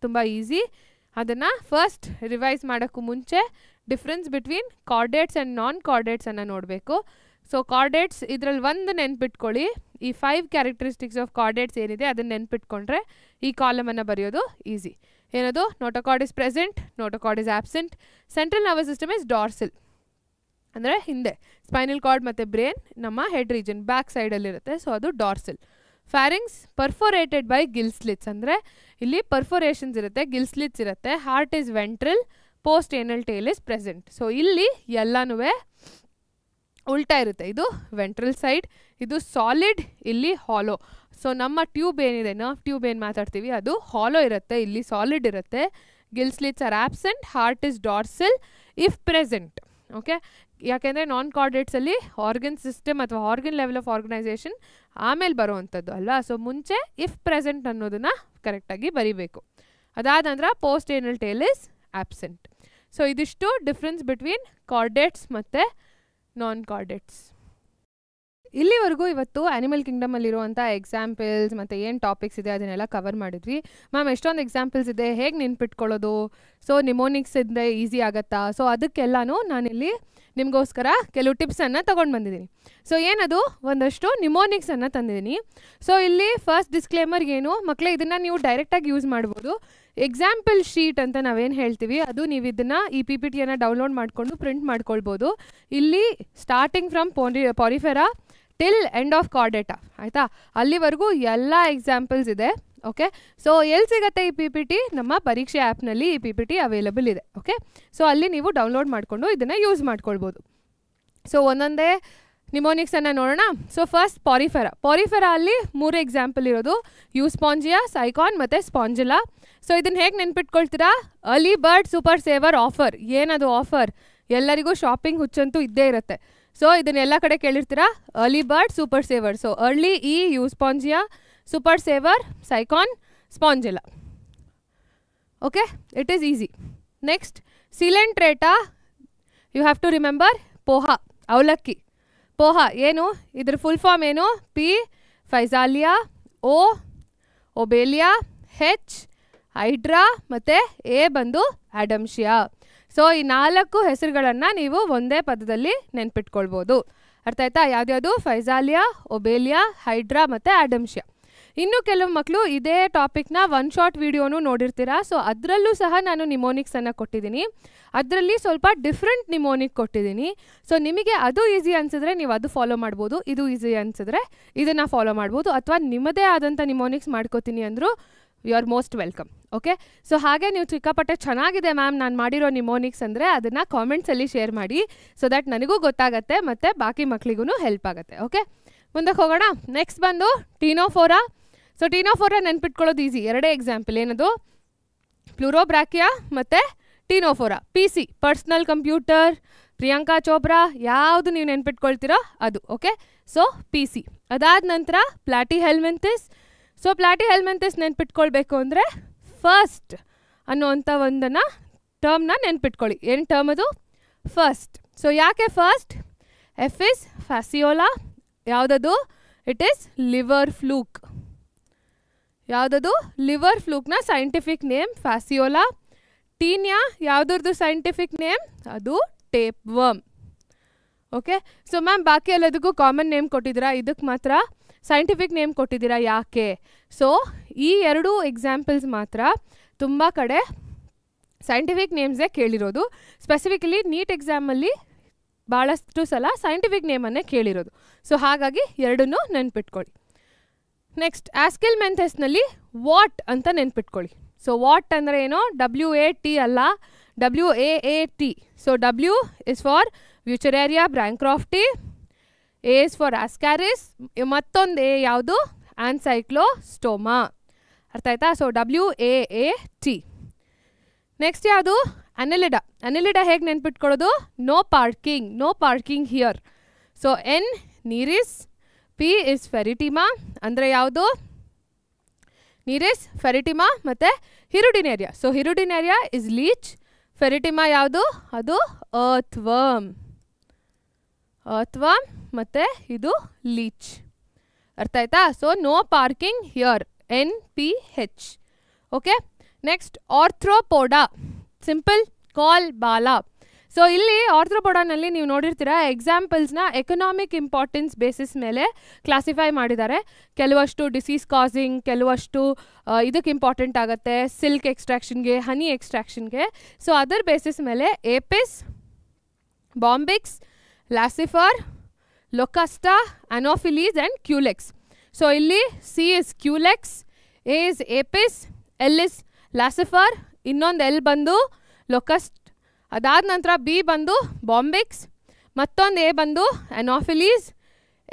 ತುಂಬ ಈಸಿ. ಅದನ್ನು ಫಸ್ಟ್ ರಿವೈಸ್ ಮಾಡೋಕ್ಕೂ ಮುಂಚೆ difference between chordates and non ಕಾರ್ಡೇಟ್ಸನ್ನು ನೋಡಬೇಕು. ಸೊ ಕಾರ್ಡೇಟ್ಸ್ ಇದರಲ್ಲಿ ಒಂದು ನೆನ್ಪಿಟ್ಕೊಳ್ಳಿ. ಈ 5 ಕ್ಯಾರೆಕ್ಟರಿಸ್ಟಿಕ್ಸ್ ಆಫ್ ಕಾರ್ಡೇಟ್ಸ್ ಏನಿದೆ ಅದನ್ನು ನೆನ್ಪಿಟ್ಕೊಂಡ್ರೆ ಈ ಕಾಲಮನ್ನು ಬರೆಯೋದು ಈಸಿ. ಏನದು? Notochord is present, notochord is absent. Central nervous system is dorsal ಅಂದರೆ ಹಿಂದೆ. ಸ್ಪೈನಲ್ ಕಾರ್ಡ್ ಮತ್ತು ಬ್ರೇನ್ ನಮ್ಮ ಹೆಡ್ ರೀಜನ್ ಬ್ಯಾಕ್ ಸೈಡಲ್ಲಿರುತ್ತೆ. ಸೊ ಅದು dorsal. Pharynx perforated by gill slits ಅಂದರೆ ಇಲ್ಲಿ ಪರ್ಫೋರೇಷನ್ಸ್ ಇರುತ್ತೆ, ಗಿಲ್ ಸ್ಲಿಟ್ಸ್ ಇರುತ್ತೆ. Heart is ventral, post anal tail is present. So ಇಲ್ಲಿ ಎಲ್ಲನೂ ಉಲ್ಟಾ ಇರುತ್ತೆ. ಇದು ವೆಂಟ್ರಲ್ ಸೈಡ್, ಇದು ಸಾಲಿಡ್, ಇಲ್ಲಿ ಹಾಲೋ. ಸೊ ನಮ್ಮ ಟ್ಯೂಬ್ ಏನಿದೆ, ನರ್ವ್ ಟ್ಯೂಬ್ ಏನು ಮಾತಾಡ್ತೀವಿ ಅದು ಹಾಲೋ ಇರುತ್ತೆ, ಇಲ್ಲಿ ಸಾಲಿಡ್ ಇರುತ್ತೆ. Gill slits are absent, heart is dorsal if present. Okay, ಯಾಕೆಂದರೆ ನಾನ್ ಕಾರ್ಡೇಟ್ಸಲ್ಲಿ ಆರ್ಗನ್ ಸಿಸ್ಟಮ್ ಅಥವಾ ಆರ್ಗನ್ ಲೆವೆಲ್ ಆಫ್ ಆರ್ಗನೈಸೇಷನ್ ಆಮೇಲೆ ಬರುವಂಥದ್ದು ಅಲ್ವಾ. ಸೊ ಮುಂಚೆ ಇಫ್ ಪ್ರೆಸೆಂಟ್ ಅನ್ನೋದನ್ನು ಕರೆಕ್ಟಾಗಿ ಬರೀಬೇಕು. ಅದಾದ ನಂತರ post anal tail is absent. So ಇದಿಷ್ಟು ಡಿಫ್ರೆನ್ಸ್ ಬಿಟ್ವೀನ್ ಕಾರ್ಡೇಟ್ಸ್ ಮತ್ತು ನಾನ್ ಕಾರ್ಡೇಟ್ಸ್. ಇಲ್ಲಿವರೆಗೂ ಇವತ್ತು ಆ್ಯನಿಮಲ್ ಕಿಂಗ್ಡಮಲ್ಲಿರುವಂಥ ಎಕ್ಸಾಂಪಲ್ಸ್ ಮತ್ತು ಏನು ಟಾಪಿಕ್ಸ್ ಇದೆ ಅದನ್ನೆಲ್ಲ ಕವರ್ ಮಾಡಿದ್ವಿ. ಮ್ಯಾಮ್ ಎಷ್ಟೊಂದು ಎಕ್ಸಾಂಪಲ್ಸ್ ಇದೆ, ಹೇಗೆ ನೆನ್ಪಿಟ್ಕೊಳ್ಳೋದು, ಸೊ ನಿಮೋನಿಕ್ಸ್ ಇದ್ದರೆ ಈಸಿ ಆಗುತ್ತಾ, ಸೊ ಅದಕ್ಕೆಲ್ಲನೂ ನಾನಿಲ್ಲಿ ನಿಮಗೋಸ್ಕರ ಕೆಲವು ಟಿಪ್ಸನ್ನು ತೊಗೊಂಡು ಬಂದಿದ್ದೀನಿ. ಸೊ ಏನದು, ಒಂದಷ್ಟು ನಿಮೋನಿಕ್ಸನ್ನು ತಂದಿದ್ದೀನಿ. ಸೊ ಇಲ್ಲಿ ಫಸ್ಟ್ ಡಿಸ್ಕ್ಲೇಮರ್ ಏನು ಮಕ್ಕಳೇ, ಇದನ್ನು ನೀವು ಡೈರೆಕ್ಟಾಗಿ ಯೂಸ್ ಮಾಡ್ಬೋದು. ಎಕ್ಸಾಂಪಲ್ ಶೀಟ್ ಅಂತ ನಾವೇನು ಹೇಳ್ತೀವಿ ಅದು ನೀವು ಇದನ್ನು ಈ ಪಿ ಪಿ ಟಿಯನ್ನು ಡೌನ್ಲೋಡ್ ಮಾಡಿಕೊಂಡು ಪ್ರಿಂಟ್ ಮಾಡ್ಕೊಳ್ಬೋದು. ಇಲ್ಲಿ starting from Porifera till end of Chordata, ಆಯಿತಾ, ಅಲ್ಲಿವರೆಗೂ ಎಲ್ಲ ಎಕ್ಸಾಂಪಲ್ಸ್ ಇದೆ. ಓಕೆ, ಸೊ ಎಲ್ಲಿ ಸಿಗುತ್ತೆ ಈ ಪಿ ಪಿ ಟಿ, ನಮ್ಮ ಪರೀಕ್ಷೆ ಆ್ಯಪ್ನಲ್ಲಿ ಈ ಪಿ ಪಿ ಟಿ ಅವೈಲಬಲ್ ಇದೆ. ಓಕೆ, ಸೊ ಅಲ್ಲಿ ನೀವು ಡೌನ್ಲೋಡ್ ಮಾಡಿಕೊಂಡು ಇದನ್ನು ಯೂಸ್ ಮಾಡ್ಕೊಳ್ಬೋದು. ಸೊ ಒಂದೊಂದೇ ನಿಮೋನಿಕ್ಸನ್ನು ನೋಡೋಣ. ಸೊ ಫಸ್ಟ್ ಪಾರಿಫೆರಾ ಅಲ್ಲಿ 3 ಎಕ್ಸಾಂಪಲ್ ಇರೋದು, ಯೂಸ್ಪಾಂಜಿಯಾ, ಸೈಕಾನ್ ಮತ್ತು ಸ್ಪಾಂಜಿಲಾ. ಸೊ ಇದನ್ನು ಹೇಗೆ ನೆನ್ಪಿಟ್ಕೊಳ್ತೀರಾ, early bird super saver offer. ಏನದು ಆಫರ್, ಎಲ್ಲರಿಗೂ ಶಾಪಿಂಗ್ ಹುಚ್ಚಂತೂ ಇದ್ದೇ ಇರುತ್ತೆ. ಸೊ ಇದನ್ನೆಲ್ಲ ಕಡೆ ಕೇಳಿರ್ತೀರಾ, early bird super saver. So early E Euspongia, super saver Sycon, Spongilla. Okay, it is easy. Next Coelenterata, you have to remember poha, ಅವಲಕ್ಕಿ. ಪೋಹಾ ಏನು, ಇದ್ರ ಫುಲ್ ಫಾರ್ಮ್ ಏನು, P Physalia, O Obelia, H Hydra ಮತ್ತು ಎ ಬಂದು ಆಡಮ್ಶಿಯಾ. ಸೊ ಈ 4 ಹೆಸರುಗಳನ್ನು ನೀವು ಒಂದೇ ಪದದಲ್ಲಿ ನೆನ್ಪಿಟ್ಕೊಳ್ಬೋದು. ಅರ್ಥ ಆಯ್ತಾ, ಯಾವ್ದ್ಯಾವುದು, ಫೈಜಾಲಿಯಾ, ಒಬೇಲಿಯಾ, ಹೈಡ್ರಾ ಮತ್ತು ಆಡಮ್ಶಿಯಾ. ಇನ್ನು ಕೆಲವು ಮಕ್ಕಳು ಇದೇ ಟಾಪಿಕ್ನ 1 ಶಾರ್ಟ್ ವಿಡಿಯೋನು ನೋಡಿರ್ತೀರಾ. ಸೊ ಅದರಲ್ಲೂ ಸಹ ನಾನು ನಿಮೋನಿಕ್ಸನ್ನು ಕೊಟ್ಟಿದ್ದೀನಿ, ಅದರಲ್ಲಿ ಸ್ವಲ್ಪ ಡಿಫ್ರೆಂಟ್ ನಿಮೋನಿಕ್ ಕೊಟ್ಟಿದ್ದೀನಿ. ಸೊ ನಿಮಗೆ ಅದು ಈಸಿ ಅನಿಸಿದ್ರೆ ನೀವು ಅದು ಫಾಲೋ ಮಾಡ್ಬೋದು, ಇದು ಈಸಿ ಅನಿಸಿದ್ರೆ ಇದನ್ನು ಫಾಲೋ ಮಾಡ್ಬೋದು, ಅಥವಾ ನಿಮ್ಮದೇ ಆದಂಥ ನಿಮೋನಿಕ್ಸ್ ಮಾಡ್ಕೋತೀನಿ ಅಂದರೂ you are most welcome. Okay, so ಹಾಗೆ ನೀವು ಸಿಕ್ಕಾಪಟ್ಟೆ ಚೆನ್ನಾಗಿದೆ ಮ್ಯಾಮ್ ನಾನು ಮಾಡಿರೋ ನಿಮೋನಿಕ್ಸ್ ಅಂದರೆ ಅದನ್ನು ಕಾಮೆಂಟ್ಸಲ್ಲಿ ಶೇರ್ ಮಾಡಿ, ಸೊ ದ್ಯಾಟ್ ನನಗೂ ಗೊತ್ತಾಗತ್ತೆ ಮತ್ತು ಬಾಕಿ ಮಕ್ಕಳಿಗೂ ಹೆಲ್ಪ್ ಆಗುತ್ತೆ. ಓಕೆ, ಮುಂದಕ್ಕೆ ಹೋಗೋಣ. ನೆಕ್ಸ್ಟ್ ಬಂದು ಟೀನೋಫೋರಾ. ಸೊ ಟೀನೋಫೋರಾ ನೆನ್ಪಿಟ್ಕೊಳ್ಳೋದು ಈಸಿ, 2 ಎಕ್ಸಾಂಪಲ್, ಏನದು ಪ್ಲೂರೋಬ್ರಾಕಿಯಾ ಮತ್ತು Ctenophora. P C personal computer, Priyanka Chopra, ಯಾವುದು ನೀವು ನೆನ್ಪಿಟ್ಕೊಳ್ತೀರೋ ಅದು. Okay, so P C. ಅದಾದ ನಂತರ ಪ್ಲಾಟಿಹೆಲ್ಮಿಂಥಿಸ್. ಸೊ ಪ್ಲಾಟಿಹೆಲ್ಮಿಂಥಿಸ್ ನೆನ್ಪಿಟ್ಕೊಳ್ಬೇಕು ಅಂದರೆ ಫಸ್ಟ್ ಅನ್ನೋವಂಥ ಒಂದನ್ನು ಟರ್ಮ್ನ ನೆನ್ಪಿಟ್ಕೊಳ್ಳಿ. ಏನು ಟರ್ಮ್ ಅದು, ಫಸ್ಟ್. ಸೊ ಯಾಕೆ ಫಸ್ಟ್, ಎಫ್ ಇಸ್ ಫ್ಯಾಸಿಯೋಲಾ, ಯಾವುದದು, ಇಟ್ ಈಸ್ ಲಿವರ್ ಫ್ಲೂಕ್. ಯಾವುದದು, ಲಿವರ್ ಫ್ಲೂಕ್ನ ಸೈಂಟಿಫಿಕ್ ನೇಮ್ ಫ್ಯಾಸಿಯೋಲಾ. ಟೀನಿಯಾ ಯಾವುದ್ರದ್ದು ಸೈಂಟಿಫಿಕ್ ನೇಮ್, ಅದು tapeworm. Okay, so ma'am ಬಾಕಿ ಎಲ್ಲದಕ್ಕೂ ಕಾಮನ್ ನೇಮ್ ಕೊಟ್ಟಿದ್ದೀರಾ, ಇದಕ್ಕೆ ಮಾತ್ರ ಸೈಂಟಿಫಿಕ್ ನೇಮ್ ಕೊಟ್ಟಿದ್ದೀರಾ, ಯಾಕೆ? ಸೊ ಈ 2 ಎಕ್ಸಾಂಪಲ್ಸ್ ಮಾತ್ರ ತುಂಬ ಕಡೆ ಸೈಂಟಿಫಿಕ್ ನೇಮ್ಸೇ ಕೇಳಿರೋದು. ಸ್ಪೆಸಿಫಿಕಲಿ ನೀಟ್ ಎಕ್ಸಾಮಲ್ಲಿ ಭಾಳಷ್ಟು ಸಲ ಸೈಂಟಿಫಿಕ್ ನೇಮನ್ನೇ ಕೇಳಿರೋದು. ಸೊ ಹಾಗಾಗಿ 2 ನೆನ್ಪಿಟ್ಕೊಳ್ಳಿ. ನೆಕ್ಸ್ಟ್ ಆಸ್ಕೆಲ್ಮೆಂಥಸ್ನಲ್ಲಿ ವಾಟ್ ಅಂತ ನೆನ್ಪಿಟ್ಕೊಳ್ಳಿ. ಸೊ ವಾಟ್ ಅಂದರೆ ಏನು, WAT ಅಲ್ಲ, WAAT. So W is for Wuchereria bancrofti, A is for Ascaris, ಮತ್ತೊಂದು A ಯಾವುದು, ಆನ್ಸೈಕ್ಲೋಸ್ಟೋಮಾ. ಅರ್ಥ ಆಯ್ತಾ, ಸೊ WAAT. ನೆಕ್ಸ್ಟ್ ಯಾವುದು, ಅನಿಲಿಡಾ. ಅನಿಲಿಡಾ ಹೇಗೆ ನೆನ್ಪಿಟ್ಕೊಳ್ಳೋದು, no parking here. So N Nereis, P is Pheretima, ಅಂದರೆ ಯಾವುದು, ನೀರಿಸ್ ಫೆರಿಟಿಮಾ ಮತ್ತು Hirudinaria. So Hirudinaria is leech, Pheretima ಯಾವುದು, ಅದು ಅರ್ತ್ ವರ್ಮ್ ಮತ್ತು ಇದು ಲೀಚ್. ಅರ್ಥ ಆಯ್ತಾ, so no parking here, NPH. Okay, next Arthropoda, simple call ಬಾಲ. ಸೊ ಇಲ್ಲಿ ಆರ್ಥ್ರೋಪೋಡಾನಲ್ಲಿ ನೀವು ನೋಡಿರ್ತೀರ ಎಕ್ಸಾಂಪಲ್ಸ್ನ ಎಕನಾಮಿಕ್ ಇಂಪಾರ್ಟೆನ್ಸ್ ಬೇಸಿಸ್ ಮೇಲೆ ಕ್ಲಾಸಿಫೈ ಮಾಡಿದ್ದಾರೆ. ಕೆಲವಷ್ಟು ಡಿಸೀಸ್ ಕಾಸಿಂಗ್, ಕೆಲವಷ್ಟು ಇದಕ್ಕೆ ಇಂಪಾರ್ಟೆಂಟ್ ಆಗುತ್ತೆ, ಸಿಲ್ಕ್ ಎಕ್ಸ್ಟ್ರಾಕ್ಷನ್ಗೆ, ಹನಿ ಎಕ್ಸ್ಟ್ರಾಕ್ಷನ್ಗೆ. ಸೊ ಅದರ್ ಬೇಸಿಸ್ ಮೇಲೆ Apis, Bombyx, Laccifer, Locusta, Anopheles and Culex. So ಇಲ್ಲಿ C is Culex, A is Apis, L is Laccifer, ಇನ್ನೊಂದು L ಬಂದು ಲೊಕಸ್ಟ್. ಅದಾದ ನಂತರ B ಬಂದು ಬಾಂಬಿಕ್ಸ್, ಮತ್ತೊಂದು ಎ ಬಂದು Anopheles.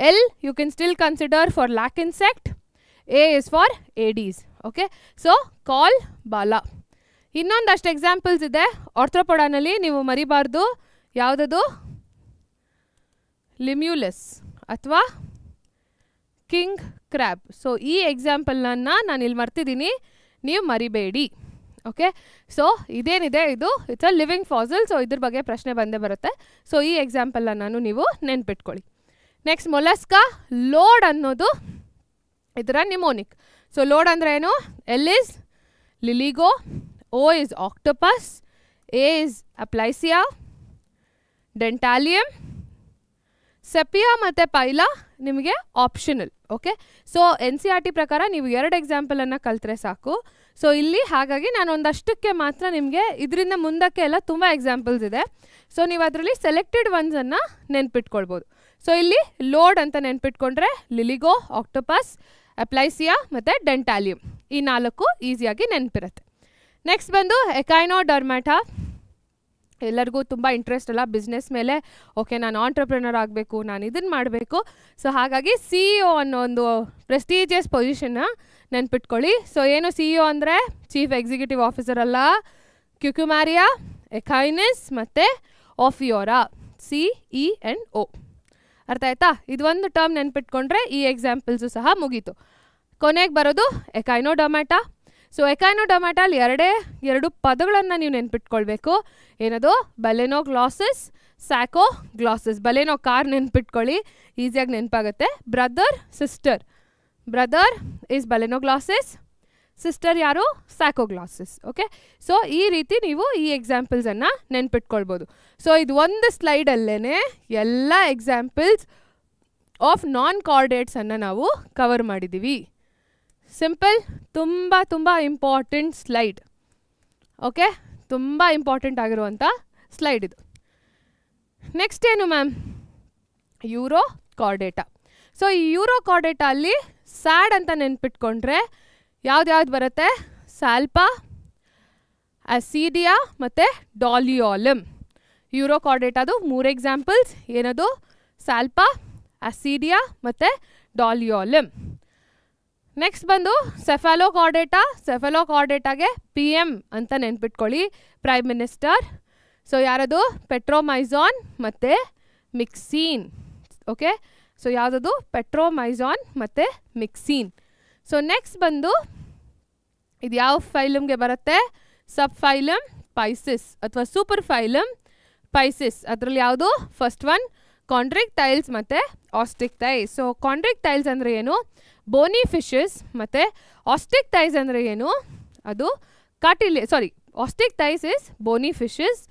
L you can still consider for lac insect. A is for Aedes. Okay, so call ಬಾಲ. ಇನ್ನೊಂದಷ್ಟು ಎಕ್ಸಾಂಪಲ್ಸ್ ಇದೆ ಆರ್ಥ್ರೋಪೊಡಾನಲ್ಲಿ, ನೀವು ಮರಿಬಾರ್ದು. ಯಾವುದದು? ಲಿಮ್ಯುಲಸ್ ಅಥವಾ ಕಿಂಗ್ ಕ್ರ್ಯಾಬ್. ಸೊ ಈ ಎಕ್ಸಾಂಪಲ್ನ ನಾನು ಇಲ್ಲಿ ಮರ್ತಿದ್ದೀನಿ, ನೀವು ಮರಿಬೇಡಿ. ಓಕೆ, ಸೊ ಇದೇನಿದೆ ಇದು it's a living fossil. So ಇದ್ರ ಬಗ್ಗೆ ಪ್ರಶ್ನೆ ಬಂದೇ ಬರುತ್ತೆ. ಸೊ ಈ ಎಕ್ಸಾಂಪಲ್ನ ನೀವು ನೆನ್ಪಿಟ್ಕೊಳ್ಳಿ. Next Mollusca. ಲೋಡ್ ಅನ್ನೋದು ಇದರ ನಿಮೋನಿಕ್. ಸೊ ಲೋಡ್ ಅಂದರೆ ಏನು? L is Loligo, O is octopus, A is Aplysia, Dentalium, Sepia ಮತ್ತು ಪೈಲಾ ನಿಮಗೆ ಆಪ್ಷನಲ್. ಓಕೆ, ಸೊ NCERT ಪ್ರಕಾರ ನೀವು 2 ಎಕ್ಸಾಂಪಲನ್ನು ಕಲ್ತ್ರೆ ಸಾಕು. ಸೊ ಇಲ್ಲಿ ಹಾಗಾಗಿ ನಾನು ಒಂದಷ್ಟಕ್ಕೆ ಮಾತ್ರ ನಿಮಗೆ, ಇದರಿಂದ ಮುಂದಕ್ಕೆ ಎಲ್ಲ ತುಂಬ ಎಕ್ಸಾಂಪಲ್ಸ್ ಇದೆ. ಸೊ ನೀವು ಅದರಲ್ಲಿ ಸೆಲೆಕ್ಟೆಡ್ ಒನ್ಸನ್ನು ನೆನ್ಪಿಟ್ಕೊಳ್ಬೋದು. ಸೊ ಇಲ್ಲಿ ಲೋಡ್ ಅಂತ ನೆನ್ಪಿಟ್ಕೊಂಡ್ರೆ ಲಿಲಿಗೋ, ಆಕ್ಟೋಪಸ್, ಅಪ್ಲೈಸಿಯಾ ಮತ್ತು ಡೆಂಟಾಲಿಯಮ್, ಈ 4 ಈಸಿಯಾಗಿ ನೆನಪಿರುತ್ತೆ. ನೆಕ್ಸ್ಟ್ ಬಂದು ಎಕೈನೋಡರ್ಮ್ಯಾಟಾ. ಎಲ್ಲರಿಗೂ ತುಂಬ ಇಂಟ್ರೆಸ್ಟ್ ಅಲ್ಲ ಬಿಸ್ನೆಸ್ ಮೇಲೆ. ಓಕೆ, ನಾನು ಆಂಟ್ರಪ್ರಿನರ್ ಆಗಬೇಕು, ನಾನು ಇದನ್ನು ಮಾಡಬೇಕು. ಸೊ ಹಾಗಾಗಿ CEO ಅನ್ನೋ ಒಂದು ಪ್ರೆಸ್ಟೀಜಿಯಸ್ ಪೊಸಿಷನ್ನ ನೆನ್ಪಿಟ್ಕೊಳ್ಳಿ. ಸೊ ಏನು CEO ಅಂದರೆ ಚೀಫ್ ಎಕ್ಸಿಕ್ಯೂಟಿವ್ ಆಫೀಸರ್ ಅಲ್ಲ. ಕ್ಯುಕ್ಯುಮಾರಿಯಾ, ಎಕೈನಿಸ್ ಮತ್ತು ಆಫಿಯೋರಾ, CEO. ಅರ್ಥ ಆಯ್ತಾ? ಇದು ಒಂದು ಟರ್ಮ್ ನೆನ್ಪಿಟ್ಕೊಂಡ್ರೆ ಈ ಎಕ್ಸಾಂಪಲ್ಸು ಸಹ ಮುಗೀತು. ಕೊನೆಗೆ ಬರೋದು ಎಕೈನೋಡರ್ಮ್ಯಾಟಾ. ಸೊ ಎಕೈನೋಡರ್ಮ್ಯಾಟಲ್ಲಿ 2 ಪದಗಳನ್ನು ನೀವು ನೆನ್ಪಿಟ್ಕೊಳ್ಬೇಕು. ಏನದು? ಬಲೆನೋಗ್ಲಾಸಿಸ್, ಸ್ಯಾಕೋಗ್ಲಾಸಿಸ್. ಬಲೆನೋ ಕಾರ್ ನೆನ್ಪಿಟ್ಕೊಳ್ಳಿ, ಈಸಿಯಾಗಿ ನೆನಪಾಗುತ್ತೆ. Brother, sister. Brother is Balanoglossus, sister ಯಾರು? ಸ್ಯಾಕೋಗ್ಲಾಸಿಸ್. ಓಕೆ, ಸೊ ಈ ರೀತಿ ನೀವು ಈ ಎಕ್ಸಾಂಪಲ್ಸನ್ನು ನೆನ್ಪಿಟ್ಕೊಳ್ಬೋದು. ಸೊ ಇದು ಒಂದು ಸ್ಲೈಡಲ್ಲೇ ಎಲ್ಲ ಎಕ್ಸಾಂಪಲ್ಸ್ ಆಫ್ ನಾನ್ ಕಾರ್ಡೇಟ್ಸನ್ನು ನಾವು ಕವರ್ ಮಾಡಿದ್ದೀವಿ. ಸಿಂಪಲ್, ತುಂಬ ಇಂಪಾರ್ಟೆಂಟ್ ಸ್ಲೈಡ್. ಓಕೆ, ತುಂಬ ಇಂಪಾರ್ಟೆಂಟ್ ಆಗಿರುವಂಥ ಸ್ಲೈಡ್ ಇದು. ನೆಕ್ಸ್ಟ್ ಏನು ಮ್ಯಾಮ್? Euro Chordata. ಸೊ ಈ ಯೂರೋ ಕಾರ್ಡೇಟಾ ಅಲ್ಲಿ ಸ್ಯಾಡ್ ಅಂತ ನೆನ್ಪಿಟ್ಕೊಂಡ್ರೆ ಯಾವ್ದು ಬರುತ್ತೆ? ಸ್ಯಾಲ್ಪಾ, ಅಸಿಡಿಯಾ ಮತ್ತು ಡಾಲಿಯಾಲಮ್. Euro ಕಾರ್ಡೇಟಾದು 3 examples. ಏನದು? ಸ್ಯಾಲ್ಪಾ, ಅಸಿಡಿಯಾ ಮತ್ತು ಡಾಲಿಯಾಲಮ್. ನೆಕ್ಸ್ಟ್ ಬಂದು ಸೆಫಾಲೋಕಾರ್ಡೇಟಾ. ಸೆಫಾಲೋಕಾರ್ಡೇಟಾಗೆ PM ಅಂತ ನೆನ್ಪಿಟ್ಕೊಳ್ಳಿ, ಪ್ರೈಮ್ ಮಿನಿಸ್ಟರ್. ಸೊ ಯಾರದು? ಪೆಟ್ರೋಮೈಜಾನ್ ಮತ್ತು ಮಿಕ್ಸೀನ್. ಓಕೆ, ಸೊ ಯಾವುದದು? ಪೆಟ್ರೋಮೈಜಾನ್ ಮತ್ತು ಮಿಕ್ಸೀನ್. ಸೊ ನೆಕ್ಸ್ಟ್ ಬಂದು ಇದು ಯಾವ ಫೈಲಮ್ಗೆ ಬರುತ್ತೆ? ಸಬ್ ಫೈಲಮ್ ಪೈಸಿಸ್ ಅಥವಾ ಸೂಪರ್ ಫೈಲಮ್ ಪೈಸಿಸ್. ಅದರಲ್ಲಿ ಯಾವುದು? ಫಸ್ಟ್ ಒನ್ ಕಾಂಡ್ರಿಕ್ಟೈಲ್ಸ್ ಮತ್ತು ಆಸ್ಟಿಕ್ಟೈಸ್. ಸೊ ಕಾಂಡ್ರಿಕ್ಟೈಲ್ಸ್ ಅಂದರೆ ಏನು? Bony fishes. ಮತ್ತು ಆಸ್ಟಿಕ್ಟೈಸ್ ಅಂದರೆ ಏನು? ಅದು Osteichthyes is bony fishes,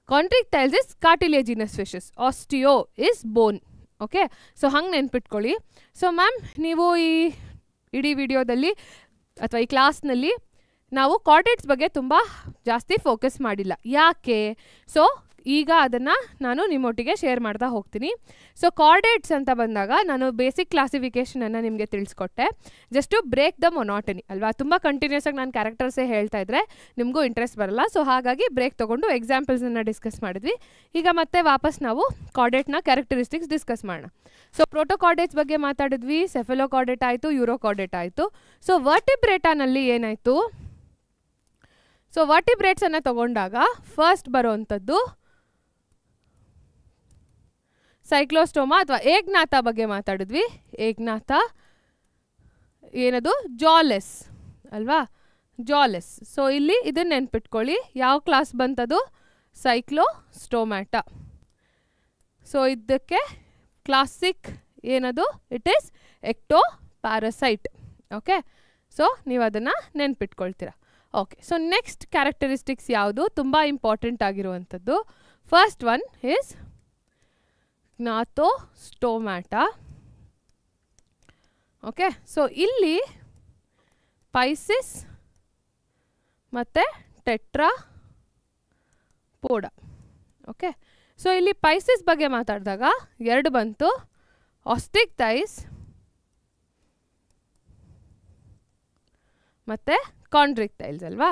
Chondrichthyes is cartilaginous fishes, osteo is bone. Okay, so ಹಂಗೆ ನೆನ್ಪಿಟ್ಕೊಳ್ಳಿ. ಸೊ ಮ್ಯಾಮ್, ನೀವು ಈ ಇಡೀ ವಿಡಿಯೋದಲ್ಲಿ ಅಥವಾ ಈ ಕ್ಲಾಸ್ನಲ್ಲಿ ನಾವು ಕಾರ್ಡೇಟ್ಸ್ ಬಗ್ಗೆ ತುಂಬ ಜಾಸ್ತಿ ಫೋಕಸ್ ಮಾಡಿಲ್ಲ. ಯಾಕೆ? ಸೊ ಈಗ ಅದನ್ನು ನಾನು ನಿಮ್ಮೊಟ್ಟಿಗೆ ಶೇರ್ ಮಾಡ್ತಾ ಹೋಗ್ತೀನಿ. ಸೊ ಕಾರ್ಡೇಟ್ಸ್ ಅಂತ ಬಂದಾಗ ನಾನು ಬೇಸಿಕ್ ಕ್ಲಾಸಿಫಿಕೇಷನನ್ನು ನಿಮಗೆ ತಿಳಿಸ್ಕೊಟ್ಟೆ, just to break the monotony ಅಲ್ವಾ. ತುಂಬ ಕಂಟಿನ್ಯೂಸ್ ಆಗಿ ನಾನು ಕ್ಯಾರೆಕ್ಟರ್ಸೇ ಹೇಳ್ತಾ ಇದ್ರೆ ನಿಮಗೂ ಇಂಟ್ರೆಸ್ಟ್ ಬರಲ್ಲ. ಸೊ ಹಾಗಾಗಿ ಬ್ರೇಕ್ ತೊಗೊಂಡು ಎಕ್ಸಾಂಪಲ್ಸನ್ನು ಡಿಸ್ಕಸ್ ಮಾಡಿದ್ವಿ. ಈಗ ಮತ್ತೆ ವಾಪಸ್ ನಾವು ಕಾರ್ಡೇಟ್ನ ಕ್ಯಾರೆಕ್ಟರಿಸ್ಟಿಕ್ಸ್ ಡಿಸ್ಕಸ್ ಮಾಡೋಣ. ಸೊ ಪ್ರೋಟೋಕಾರ್ಡೇಟ್ಸ್ ಬಗ್ಗೆ ಮಾತಾಡಿದ್ವಿ, ಸೆಫೆಲೋಕಾರ್ಡೇಟ್ ಆಯಿತು, ಯೂರೋಕಾರ್ಡೇಟ್ ಆಯಿತು. ಸೊ ವರ್ಟಿಬ್ರೇಟಾನಲ್ಲಿ ಏನಾಯಿತು? ಸೊ ವರ್ಟಿಬ್ರೇಟ್ಸನ್ನು ತೊಗೊಂಡಾಗ ಫಸ್ಟ್ ಬರೋವಂಥದ್ದು ಸೈಕ್ಲೋಸ್ಟೋಮಾ ಅಥವಾ ಏಗ್ನಾಥ ಬಗ್ಗೆ ಮಾತಾಡಿದ್ವಿ. ಏಗ್ನಾಥ ಏನದು? ಜಾಲೆಸ್ ಅಲ್ವಾ, ಜಾಲೆಸ್. ಸೊ ಇಲ್ಲಿ ಇದನ್ನು ನೆನ್ಪಿಟ್ಕೊಳ್ಳಿ, ಯಾವ ಕ್ಲಾಸ್ ಬಂತದು? ಸೈಕ್ಲೋಸ್ಟೋಮ್ಯಾಟಾ. ಸೊ ಇದಕ್ಕೆ ಕ್ಲಾಸಿಕ್ ಏನದು? It is ectoparasite. Okay, so ನೀವು ಅದನ್ನು ನೆನ್ಪಿಟ್ಕೊಳ್ತೀರಾ. ಓಕೆ, ಸೊ ನೆಕ್ಸ್ಟ್ ಕ್ಯಾರೆಕ್ಟರಿಸ್ಟಿಕ್ಸ್ ಯಾವುದು? ತುಂಬ ಇಂಪಾರ್ಟೆಂಟ್ ಆಗಿರುವಂಥದ್ದು. First one is Gnathostomata. Okay, so ಇಲ್ಲಿ ಪೈಸಿಸ್ ಮತ್ತು ಟೆಟ್ರಾಪೋಡ. ಓಕೆ, ಸೊ ಇಲ್ಲಿ ಪೈಸಿಸ್ ಬಗ್ಗೆ ಮಾತಾಡಿದಾಗ 2 ಬಂತು, ಆಸ್ಟಿಕ್ಟೈಸ್ ಮತ್ತು ಕಾಂಡ್ರಿಕ್ಟೈಲ್ಸ್ ಅಲ್ವಾ.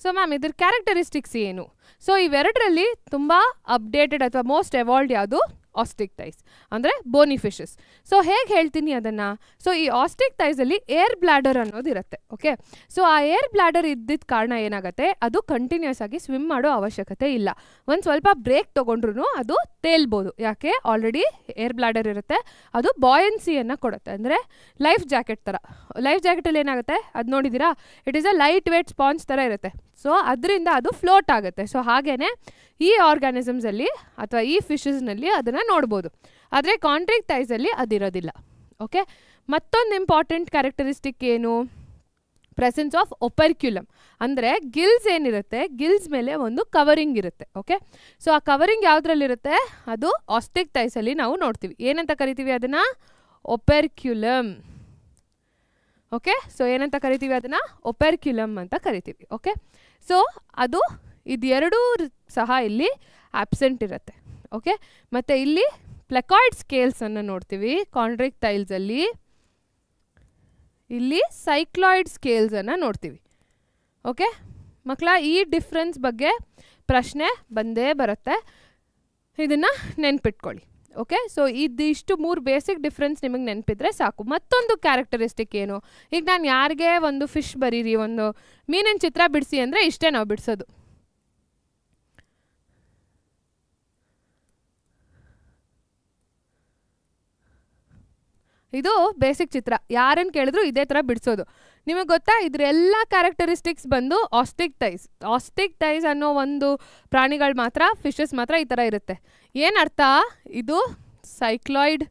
ಸೊ ಮ್ಯಾಮ್ ಇದ್ರ ಕ್ಯಾರೆಕ್ಟರಿಸ್ಟಿಕ್ಸ್ ಏನು? ಸೊ ಇವೆರಡರಲ್ಲಿ ತುಂಬ ಅಪ್ಡೇಟೆಡ್ ಅಥವಾ ಮೋಸ್ಟ್ ಎವಾಲ್ವ್ಡ್ ಯಾವುದು? ಆಸ್ಟಿಕ್ಟೈಸ್ ಅಂದರೆ ಬೋನಿ ಫಿಶಸ್. ಸೊ ಹೇಗೆ ಹೇಳ್ತೀನಿ ಅದನ್ನು? ಸೊ ಈ ಆಸ್ಟಿಕ್ಟೈಸಲ್ಲಿ ಏರ್ ಬ್ಲ್ಯಾಡರ್ ಅನ್ನೋದು ಇರುತ್ತೆ. ಓಕೆ, ಸೊ ಆ ಏರ್ ಬ್ಲ್ಯಾಡರ್ ಇದ್ದಿದ್ದ ಕಾರಣ ಏನಾಗುತ್ತೆ, ಅದು ಕಂಟಿನ್ಯೂಸ್ ಆಗಿ ಸ್ವಿಮ್ ಮಾಡೋ ಅವಶ್ಯಕತೆ ಇಲ್ಲ. ಒಂದು ಸ್ವಲ್ಪ ಬ್ರೇಕ್ ತೊಗೊಂಡ್ರು ಅದು ತೇಲ್ಬೋದು. ಯಾಕೆ? ಆಲ್ರೆಡಿ ಏರ್ ಬ್ಲ್ಯಾಡರ್ ಇರುತ್ತೆ, ಅದು ಬಾಯನ್ಸಿಯನ್ನು ಕೊಡುತ್ತೆ. ಅಂದರೆ ಲೈಫ್ ಜಾಕೆಟ್ ಥರ. ಲೈಫ್ ಜಾಕೆಟಲ್ಲಿ ಏನಾಗುತ್ತೆ ಅದು ನೋಡಿದ್ದೀರಾ, it is a light weight sponge ಥರ ಇರುತ್ತೆ. ಸೊ ಅದರಿಂದ ಅದು ಫ್ಲೋಟ್ ಆಗುತ್ತೆ. ಸೊ ಹಾಗೇ ಈ ಆರ್ಗ್ಯಾನಿಸಮ್ಸಲ್ಲಿ ಅಥವಾ ಈ ಫಿಶಸ್ನಲ್ಲಿ ಅದನ್ನು ನೋಡ್ಬೋದು. ಆದರೆ ಕಾಂಟ್ರಿಕ್ಟೈಸಲ್ಲಿ ಅದಿರೋದಿಲ್ಲ. ಓಕೆ, ಮತ್ತೊಂದು ಇಂಪಾರ್ಟೆಂಟ್ ಕ್ಯಾರೆಕ್ಟರಿಸ್ಟಿಕ್ ಏನು? Presence of operculum. ಅಂದರೆ ಗಿಲ್ಸ್ ಏನಿರುತ್ತೆ, ಗಿಲ್ಸ್ ಮೇಲೆ ಒಂದು ಕವರಿಂಗ್ ಇರುತ್ತೆ. ಓಕೆ, ಸೊ ಆ ಕವರಿಂಗ್ ಯಾವುದ್ರಲ್ಲಿರುತ್ತೆ? ಅದು ಆಸ್ಟಿಕ್ಟೈಸಲ್ಲಿ ನಾವು ನೋಡ್ತೀವಿ. ಏನಂತ ಕರಿತೀವಿ ಅದನ್ನು? ಒಪರ್ಕ್ಯುಲಮ್. ಓಕೆ, ಸೊ ಏನಂತ ಕರಿತೀವಿ ಅದನ್ನು? ಒಪರ್ಕ್ಯುಲಮ್ ಅಂತ ಕರಿತೀವಿ. ಓಕೆ, ಸೊ ಅದು ಇದೆರಡೂ ಸಹ ಇಲ್ಲಿ ಆಬ್ಸೆಂಟ್ ಇರುತ್ತೆ. ಓಕೆ, ಮತ್ತು ಇಲ್ಲಿ ಪ್ಲೆಕಾಯ್ಡ್ ಸ್ಕೇಲ್ಸನ್ನು ನೋಡ್ತೀವಿ ಕಾಂಟ್ರಿಕ್ಟೈಲ್ಸಲ್ಲಿ, ಇಲ್ಲಿ ಸೈಕ್ಲಾಯ್ಡ್ ಸ್ಕೇಲ್ಸನ್ನು ನೋಡ್ತೀವಿ. ಓಕೆ ಮಕ್ಕಳ, ಈ ಡಿಫ್ರೆನ್ಸ್ ಬಗ್ಗೆ ಪ್ರಶ್ನೆ ಬಂದೇ ಬರುತ್ತೆ, ಇದನ್ನು ನೆನ್ಪಿಟ್ಕೊಳ್ಳಿ. ಓಕೆ, ಸೊ ಇದಿಷ್ಟು 3 ಬೇಸಿಕ್ ಡಿಫ್ರೆನ್ಸ್ ನಿಮಗೆ ನೆನಪಿದ್ರೆ ಸಾಕು. ಮತ್ತೊಂದು ಕ್ಯಾರೆಕ್ಟರಿಸ್ಟಿಕ್ ಏನು? ಈಗ ನಾನು ಯಾರಿಗೆ ಒಂದು ಫಿಶ್ ಬರೀರಿ, ಒಂದು ಮೀನಿನ ಚಿತ್ರ ಬಿಡಿಸಿ ಅಂದರೆ ಇಷ್ಟೇ ನಾವು ಬಿಡಿಸೋದು. ಇದು ಬೇಸಿಕ್ ಚಿತ್ರ, ಯಾರನ್ನು ಕೇಳಿದ್ರು ಇದೇ ಥರ ಬಿಡಿಸೋದು. ನಿಮಗೆ ಗೊತ್ತಾ, ಇದರೆಲ್ಲ ಕ್ಯಾರೆಕ್ಟರಿಸ್ಟಿಕ್ಸ್ ಬಂದು ಆಸ್ಟಿಕ್ಟೈಸ್. ಆಸ್ಟಿಕ್ಟೈಸ್ ಅನ್ನೋ ಒಂದು ಪ್ರಾಣಿಗಳು ಮಾತ್ರ, ಫಿಶಸ್ ಮಾತ್ರ ಈ ಥರ ಇರುತ್ತೆ. ಏನರ್ಥ? ಇದು ಸೈಕ್ಲಾಯ್ಡ್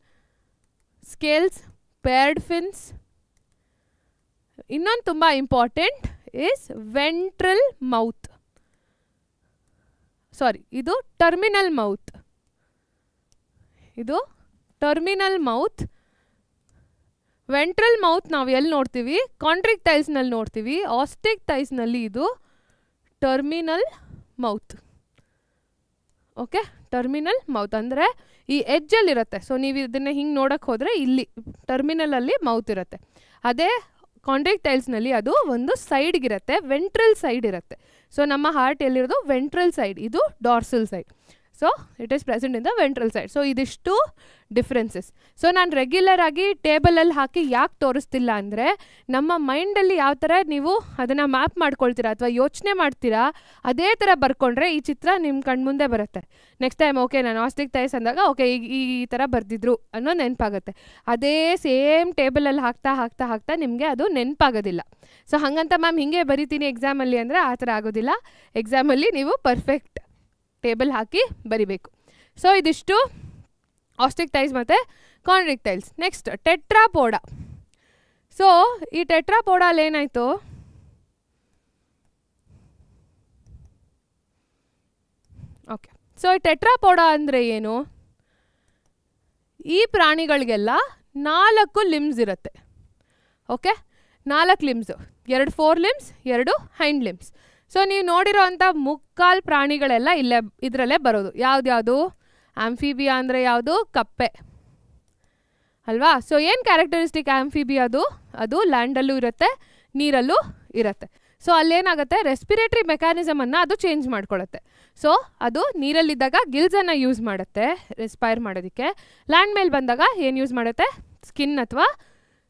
ಸ್ಕೇಲ್ಸ್, ಪೇರ್ಡ್ ಫಿನ್ಸ್. ಇನ್ನೊಂದು ತುಂಬ ಇಂಪಾರ್ಟೆಂಟ್ ಈಸ್ ವೆಂಟ್ರಲ್ ಮೌತ್. ಸಾರಿ, ಇದು ಟರ್ಮಿನಲ್ ಮೌತ್. ಇದು ಟರ್ಮಿನಲ್ ಮೌತ್. ವೆಂಟ್ರಲ್ ಮೌತ್ ನಾವು ಎಲ್ಲಿ ನೋಡ್ತೀವಿ? ಕಾಂಟ್ರಿಕ್ಟೈಲ್ಸ್ನಲ್ಲಿ ನೋಡ್ತೀವಿ. ಆಸ್ಟಿಕ್ಟೈಸ್ನಲ್ಲಿ ಇದು terminal mouth. Okay, terminal mouth ಅಂದರೆ ಈ ಎಜ್ಜಲ್ಲಿರುತ್ತೆ. ಸೊ ನೀವು ಇದನ್ನು ಹಿಂಗೆ ನೋಡೋಕ್ಕೆ ಹೋದರೆ ಇಲ್ಲಿ ಟರ್ಮಿನಲಲ್ಲಿ ಮೌತ್ ಇರುತ್ತೆ. ಅದೇ ಕಾಂಟ್ರಿಕ್ಟೈಲ್ಸ್ನಲ್ಲಿ ಅದು ಒಂದು ಸೈಡ್ಗಿರುತ್ತೆ, ವೆಂಟ್ರಲ್ ಸೈಡ್ ಇರುತ್ತೆ. ಸೊ ನಮ್ಮ ಹಾರ್ಟ್ ಎಲ್ಲಿರೋದು? Ventral side. ಇದು dorsal side. So it is present in the ventral side. So ಇದಿಷ್ಟು ಡಿಫ್ರೆನ್ಸಸ್. ಸೊ ನಾನು ರೆಗ್ಯುಲರ್ ಆಗಿ ಟೇಬಲಲ್ಲಿ ಹಾಕಿ ಯಾಕೆ ತೋರಿಸ್ತಿಲ್ಲ ಅಂದರೆ, ನಮ್ಮ ಮೈಂಡಲ್ಲಿ ಯಾವ ಥರ ನೀವು ಅದನ್ನು ಮ್ಯಾಪ್ ಮಾಡ್ಕೊಳ್ತೀರಾ ಅಥವಾ ಯೋಚನೆ ಮಾಡ್ತೀರಾ, ಅದೇ ಥರ ಬರ್ಕೊಂಡ್ರೆ ಈ ಚಿತ್ರ ನಿಮ್ಮ ಕಣ್ಮುಂದೆ ಬರುತ್ತೆ. ನೆಕ್ಸ್ಟ್ ಟೈಮ್ ಓಕೆ ನಾನು ಆಸ್ಟಿಕ್ಟೈಸ್ ಅಂದಾಗ ಓಕೆ ಈ ಥರ ಬರೆದಿದ್ರು ಅನ್ನೋ ನೆನಪಾಗುತ್ತೆ. ಅದೇ ಸೇಮ್ ಟೇಬಲಲ್ಲಿ ಹಾಕ್ತಾ ಹಾಕ್ತಾ ಹಾಕ್ತಾ ನಿಮಗೆ ಅದು ನೆನಪಾಗೋದಿಲ್ಲ. ಸೊ ಹಾಗಂತ ಮ್ಯಾಮ್ ಹಿಂಗೆ ಬರಿತೀನಿ ಎಕ್ಸಾಮಲ್ಲಿ ಅಂದರೆ ಆ ಥರ ಆಗೋದಿಲ್ಲ. ಎಕ್ಸಾಮಲ್ಲಿ ನೀವು ಪರ್ಫೆಕ್ಟ್ ಟೇಬಲ್ ಹಾಕಿ ಬರಿಬೇಕು. ಸೊ ಇದಿಷ್ಟು ಆಸ್ಟಿಕ್ಟೈಸ್ ಮತ್ತು ಕಾಂಟ್ರಿಕ್ಟೈಲ್ಸ್. ನೆಕ್ಸ್ಟ್ ಟೆಟ್ರಾಪೋಡ. ಸೊ ಈ ಟೆಟ್ರಾಪೋಡಲ್ಲಿ ಏನಾಯಿತು? ಓಕೆ, ಸೊ ಈ ಟೆಟ್ರಾಪೋಡ ಅಂದರೆ ಏನು? ಈ ಪ್ರಾಣಿಗಳಿಗೆಲ್ಲ 4 ಲಿಮ್ಸ್ ಇರುತ್ತೆ. Okay, 4 ಲಿಮ್ಸು, 2 four limbs, 2 hind limbs. So ನೀವು ನೋಡಿರೋ ಅಂಥ ಮುಕ್ಕಾಲು ಪ್ರಾಣಿಗಳೆಲ್ಲ ಇದರಲ್ಲೇ ಬರೋದು. ಯಾವ್ದು? ಆಂಫಿಬಿಯಾ ಅಂದರೆ ಯಾವುದು? ಕಪ್ಪೆ ಅಲ್ವಾ? ಸೊ ಏನು ಕ್ಯಾರೆಕ್ಟರಿಸ್ಟಿಕ್ ಆಂಫಿಬಿಯಾದು? ಅದು ಲ್ಯಾಂಡಲ್ಲೂ ಇರುತ್ತೆ, ನೀರಲ್ಲೂ ಇರುತ್ತೆ. ಸೊ ಅಲ್ಲೇನಾಗುತ್ತೆ, ರೆಸ್ಪಿರೇಟರಿ ಮೆಕ್ಯಾನಿಸಮನ್ನು ಅದು ಚೇಂಜ್ ಮಾಡ್ಕೊಳ್ಳುತ್ತೆ. ಸೊ ಅದು ನೀರಲ್ಲಿದ್ದಾಗ ಗಿಲ್ಸನ್ನು ಯೂಸ್ ಮಾಡುತ್ತೆ ರೆಸ್ಪೈರ್ ಮಾಡೋದಕ್ಕೆ. ಲ್ಯಾಂಡ್ ಮೇಲೆ ಬಂದಾಗ ಏನು ಯೂಸ್ ಮಾಡುತ್ತೆ? ಸ್ಕಿನ್ ಅಥವಾ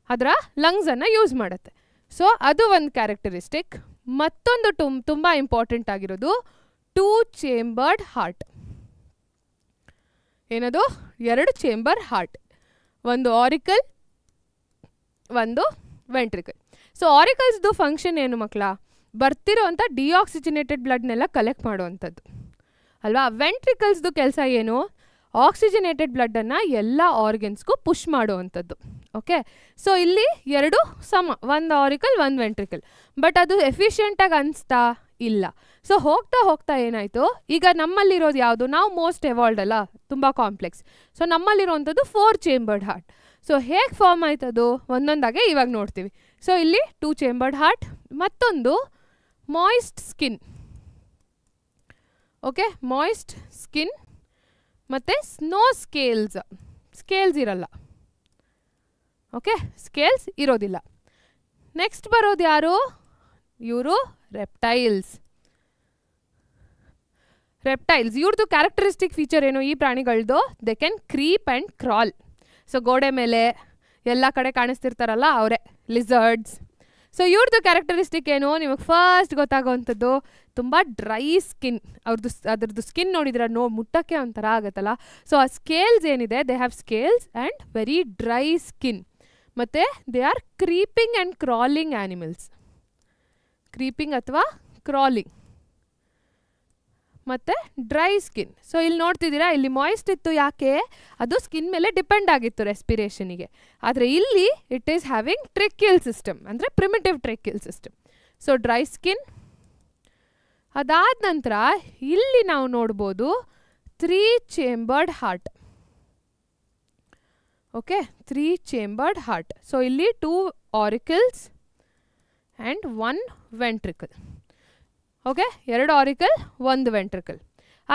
ಅದರ ಲಂಗ್ಸನ್ನು ಯೂಸ್ ಮಾಡುತ್ತೆ. ಸೊ ಅದು ಒಂದು ಕ್ಯಾರೆಕ್ಟರಿಸ್ಟಿಕ್. ಮತ್ತೊಂದು ತುಂಬ ಇಂಪಾರ್ಟೆಂಟ್ ಆಗಿರೋದು 2 ಚೇಂಬರ್ಡ್ ಹಾರ್ಟ್. ಏನದು? 2 ಚೇಂಬರ್ ಹಾರ್ಟ್, ಒಂದು ಆರಿಕಲ್, ಒಂದು ವೆಂಟ್ರಿಕಲ್. ಸೊ ಆರಿಕಲ್ಸ್ದು ಫಂಕ್ಷನ್ ಏನು ಮಕ್ಕಳ? ಬರ್ತಿರೋ ಅಂಥ ಡಿಆಕ್ಸಿಜನೇಟೆಡ್ ಬ್ಲಡ್ನೆಲ್ಲ ಕಲೆಕ್ಟ್ ಮಾಡುವಂಥದ್ದು ಅಲ್ವಾ. ವೆಂಟ್ರಿಕಲ್ಸ್ದು ಕೆಲಸ ಏನು? ಆಕ್ಸಿಜನೇಟೆಡ್ ಬ್ಲಡ್ಡನ್ನು ಎಲ್ಲ ಆರ್ಗನ್ಸ್ಗೂ ಪುಷ್ ಮಾಡುವಂಥದ್ದು. ಓಕೆ, ಸೊ ಇಲ್ಲಿ 2 ಸಮ, ಒಂದು ಆರಿಕಲ್, ಒಂದು ವೆಂಟ್ರಿಕಲ್. ಬಟ್ ಅದು ಎಫಿಷಿಯೆಂಟಾಗಿ ಅನಿಸ್ತಾ ಇಲ್ಲ. ಸೊ ಹೋಗ್ತಾ ಹೋಗ್ತಾ ಏನಾಯಿತು, ಈಗ ನಮ್ಮಲ್ಲಿರೋದು ಯಾವುದು? ನಾವು ಮೋಸ್ಟ್ ಎವಾಲ್ವ್ಡ್ ಅಲ್ಲ, ತುಂಬ ಕಾಂಪ್ಲೆಕ್ಸ್. ಸೊ ನಮ್ಮಲ್ಲಿರುವಂಥದ್ದು 4 ಚೇಂಬರ್ಡ್ ಹಾರ್ಟ್. ಸೊ ಹೇಗೆ ಫಾರ್ಮ್ ಆಯ್ತದು ಒಂದೊಂದಾಗೆ ಇವಾಗ ನೋಡ್ತೀವಿ. ಸೊ ಇಲ್ಲಿ 2 ಚೇಂಬರ್ಡ್ ಹಾರ್ಟ್, ಮತ್ತೊಂದು moist skin. Okay, moist skin ಮತ್ತು ಸ್ನೋ ಸ್ಕೇಲ್ಸ್ ಇರಲ್ಲ. ಓಕೆ, ಸ್ಕೇಲ್ಸ್ ಇರೋದಿಲ್ಲ. ನೆಕ್ಸ್ಟ್ ಬರೋದು ಯಾರು? ಇವರು ರೆಪ್ಟೈಲ್ಸ್. ರೆಪ್ಟೈಲ್ಸ್ ಇವ್ರದ್ದು ಕ್ಯಾರೆಕ್ಟರಿಸ್ಟಿಕ್ ಫೀಚರ್ ಏನು ಈ ಪ್ರಾಣಿಗಳದ್ದು, they can creep and crawl. So ಗೋಡೆ ಮೇಲೆ ಎಲ್ಲ ಕಡೆ ಕಾಣಿಸ್ತಿರ್ತಾರಲ್ಲ ಅವರೇ ಲಿಸರ್ಡ್ಸ್. ಸೊ ಇವ್ರದ್ದು ಕ್ಯಾರೆಕ್ಟರಿಸ್ಟಿಕ್ ಏನು ನಿಮಗೆ ಫಸ್ಟ್ ಗೊತ್ತಾಗೋವಂಥದ್ದು, ತುಂಬ ಡ್ರೈ ಸ್ಕಿನ್. ಅದ್ರದ್ದು ಸ್ಕಿನ್ ನೋಡಿದ್ರೆ ಮುಟ್ಟಕ್ಕೆ ಒಂಥರ ಆಗುತ್ತಲ್ಲ. ಸೊ ಆ ಸ್ಕೇಲ್ಸ್ ಏನಿದೆ, they have scales and very dry skin. ಮತ್ತು they are creeping and crawling animals. Creeping ಅಥವಾ ಕ್ರಾಲಿಂಗ್ ಮತ್ತು ಡ್ರೈ ಸ್ಕಿನ್. ಸೊ ಇಲ್ಲಿ ನೋಡ್ತಿದ್ದೀರಾ, ಇಲ್ಲಿ ಮಾಯ್ಸ್ಟ್ ಇತ್ತು. ಯಾಕೆ? ಅದು ಸ್ಕಿನ್ ಮೇಲೆ ಡಿಪೆಂಡ್ ಆಗಿತ್ತು ರೆಸ್ಪಿರೇಷನಿಗೆ. ಆದರೆ ಇಲ್ಲಿ it is having tracheal system, ಅಂದರೆ primitive tracheal system. So dry skin. ಅದಾದ ನಂತರ ಇಲ್ಲಿ ನಾವು ನೋಡ್ಬೋದು 3 chambered heart. Okay, 3 chambered heart. So ಇಲ್ಲಿ 2 auricles and 1 ventricle. Okay, 2 auricle 1 ventricle.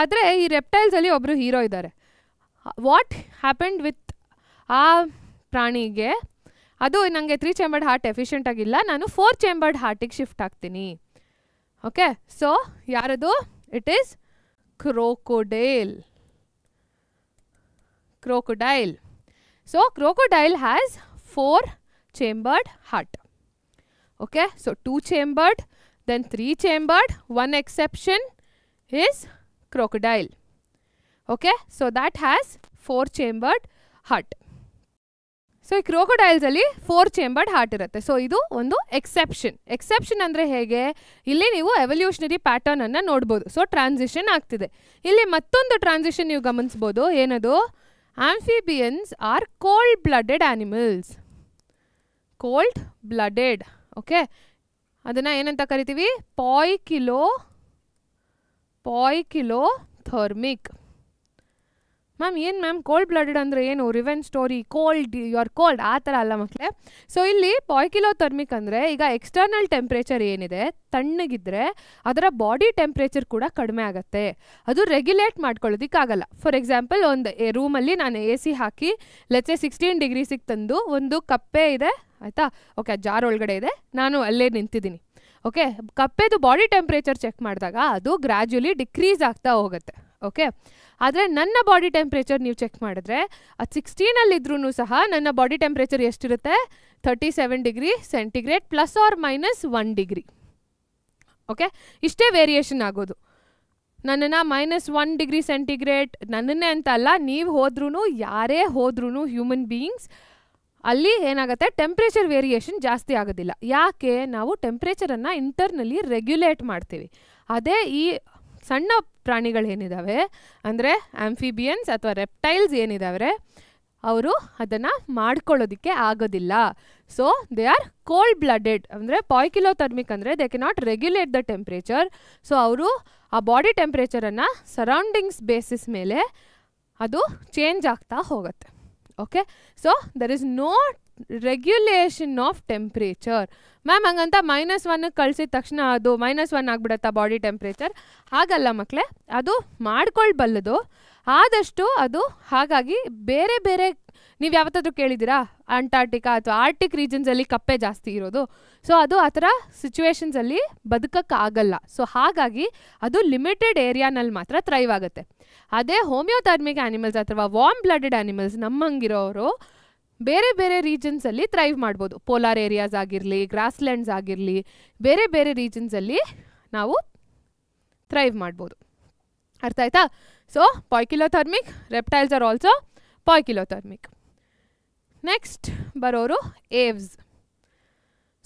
ಆದರೆ ಈ ರೆಪ್ಟೈಲ್ಸಲ್ಲಿ ಒಬ್ಬರು ಹೀರೋ ಇದ್ದಾರೆ. ವಾಟ್ ಹ್ಯಾಪೆಂಡ್ ವಿತ್ ಆ ಪ್ರಾಣಿಗೆ, ಅದು ನನಗೆ 3 ಚೇಂಬರ್ಡ್ ಹಾರ್ಟ್ ಎಫಿಷಿಯೆಂಟ್ ಆಗಿಲ್ಲ, ನಾನು 4 ಚೇಂಬರ್ಡ್ ಹಾರ್ಟಿಗೆ ಶಿಫ್ಟ್ ಆಗ್ತೀನಿ. ಓಕೆ, ಸೊ ಯಾರದು? It is crocodile. Crocodile. So crocodile has 4 chambered heart. Okay, so 2 chambered, then 3 chambered. One exception is crocodile. Okay, so that has 4 chambered heart. So ಈ ಕ್ರೋಕೊಡೈಲ್ಸಲ್ಲಿ 4 ಚೇಂಬರ್ಡ್ ಹಾರ್ಟ್ ಇರುತ್ತೆ. ಸೊ ಇದು ಒಂದು ಎಕ್ಸೆಪ್ಷನ್. ಎಕ್ಸೆಪ್ಷನ್ ಅಂದರೆ ಹೇಗೆ? ಇಲ್ಲಿ ನೀವು ಎವಲ್ಯೂಷನರಿ ಪ್ಯಾಟರ್ನನ್ನು ನೋಡ್ಬೋದು. ಸೊ ಟ್ರಾನ್ಸಿಷನ್ ಆಗ್ತಿದೆ. ಇಲ್ಲಿ ಮತ್ತೊಂದು ಟ್ರಾನ್ಸಿಷನ್ ನೀವು ಗಮನಿಸ್ಬೋದು. ಏನದು? Amphibians are cold blooded animals. Cold blooded. Okay, ಅದನ್ನು ಏನಂತ ಕರಿತೀವಿ? ಪಾಯ್ಕಿಲೋಥರ್ಮಿಕ್. ಮ್ಯಾಮ್ ಏನು ಮ್ಯಾಮ್ ಕೋಲ್ಡ್ ಬ್ಲಡೆಡ್ ಅಂದರೆ ಏನು? ರಿವೆನ್ ಸ್ಟೋರಿ, ಕೋಲ್ಡ್, ಯು ಆರ್ ಕೋಲ್ಡ್, ಆ ಥರ ಅಲ್ಲ ಮಕ್ಕಳೇ. ಸೊ ಇಲ್ಲಿ ಪಾಯ್ಕಿಲೋಥರ್ಮಿಕ್ ಅಂದರೆ ಈಗ ಎಕ್ಸ್ಟರ್ನಲ್ ಟೆಂಪ್ರೇಚರ್ ಏನಿದೆ ತಣ್ಣಗಿದ್ರೆ ಅದರ ಬಾಡಿ ಟೆಂಪ್ರೇಚರ್ ಕೂಡ ಕಡಿಮೆ ಆಗುತ್ತೆ. ಅದು ರೆಗ್ಯುಲೇಟ್ ಮಾಡ್ಕೊಳ್ಳೋದಕ್ಕಾಗಲ್ಲ. ಫಾರ್ ಎಕ್ಸಾಂಪಲ್, ಒಂದು ರೂಮಲ್ಲಿ ನಾನು AC ಹಾಕಿ ಲೆಟ್ಸ್ 16 ಡಿಗ್ರೀಸಿಗೆ ತಂದು ಒಂದು ಕಪ್ಪೆ ಇದೆ ಆಯಿತಾ, ಓಕೆ, ಜಾರ್ ಒಳಗಡೆ ಇದೆ, ನಾನು ಅಲ್ಲೇ ನಿಂತಿದ್ದೀನಿ. ಓಕೆ, ಕಪ್ಪೆದು ಬಾಡಿ ಟೆಂಪ್ರೇಚರ್ ಚೆಕ್ ಮಾಡಿದಾಗ ಅದು ಗ್ರ್ಯಾಜುಲಿ ಡಿಕ್ರೀಸ್ ಆಗ್ತಾ ಹೋಗುತ್ತೆ. ಓಕೆ, ಆದರೆ ನನ್ನ ಬಾಡಿ ಟೆಂಪ್ರೇಚರ್ ನೀವು ಚೆಕ್ ಮಾಡಿದ್ರೆ ಅದು 16ಅಲ್ಲಿದ್ರೂ ಸಹ ನನ್ನ ಬಾಡಿ ಟೆಂಪ್ರೇಚರ್ ಎಷ್ಟಿರುತ್ತೆ? 37 ಡಿಗ್ರಿ ಸೆಂಟಿಗ್ರೇಡ್ ±1 ಡಿಗ್ರಿ. ಓಕೆ, ಇಷ್ಟೇ ವೇರಿಯೇಷನ್ ಆಗೋದು. ನನ್ನನ್ನು -1 ಡಿಗ್ರಿ ಸೆಂಟಿಗ್ರೇಡ್, ನನ್ನನ್ನೇ ಅಂತ ಅಲ್ಲ, ನೀವು ಹೋದ್ರೂ ಯಾರೇ ಹೋದ್ರೂ ಹ್ಯೂಮನ್ ಬೀಯಿಂಗ್ಸ್ ಅಲ್ಲಿ ಏನಾಗುತ್ತೆ? ಟೆಂಪ್ರೇಚರ್ ವೇರಿಯೇಷನ್ ಜಾಸ್ತಿ ಆಗೋದಿಲ್ಲ. ಯಾಕೆ? ನಾವು ಟೆಂಪ್ರೇಚರನ್ನು ಇಂಟರ್ನಲ್ಲಿ ರೆಗ್ಯುಲೇಟ್ ಮಾಡ್ತೀವಿ. ಅದೇ ಈ ಸಣ್ಣ ಪ್ರಾಣಿಗಳೇನಿದ್ದಾವೆ ಅಂದರೆ ಆಂಫಿಬಿಯನ್ಸ್ ಅಥವಾ ರೆಪ್ಟೈಲ್ಸ್ ಏನಿದ್ದಾವೆ, ಅವರು ಅದನ್ನು ಮಾಡ್ಕೊಳ್ಳೋದಕ್ಕೆ ಆಗೋದಿಲ್ಲ. So they are cold blooded. ಅಂದರೆ ಪಾಯ್ಕಿಲೋಥರ್ಮಿಕ್ ಅಂದರೆ they can not regulate the temperature. So ಅವರು ಆ ಬಾಡಿ ಟೆಂಪ್ರೇಚರನ್ನು ಸರೌಂಡಿಂಗ್ಸ್ ಬೇಸಿಸ್ ಮೇಲೆ ಅದು ಚೇಂಜ್ ಆಗ್ತಾ ಹೋಗುತ್ತೆ. Okay, so there is no regulation of temperature. Ma'am ಹಂಗಂತ -1 ಕಳಿಸಿದ ತಕ್ಷಣ ಅದು -1 ಆಗಿಬಿಡುತ್ತಾ ಬಾಡಿ ಟೆಂಪ್ರೇಚರ್? ಹಾಗಲ್ಲ ಮಕ್ಕಳೇ, ಅದು ಮಾಡ್ಕೊಳ್ಬಲ್ಲದು ಆದಷ್ಟು. ಅದು ಹಾಗಾಗಿ ಬೇರೆ ಬೇರೆ, ನೀವು ಯಾವತ್ತಾದ್ರೂ ಕೇಳಿದ್ದೀರಾ ಅಂಟಾರ್ಟಿಕಾ ಅಥವಾ ಆರ್ಟಿಕ್ ರೀಜನ್ಸಲ್ಲಿ ಕಪ್ಪೆ ಜಾಸ್ತಿ ಇರೋದು? ಸೊ ಅದು ಆ ಥರ ಸಿಚುವೇಶನ್ಸಲ್ಲಿ ಬದುಕೋಕ್ಕಾಗಲ್ಲ. ಸೊ ಹಾಗಾಗಿ ಅದು ಲಿಮಿಟೆಡ್ ಏರಿಯಾನಲ್ಲಿ ಮಾತ್ರ ಥ್ರೈವ್ ಆಗುತ್ತೆ. ಅದೇ ಹೋಮಿಯೋಥರ್ಮಿಕ್ ಆ್ಯನಿಮಲ್ಸ್ ಅಥವಾ ವಾರ್ಮ್ ಬ್ಲಡೆಡ್ ಆ್ಯನಿಮಲ್ಸ್ ನಮ್ಮಂಗಿರೋರು ಬೇರೆ ಬೇರೆ ರೀಜನ್ಸಲ್ಲಿ ಥ್ರೈವ್ ಮಾಡ್ಬೋದು. ಪೋಲಾರ್ ಏರಿಯಾಸ್ ಆಗಿರಲಿ, ಗ್ರಾಸ್ಲ್ಯಾಂಡ್ಸ್ ಆಗಿರಲಿ, ಬೇರೆ ಬೇರೆ ರೀಜನ್ಸಲ್ಲಿ ನಾವು ಥ್ರೈವ್ ಮಾಡ್ಬೋದು. ಅರ್ಥ ಆಯ್ತಾ? So poikilothermic, reptiles are also poikilothermic. Next ಬರೋರು ಏವ್ಸ್.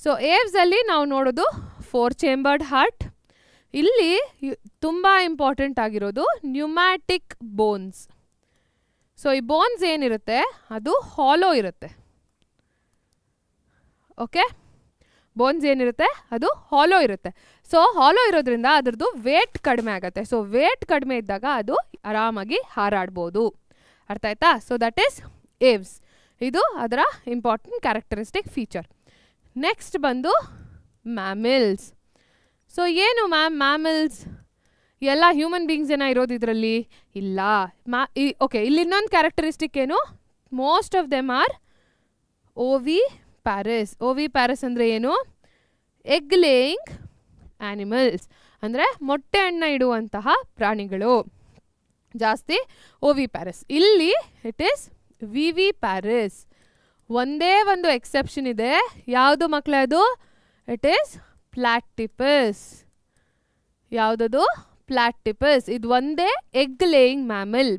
ಸೊ ಏವ್ಸಲ್ಲಿ ನಾವು ನೋಡೋದು 4 ಚೇಂಬರ್ಡ್ ಹಾರ್ಟ್. ಇಲ್ಲಿ ತುಂಬ ಇಂಪಾರ್ಟೆಂಟ್ ಆಗಿರೋದು ನ್ಯೂಮ್ಯಾಟಿಕ್ ಬೋನ್ಸ್. ಸೊ ಈ ಬೋನ್ಸ್ ಏನಿರುತ್ತೆ ಅದು ಹಾಲೋ ಇರುತ್ತೆ. ಓಕೆ, ಬೋನ್ಸ್ ಏನಿರುತ್ತೆ ಅದು ಹಾಲೋ ಇರುತ್ತೆ. ಸೊ ಹಾಲೋ ಇರೋದ್ರಿಂದ ಅದರದ್ದು ವೇಟ್ ಕಡಿಮೆ ಆಗುತ್ತೆ. ಸೊ ವೇಟ್ ಕಡಿಮೆ ಇದ್ದಾಗ ಅದು ಆರಾಮಾಗಿ ಹಾರಾಡ್ಬೋದು. ಅರ್ಥ ಆಯ್ತಾ? So that is Aves. ಇದು ಅದರ ಇಂಪಾರ್ಟೆಂಟ್ ಕ್ಯಾರೆಕ್ಟರಿಸ್ಟಿಕ್ ಫೀಚರ್. ನೆಕ್ಸ್ಟ್ ಬಂದು ಮ್ಯಾಮಿಲ್ಸ್. ಸೊ ಏನು ಮ್ಯಾಮ್ ಮ್ಯಾಮಿಲ್ಸ್? ಎಲ್ಲ ಹ್ಯೂಮನ್ ಬೀಯಿಂಗ್ಸ್ ಏನೋ ಇರೋದು ಇದರಲ್ಲಿ? ಇಲ್ಲ. ಓಕೆ, ಇಲ್ಲಿ ಇನ್ನೊಂದು ಕ್ಯಾರೆಕ್ಟರಿಸ್ಟಿಕ್ ಏನು? Most of them are oviparous. Oviparous ಅಂದರೆ ಏನು? ಎಗ್ ಲೇಯಿಂಗ್ ಆ್ಯನಿಮಲ್ಸ್ ಅಂದರೆ ಮೊಟ್ಟೆಯನ್ನು ಇಡುವಂತಹ ಪ್ರಾಣಿಗಳು, ಜಾಸ್ತಿ ಓವಿಪ್ಯಾರಸ್. ಇಲ್ಲಿ ಇಟ್ ಈಸ್ ವಿವಿಪ್ಯಾರಸ್. ಒಂದೇ ಒಂದು ಎಕ್ಸೆಪ್ಷನ್ ಇದೆ, ಯಾವುದು ಮಕ್ಕಳೇ ಅದು? It is platypus. ಯಾವುದದು? ಪ್ಲಾಟಿಪಸ್. ಇದು ಒಂದೇ egg laying mammal.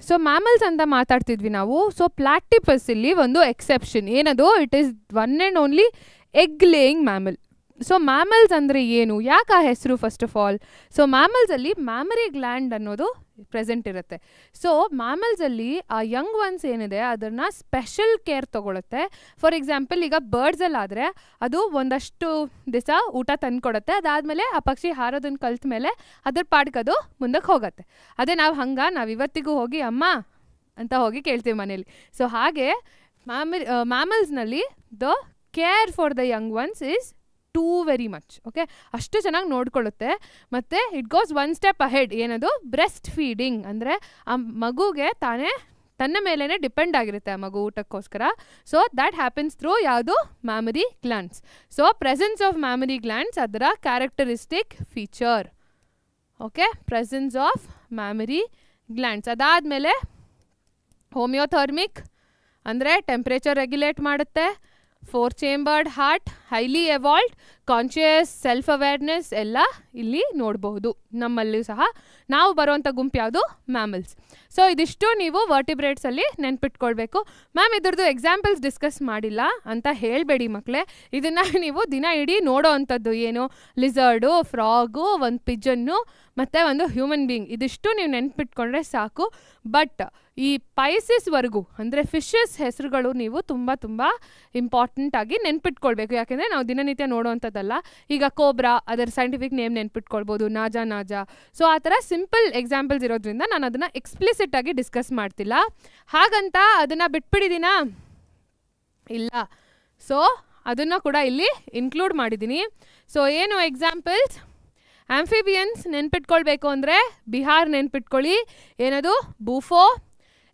So mammals ಅಂತ ಮಾತಾಡ್ತಿದ್ವಿ ನಾವು. ಸೊ ಪ್ಲಾಟಿಪಸ್ ಇಲ್ಲಿ ಒಂದು ಎಕ್ಸೆಪ್ಷನ್. ಏನದು? It is one and only egg laying mammal. So mammals ಅಂದರೆ ಏನು, ಯಾಕೆ ಆ ಹೆಸರು? ಫಸ್ಟ್ ಆಫ್ ಆಲ್, ಸೊ ಮ್ಯಾಮಲ್ಸಲ್ಲಿ ಮ್ಯಾಮರಿ ಗ್ಲ್ಯಾಂಡ್ ಅನ್ನೋದು ಪ್ರೆಸೆಂಟ್ ಇರುತ್ತೆ. ಸೊ ಮ್ಯಾಮಲ್ಸಲ್ಲಿ ಆ ಯಂಗ್ ಒನ್ಸ್ ಏನಿದೆ ಅದನ್ನು ಸ್ಪೆಷಲ್ ಕೇರ್ ತೊಗೊಳುತ್ತೆ. ಫಾರ್ ಎಕ್ಸಾಂಪಲ್, ಈಗ ಬರ್ಡ್ಸಲ್ಲಾದರೆ ಅದು ಒಂದಷ್ಟು ದಿವಸ ಊಟ ತಂದುಕೊಡುತ್ತೆ, ಅದಾದಮೇಲೆ ಆ ಪಕ್ಷಿ ಹಾರೋದನ್ನು ಕಲ್ತ ಮೇಲೆ ಅದ್ರ ಪಾಡ್ಗೆ ಅದು ಮುಂದಕ್ಕೆ ಹೋಗುತ್ತೆ. ಅದೇ ನಾವು ಇವತ್ತಿಗೂ ಹೋಗಿ ಅಮ್ಮ ಅಂತ ಹೋಗಿ ಕೇಳ್ತೀವಿ ಮನೇಲಿ. ಸೊ ಹಾಗೆ ಮ್ಯಾಮಲ್ಸ್ನಲ್ಲಿ the care for the young ones is too very much. Okay, ಅಷ್ಟು ಚೆನ್ನಾಗಿ ನೋಡ್ಕೊಳ್ಳುತ್ತೆ. ಮತ್ತು it goes one step ahead. ಏನದು? ಬ್ರೆಸ್ಟ್ ಫೀಡಿಂಗ್ ಅಂದರೆ ಆ ಮಗುಗೆ ತನ್ನ ಮೇಲೇ ಡಿಪೆಂಡ್ ಆಗಿರುತ್ತೆ ಆ ಮಗು ಊಟಕ್ಕೋಸ್ಕರ. ಸೊ ದ್ಯಾಟ್ ಹ್ಯಾಪನ್ಸ್ ಥ್ರೂ ಯಾವುದು? Mammary glands. So presence of mammary glands ಅದರ characteristic feature. Okay, presence of mammary glands. ಅದಾದಮೇಲೆ ಹೋಮಿಯೋಥರ್ಮಿಕ್ ಅಂದರೆ ಟೆಂಪ್ರೇಚರ್ ರೆಗ್ಯುಲೇಟ್ ಮಾಡುತ್ತೆ. 4 chambered heart, highly evolved, conscious, self awareness ಎಲ್ಲ ಇಲ್ಲಿ ನೋಡಬಹುದು. ನಮ್ಮಲ್ಲೂ ಸಹ ನಾವು ಬರುವಂಥ ಗುಂಪು ಯಾವುದು? ಮ್ಯಾಮಲ್ಸ್. ಸೊ ಇದಿಷ್ಟು ನೀವು ವರ್ಟಿಬ್ರೇಟ್ಸಲ್ಲಿ ನೆನ್ಪಿಟ್ಕೊಳ್ಬೇಕು. ಮ್ಯಾಮ್ ಇದ್ರದ್ದು ಎಕ್ಸಾಂಪಲ್ಸ್ ಡಿಸ್ಕಸ್ ಮಾಡಿಲ್ಲ ಅಂತ ಹೇಳಬೇಡಿ ಮಕ್ಕಳೇ. ಇದನ್ನು ನೀವು ದಿನ ಇಡೀ ನೋಡೋ ಅಂಥದ್ದು ಏನು? ಲಿಸರ್ಡು, ಫ್ರಾಗು, ಒಂದು ಪಿಜನ್ನು ಮತ್ತು ಒಂದು ಹ್ಯೂಮನ್ ಬೀಯಿಂಗ್. ಇದಿಷ್ಟು ನೀವು ನೆನ್ಪಿಟ್ಕೊಂಡ್ರೆ ಸಾಕು. ಬಟ್ ಈ ಪೈಸಿಸ್ವರೆಗೂ ಅಂದರೆ ಫಿಶಸ್ ಹೆಸರುಗಳು ನೀವು ತುಂಬ ತುಂಬ ಇಂಪಾರ್ಟೆಂಟಾಗಿ ನೆನ್ಪಿಟ್ಕೊಳ್ಬೇಕು. ಯಾಕೆಂದರೆ ನಾವು ದಿನನಿತ್ಯ ನೋಡುವಂಥದ್ದಲ್ಲ. ಈಗ ಕೋಬ್ರಾ, ಅದರ ಸೈಂಟಿಫಿಕ್ ನೇಮ್ ನೆನ್ಪಿಟ್ಕೊಳ್ಬೋದು, ನಾಜಾ. ಸೊ ಆ ಥರ ಸಿಂಪಲ್ ಎಕ್ಸಾಂಪಲ್ಸ್ ಇರೋದ್ರಿಂದ ನಾನು ಅದನ್ನು ಎಕ್ಸ್ಪ್ಲಿಸಿಟಾಗಿ ಡಿಸ್ಕಸ್ ಮಾಡ್ತಿಲ್ಲ. ಹಾಗಂತ ಅದನ್ನು ಬಿಟ್ಬಿಟ್ಟಿದ್ದೀನಾ? ಇಲ್ಲ. ಸೊ ಅದನ್ನು ಕೂಡ ಇಲ್ಲಿ ಇನ್ಕ್ಲೂಡ್ ಮಾಡಿದ್ದೀನಿ. ಸೊ ಏನು ಎಕ್ಸಾಂಪಲ್ಸ್? ಆಂಫಿಬಿಯನ್ಸ್ ನೆನ್ಪಿಟ್ಕೊಳ್ಬೇಕು ಅಂದರೆ ಬಿಹಾರ್ ನೆನ್ಪಿಟ್ಕೊಳ್ಳಿ. ಏನದು? ಬೂಫೋ,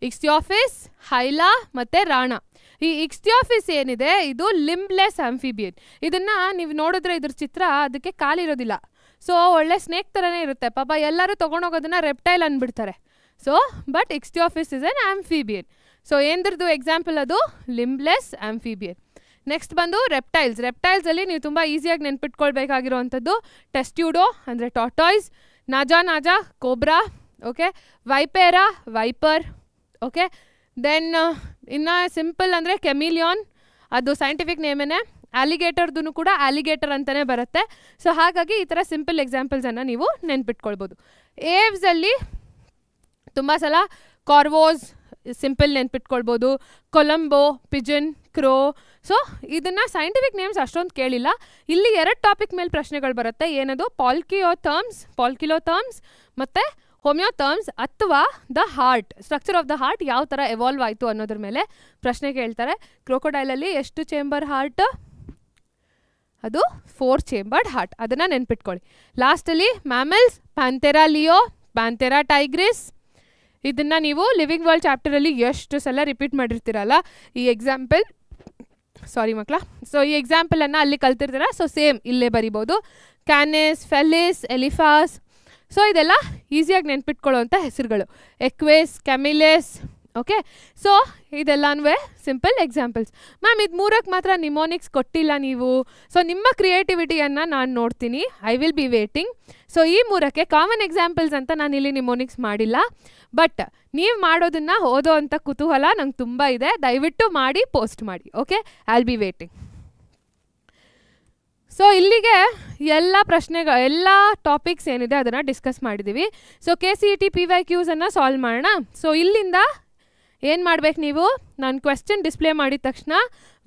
ಇಕ್ಸ್ಟಿಯಾಫಿಸ್, ಹೈಲಾ ಮತ್ತು ರಾಣಾ. ಈ ಇಕ್ಸ್ಟಿಯಾಫಿಸ್ ಏನಿದೆ ಇದು ಲಿಂಬ್ಲೆಸ್ ಆಂಫಿಬಿಯನ್. ಇದನ್ನು ನೀವು ನೋಡಿದ್ರೆ ಇದ್ರ ಚಿತ್ರ, ಅದಕ್ಕೆ ಕಾಲಿರೋದಿಲ್ಲ. ಸೊ ಒಳ್ಳೆ ಸ್ನೇಕ್ ಥರನೇ ಇರುತ್ತೆ. ಪಾಪ ಎಲ್ಲರೂ ತೊಗೊಂಡೋಗೋದನ್ನು ರೆಪ್ಟೈಲ್ ಅಂದ್ಬಿಡ್ತಾರೆ. So but Ichthyophis is an amphibian. So ಏನದ್ರದ್ದು ಎಕ್ಸಾಂಪಲ್? ಅದು ಲಿಂಬ್ಲೆಸ್ ಆಂಫಿಬಿಯನ್. ನೆಕ್ಸ್ಟ್ ಬಂದು ರೆಪ್ಟೈಲ್ಸ್. ರೆಪ್ಟೈಲ್ಸಲ್ಲಿ ನೀವು ತುಂಬ ಈಸಿಯಾಗಿ ನೆನ್ಪಿಟ್ಕೊಳ್ಬೇಕಾಗಿರುವಂಥದ್ದು ಟೆಸ್ಟ್ಯೂಡೋ ಅಂದರೆ tortoise, Naja cobra, okay, Vipera viper, okay. Then ಇನ್ನು ಸಿಂಪಲ್ ಅಂದರೆ ಕೆಮಿಲಿಯಾನ್, ಅದು ಸೈಂಟಿಫಿಕ್ ನೇಮೇನೆ. ಆಲಿಗೇಟರ್ದು ಕೂಡ ಆಲಿಗೇಟರ್ ಅಂತಲೇ ಬರುತ್ತೆ. ಸೊ ಹಾಗಾಗಿ ಈ ಥರ ಸಿಂಪಲ್ ಎಕ್ಸಾಂಪಲ್ಸನ್ನು ನೀವು ನೆನ್ಪಿಟ್ಕೊಳ್ಬೋದು. ಏವ್ಸಲ್ಲಿ ತುಂಬ ಸಲ ಕಾರ್ವೋಸ್ ಸಿಂಪಲ್ ನೆನ್ಪಿಟ್ಕೊಳ್ಬೋದು, ಕೊಲಂಬೋ, ಪಿಜನ್, ಕ್ರೋ. ಸೊ ಇದನ್ನು ಸೈಂಟಿಫಿಕ್ ನೇಮ್ಸ್ ಅಷ್ಟೊಂದು ಕೇಳಿಲ್ಲ. ಇಲ್ಲಿ 2 ಟಾಪಿಕ್ ಮೇಲೆ ಪ್ರಶ್ನೆಗಳು ಬರುತ್ತೆ. ಏನದು? ಪಾಲ್ಕಿಲೋಥರ್ಮ್ಸ್ ಮತ್ತು ಹೋಮಿಯೋಥರ್ಮ್ಸ್, ಅಥವಾ the heart, structure of the heart ಯಾವ ಥರ ಎವಾಲ್ವ್ ಆಯಿತು ಅನ್ನೋದ್ರ ಮೇಲೆ ಪ್ರಶ್ನೆ ಕೇಳ್ತಾರೆ. ಕ್ರೋಕೊಡೈಲಲ್ಲಿ ಎಷ್ಟು ಚೇಂಬರ್ ಹಾರ್ಟ್? ಅದು 4 ಚೇಂಬರ್ಡ್ ಹಾರ್ಟ್. ಅದನ್ನು ನೆನ್ಪಿಟ್ಕೊಳ್ಳಿ. ಲಾಸ್ಟಲ್ಲಿ ಮ್ಯಾಮಲ್ಸ್, ಪ್ಯಾಂಥೆರಾ ಲಿಯೋ, ಪ್ಯಾಂಥೆರಾ ಟೈಗ್ರಿಸ್. ಇದನ್ನು ನೀವು ಲಿವಿಂಗ್ ವರ್ಲ್ಡ್ ಚಾಪ್ಟರಲ್ಲಿ ಎಷ್ಟು ಸಲ ರಿಪೀಟ್ ಮಾಡಿರ್ತೀರಲ್ಲ ಈ ಎಕ್ಸಾಂಪಲ್. ಸಾರಿ ಮಕ್ಕಳ. ಸೊ ಈ ಎಕ್ಸಾಂಪಲನ್ನು ಅಲ್ಲಿ ಕಲ್ತಿರ್ತೀರ. ಸೊ ಸೇಮ್ ಇಲ್ಲೇ ಬರಿಬೋದು. ಕ್ಯಾನೆಸ್, ಫೆಲಿಸ್, ಎಲಿಫಾಸ್. ಸೊ ಇದೆಲ್ಲ ಈಸಿಯಾಗಿ ನೆನ್ಪಿಟ್ಕೊಳ್ಳೋವಂಥ ಹೆಸರುಗಳು. Equus, Camelus, okay. ಸೊ ಇದೆಲ್ಲನೂ ಸಿಂಪಲ್ ಎಕ್ಸಾಂಪಲ್ಸ್. ಮ್ಯಾಮ್ ಇದು 3ಕ್ಕೆ ಮಾತ್ರ ನಿಮೋನಿಕ್ಸ್ ಕೊಟ್ಟಿಲ್ಲ ನೀವು. ಸೊ ನಿಮ್ಮ ಕ್ರಿಯೇಟಿವಿಟಿಯನ್ನು ನಾನು ನೋಡ್ತೀನಿ. I will be waiting. So ಈ 3ಕ್ಕೆ ಕಾಮನ್ ಎಕ್ಸಾಂಪಲ್ಸ್ ಅಂತ ನಾನು ಇಲ್ಲಿ ನಿಮೋನಿಕ್ಸ್ ಮಾಡಿಲ್ಲ. ಬಟ್ ನೀವು ಮಾಡೋದನ್ನು ಓದೋ ಅಂಥ ಕುತೂಹಲ ನಂಗೆ ತುಂಬ ಇದೆ. ದಯವಿಟ್ಟು ಮಾಡಿ ಪೋಸ್ಟ್ ಮಾಡಿ. Okay, I will be waiting. So ಇಲ್ಲಿಗೆ ಎಲ್ಲ ಟಾಪಿಕ್ಸ್ ಏನಿದೆ ಅದನ್ನು ಡಿಸ್ಕಸ್ ಮಾಡಿದ್ದೀವಿ. ಸೊ KCET PYQಸನ್ನು ಸಾಲ್ವ್ ಮಾಡೋಣ. ಸೊ ಇಲ್ಲಿಂದ ಏನು ಮಾಡಬೇಕು ನೀವು? ನಾನು ಕ್ವೆಶ್ಚನ್ ಡಿಸ್ಪ್ಲೇ ಮಾಡಿದ ತಕ್ಷಣ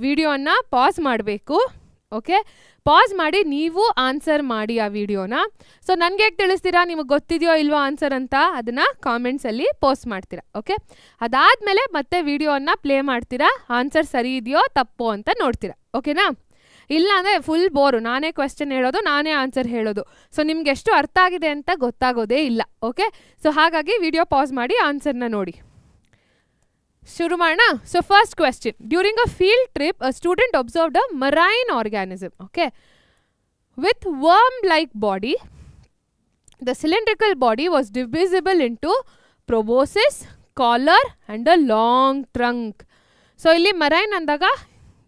ವಿಡಿಯೋನ ಪಾಸ್ ಮಾಡಬೇಕು. ಓಕೆ, ಪಾಸ್ ಮಾಡಿ ನೀವು ಆನ್ಸರ್ ಮಾಡಿ ಆ ವಿಡಿಯೋನ. ಸೊ ನನಗೆ ಹೇಗೆ ತಿಳಿಸ್ತೀರಾ ನಿಮಗೆ ಗೊತ್ತಿದೆಯೋ ಇಲ್ವೋ ಆನ್ಸರ್ ಅಂತ? ಅದನ್ನು ಕಾಮೆಂಟ್ಸಲ್ಲಿ ಪೋಸ್ಟ್ ಮಾಡ್ತೀರಾ. ಓಕೆ, ಅದಾದಮೇಲೆ ಮತ್ತೆ ವಿಡಿಯೋನ ಪ್ಲೇ ಮಾಡ್ತೀರಾ. ಆನ್ಸರ್ ಸರಿ ಇದೆಯೋ ತಪ್ಪೋ ಅಂತ ನೋಡ್ತೀರಾ. ಓಕೆನಾ? ಇಲ್ಲ ಅಂದರೆ ಫುಲ್ ಬೋರು, ನಾನೇ ಕ್ವೆಶ್ಚನ್ ಹೇಳೋದು, ನಾನೇ ಆನ್ಸರ್ ಹೇಳೋದು. ಸೊ ನಿಮ್ಗೆ ಎಷ್ಟು ಅರ್ಥ ಆಗಿದೆ ಅಂತ ಗೊತ್ತಾಗೋದೇ ಇಲ್ಲ. ಓಕೆ, ಸೊ ಹಾಗಾಗಿ ವಿಡಿಯೋ ಪಾಸ್ ಮಾಡಿ ಆನ್ಸರ್ನ ನೋಡಿ. ಶುರು ಮಾಡೋಣ. So first question. During a field trip a student observed a marine organism. Okay, with worm-like body. The cylindrical body was divisible into proboscis, collar and a long trunk. So ಇಲ್ಲಿ ಮರೈನ್ ಅಂದಾಗ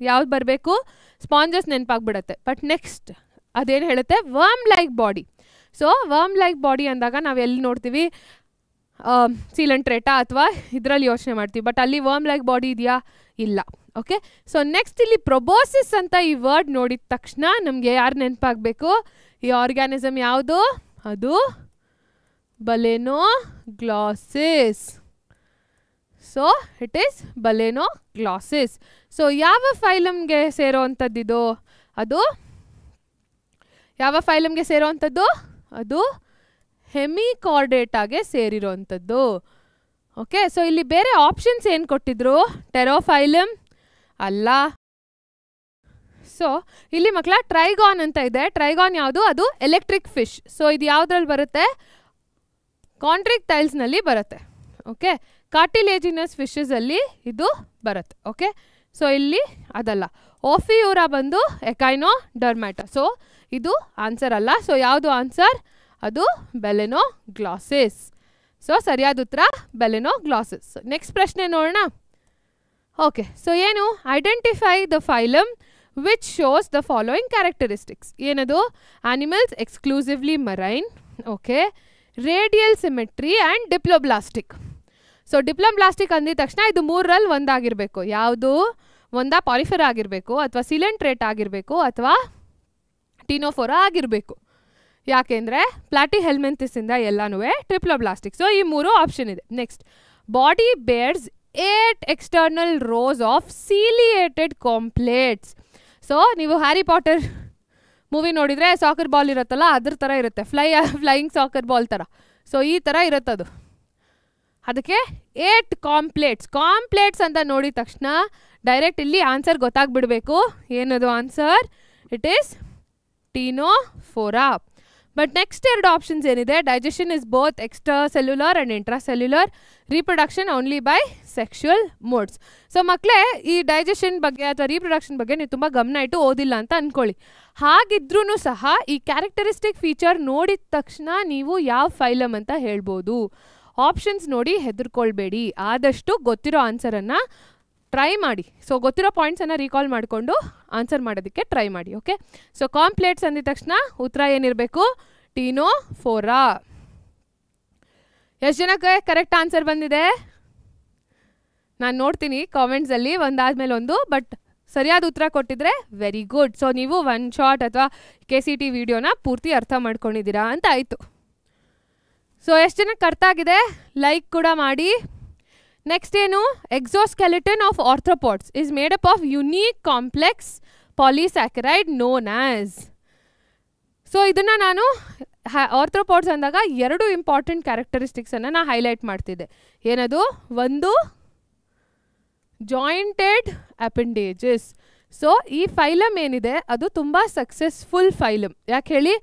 ಯಾವ್ದು ಬರಬೇಕು? ಸ್ಪಾಂಜಸ್ ನೆನಪಾಗ್ಬಿಡುತ್ತೆ. ಬಟ್ ನೆಕ್ಸ್ಟ್ ಅದೇನು ಹೇಳುತ್ತೆ? Worm like body. So worm like body ಅಂದಾಗ ನಾವು ಎಲ್ಲಿ ನೋಡ್ತೀವಿ? ಸೀಲಂಟ್ರೇಟಾ ಅಥವಾ ಇದರಲ್ಲಿ ಯೋಚನೆ ಮಾಡ್ತೀವಿ. ಬಟ್ ಅಲ್ಲಿ ವರ್ಮ್ ಲೈಕ್ ಬಾಡಿ ಇದೆಯಾ? ಇಲ್ಲ. ಓಕೆ, ಸೊ ನೆಕ್ಸ್ಟ್ ಇಲ್ಲಿ ಪ್ರೊಬೋಸಿಸ್ ಅಂತ ಈ ವರ್ಡ್ ನೋಡಿದ ತಕ್ಷಣ ನಮಗೆ ಯಾರು ನೆನಪಾಗಬೇಕು? ಈ ಆರ್ಗ್ಯಾನಿಸಮ್ ಯಾವುದು? ಅದು Balanoglossus. So it is Balanoglossus. So ಯಾವ ಫೈಲಮ್ಗೆ ಸೇರೋ ಅಂಥದ್ದಿದು? ಅದು ಯಾವ ಫೈಲಮ್ಗೆ ಸೇರೋ ಅಂಥದ್ದು? ಅದು ಹೆಮಿಕಾರ್ಡೇಟಾಗೆ ಸೇರಿರೋವಂಥದ್ದು. ಓಕೆ, ಸೊ ಇಲ್ಲಿ ಬೇರೆ ಆಪ್ಷನ್ಸ್ ಏನು ಕೊಟ್ಟಿದ್ರು? ಟೆರೋಫೈಲಮ್ ಅಲ್ಲ. ಸೊ ಇಲ್ಲಿ ಮಕ್ಕಳ ಟ್ರೈಗಾನ್ ಅಂತ ಇದೆ. ಟ್ರೈಗಾನ್ ಯಾವುದು? ಅದು ಎಲೆಕ್ಟ್ರಿಕ್ ಫಿಶ್. ಸೊ ಇದು ಯಾವುದ್ರಲ್ಲಿ ಬರುತ್ತೆ? ಕಾಂಟ್ರಿಕ್ಟೈಲ್ಸ್ನಲ್ಲಿ ಬರುತ್ತೆ. ಓಕೆ, ಕಾರ್ಟಿಲೇಜಿನಸ್ ಫಿಶಸಲ್ಲಿ ಇದು ಬರುತ್ತೆ. ಓಕೆ, ಸೊ ಇಲ್ಲಿ ಅದಲ್ಲ. ಓಫಿಯೂರಾ ಬಂದು ಎಕೈನೋಡರ್ಮ್ಯಾಟ. ಸೊ ಇದು ಆನ್ಸರ್ ಅಲ್ಲ. ಸೊ ಯಾವುದು ಆನ್ಸರ್? ಅದು ಬೆಲೆನೋಗ್ಲಾಸಿಸ್. ಸೊ ಸರಿಯಾದ ಉತ್ತರ ಬೆಲೆನೋಗ್ಲಾಸಿಸ್. ನೆಕ್ಸ್ಟ್ ಪ್ರಶ್ನೆ ನೋಡೋಣ. ಓಕೆ, ಸೊ ಏನು? Identify the phylum which shows the following characteristics. ಏನದು? Animals exclusively marine. Okay, radial symmetry and diploblastic. So diploblastic ಅಂದಿದ ತಕ್ಷಣ ಇದು ಮೂರರಲ್ಲಿ ಒಂದಾಗಿರಬೇಕು. ಯಾವುದು? ಒಂದಾ ಪಾಲಿಫೆರಾ ಆಗಿರಬೇಕು, ಅಥವಾ ಸಿಲೆಂಟ್ರೇಟ್ ಆಗಿರಬೇಕು, ಅಥವಾ ಟೀನೋಫೋರಾ ಆಗಿರಬೇಕು. ಯಾಕೆಂದರೆ ಪ್ಲಾಟಿ ಹೆಲ್ಮೆಂಥಿಸಿಂದ ಎಲ್ಲನೂ ಟ್ರಿಪ್ಲೋಬ್ಲಾಸ್ಟಿಕ್. ಸೊ ಈ ಮೂರು ಆಪ್ಷನ್ ಇದೆ. Next, body bears 8 external rows of ciliated comb plates. So ನೀವು ಹ್ಯಾರಿ ಪಾಟರ್ ಮೂವಿ ನೋಡಿದರೆ ಸಾಕರ್ ಬಾಲ್ ಇರುತ್ತಲ್ಲ, ಅದ್ರ ಥರ ಇರುತ್ತೆ. ಫ್ಲೈಯಿಂಗ್ ಸಾಕರ್ ಬಾಲ್ ಥರ. ಸೊ ಈ ಥರ ಇರುತ್ತದು. ಅದಕ್ಕೆ 8 ಕಾಂಪ್ಲೇಟ್ಸ್ ಅಂತ ನೋಡಿದ ತಕ್ಷಣ ಡೈರೆಕ್ಟ್ ಇಲ್ಲಿ ಆನ್ಸರ್ ಗೊತ್ತಾಗ್ಬಿಡಬೇಕು. ಏನದು answer? It is Ctenophora. But next ಎರಡು ಆಪ್ಷನ್ಸ್ ಏನಿದೆ? Digestion is both extra cellular and intracellular, reproduction only by sexual modes. So ಮಕ್ಕಳೇ, ಈ ಡೈಜೆಷನ್ ಬಗ್ಗೆ ಅಥವಾ ರೀಪ್ರೊಡಕ್ಷನ್ ಬಗ್ಗೆ ನೀವು ತುಂಬ ಗಮನ ಇಟ್ಟು ಓದಿಲ್ಲ ಅಂತ ಅಂದ್ಕೊಳ್ಳಿ. ಹಾಗಿದ್ರೂ ಸಹ ಈ ಕ್ಯಾರೆಕ್ಟರಿಸ್ಟಿಕ್ ಫೀಚರ್ ನೋಡಿದ ತಕ್ಷಣ ನೀವು ಯಾವ ಫೈಲಮ್ ಅಂತ ಹೇಳ್ಬೋದು. ಆಪ್ಷನ್ಸ್ ನೋಡಿ ಹೆದರ್ಕೊಳ್ಬೇಡಿ. ಆದಷ್ಟು ಗೊತ್ತಿರೋ ಆನ್ಸರನ್ನು ಟ್ರೈ ಮಾಡಿ. ಸೊ ಗೊತ್ತಿರೋ ಪಾಯಿಂಟ್ಸನ್ನು ರೀಕಾಲ್ ಮಾಡಿಕೊಂಡು ಆನ್ಸರ್ ಮಾಡೋದಕ್ಕೆ ಟ್ರೈ ಮಾಡಿ. ಓಕೆ, ಸೊ ಕಾಂಪ್ಲೇಟ್ಸ್ ಅಂದಿದ ತಕ್ಷಣ ಉತ್ತರ ಏನಿರಬೇಕು? ಟೀನೋಫೋರಾ. ಎಷ್ಟು ಜನಕ್ಕೆ ಕರೆಕ್ಟ್ ಆನ್ಸರ್ ಬಂದಿದೆ? ನಾನು ನೋಡ್ತೀನಿ ಕಾಮೆಂಟ್ಸಲ್ಲಿ ಒಂದಾದ್ಮೇಲೆ ಒಂದು. ಬಟ್ ಸರಿಯಾದ ಉತ್ತರ ಕೊಟ್ಟಿದ್ರೆ ವೆರಿ ಗುಡ್. ಸೊ ನೀವು ಒನ್ ಶಾಟ್ ಅಥವಾ KCT ವಿಡಿಯೋನ ಪೂರ್ತಿ ಅರ್ಥ ಮಾಡ್ಕೊಂಡಿದ್ದೀರಾ ಅಂತ ಆಯಿತು. ಸೊ ಎಷ್ಟು ಜನಕ್ಕೆ ಅರ್ಥ ಆಗಿದೆ? ಲೈಕ್ ಕೂಡ ಮಾಡಿ. ನೆಕ್ಸ್ಟ್ ಏನು? Exoskeleton of arthropods is made up of unique complex polysaccharide known as. So ಇದನ್ನು ನಾನು ಆರ್ಥ್ರೋಪಾಡ್ಸ್ ಅಂದಾಗ 2 ಇಂಪಾರ್ಟೆಂಟ್ ಕ್ಯಾರೆಕ್ಟರಿಸ್ಟಿಕ್ಸನ್ನು ನಾನು ಹೈಲೈಟ್ ಮಾಡ್ತಿದ್ದೆ. ಏನದು? ಒಂದು ಜಾಯಿಂಟೆಡ್ ಅಪೆಂಡೇಜಸ್. ಸೊ ಈ ಫೈಲಮ್ ಏನಿದೆ ಅದು ತುಂಬ ಸಕ್ಸಸ್ಫುಲ್ ಫೈಲಮ್. ಯಾಕೆ ಹೇಳಿ?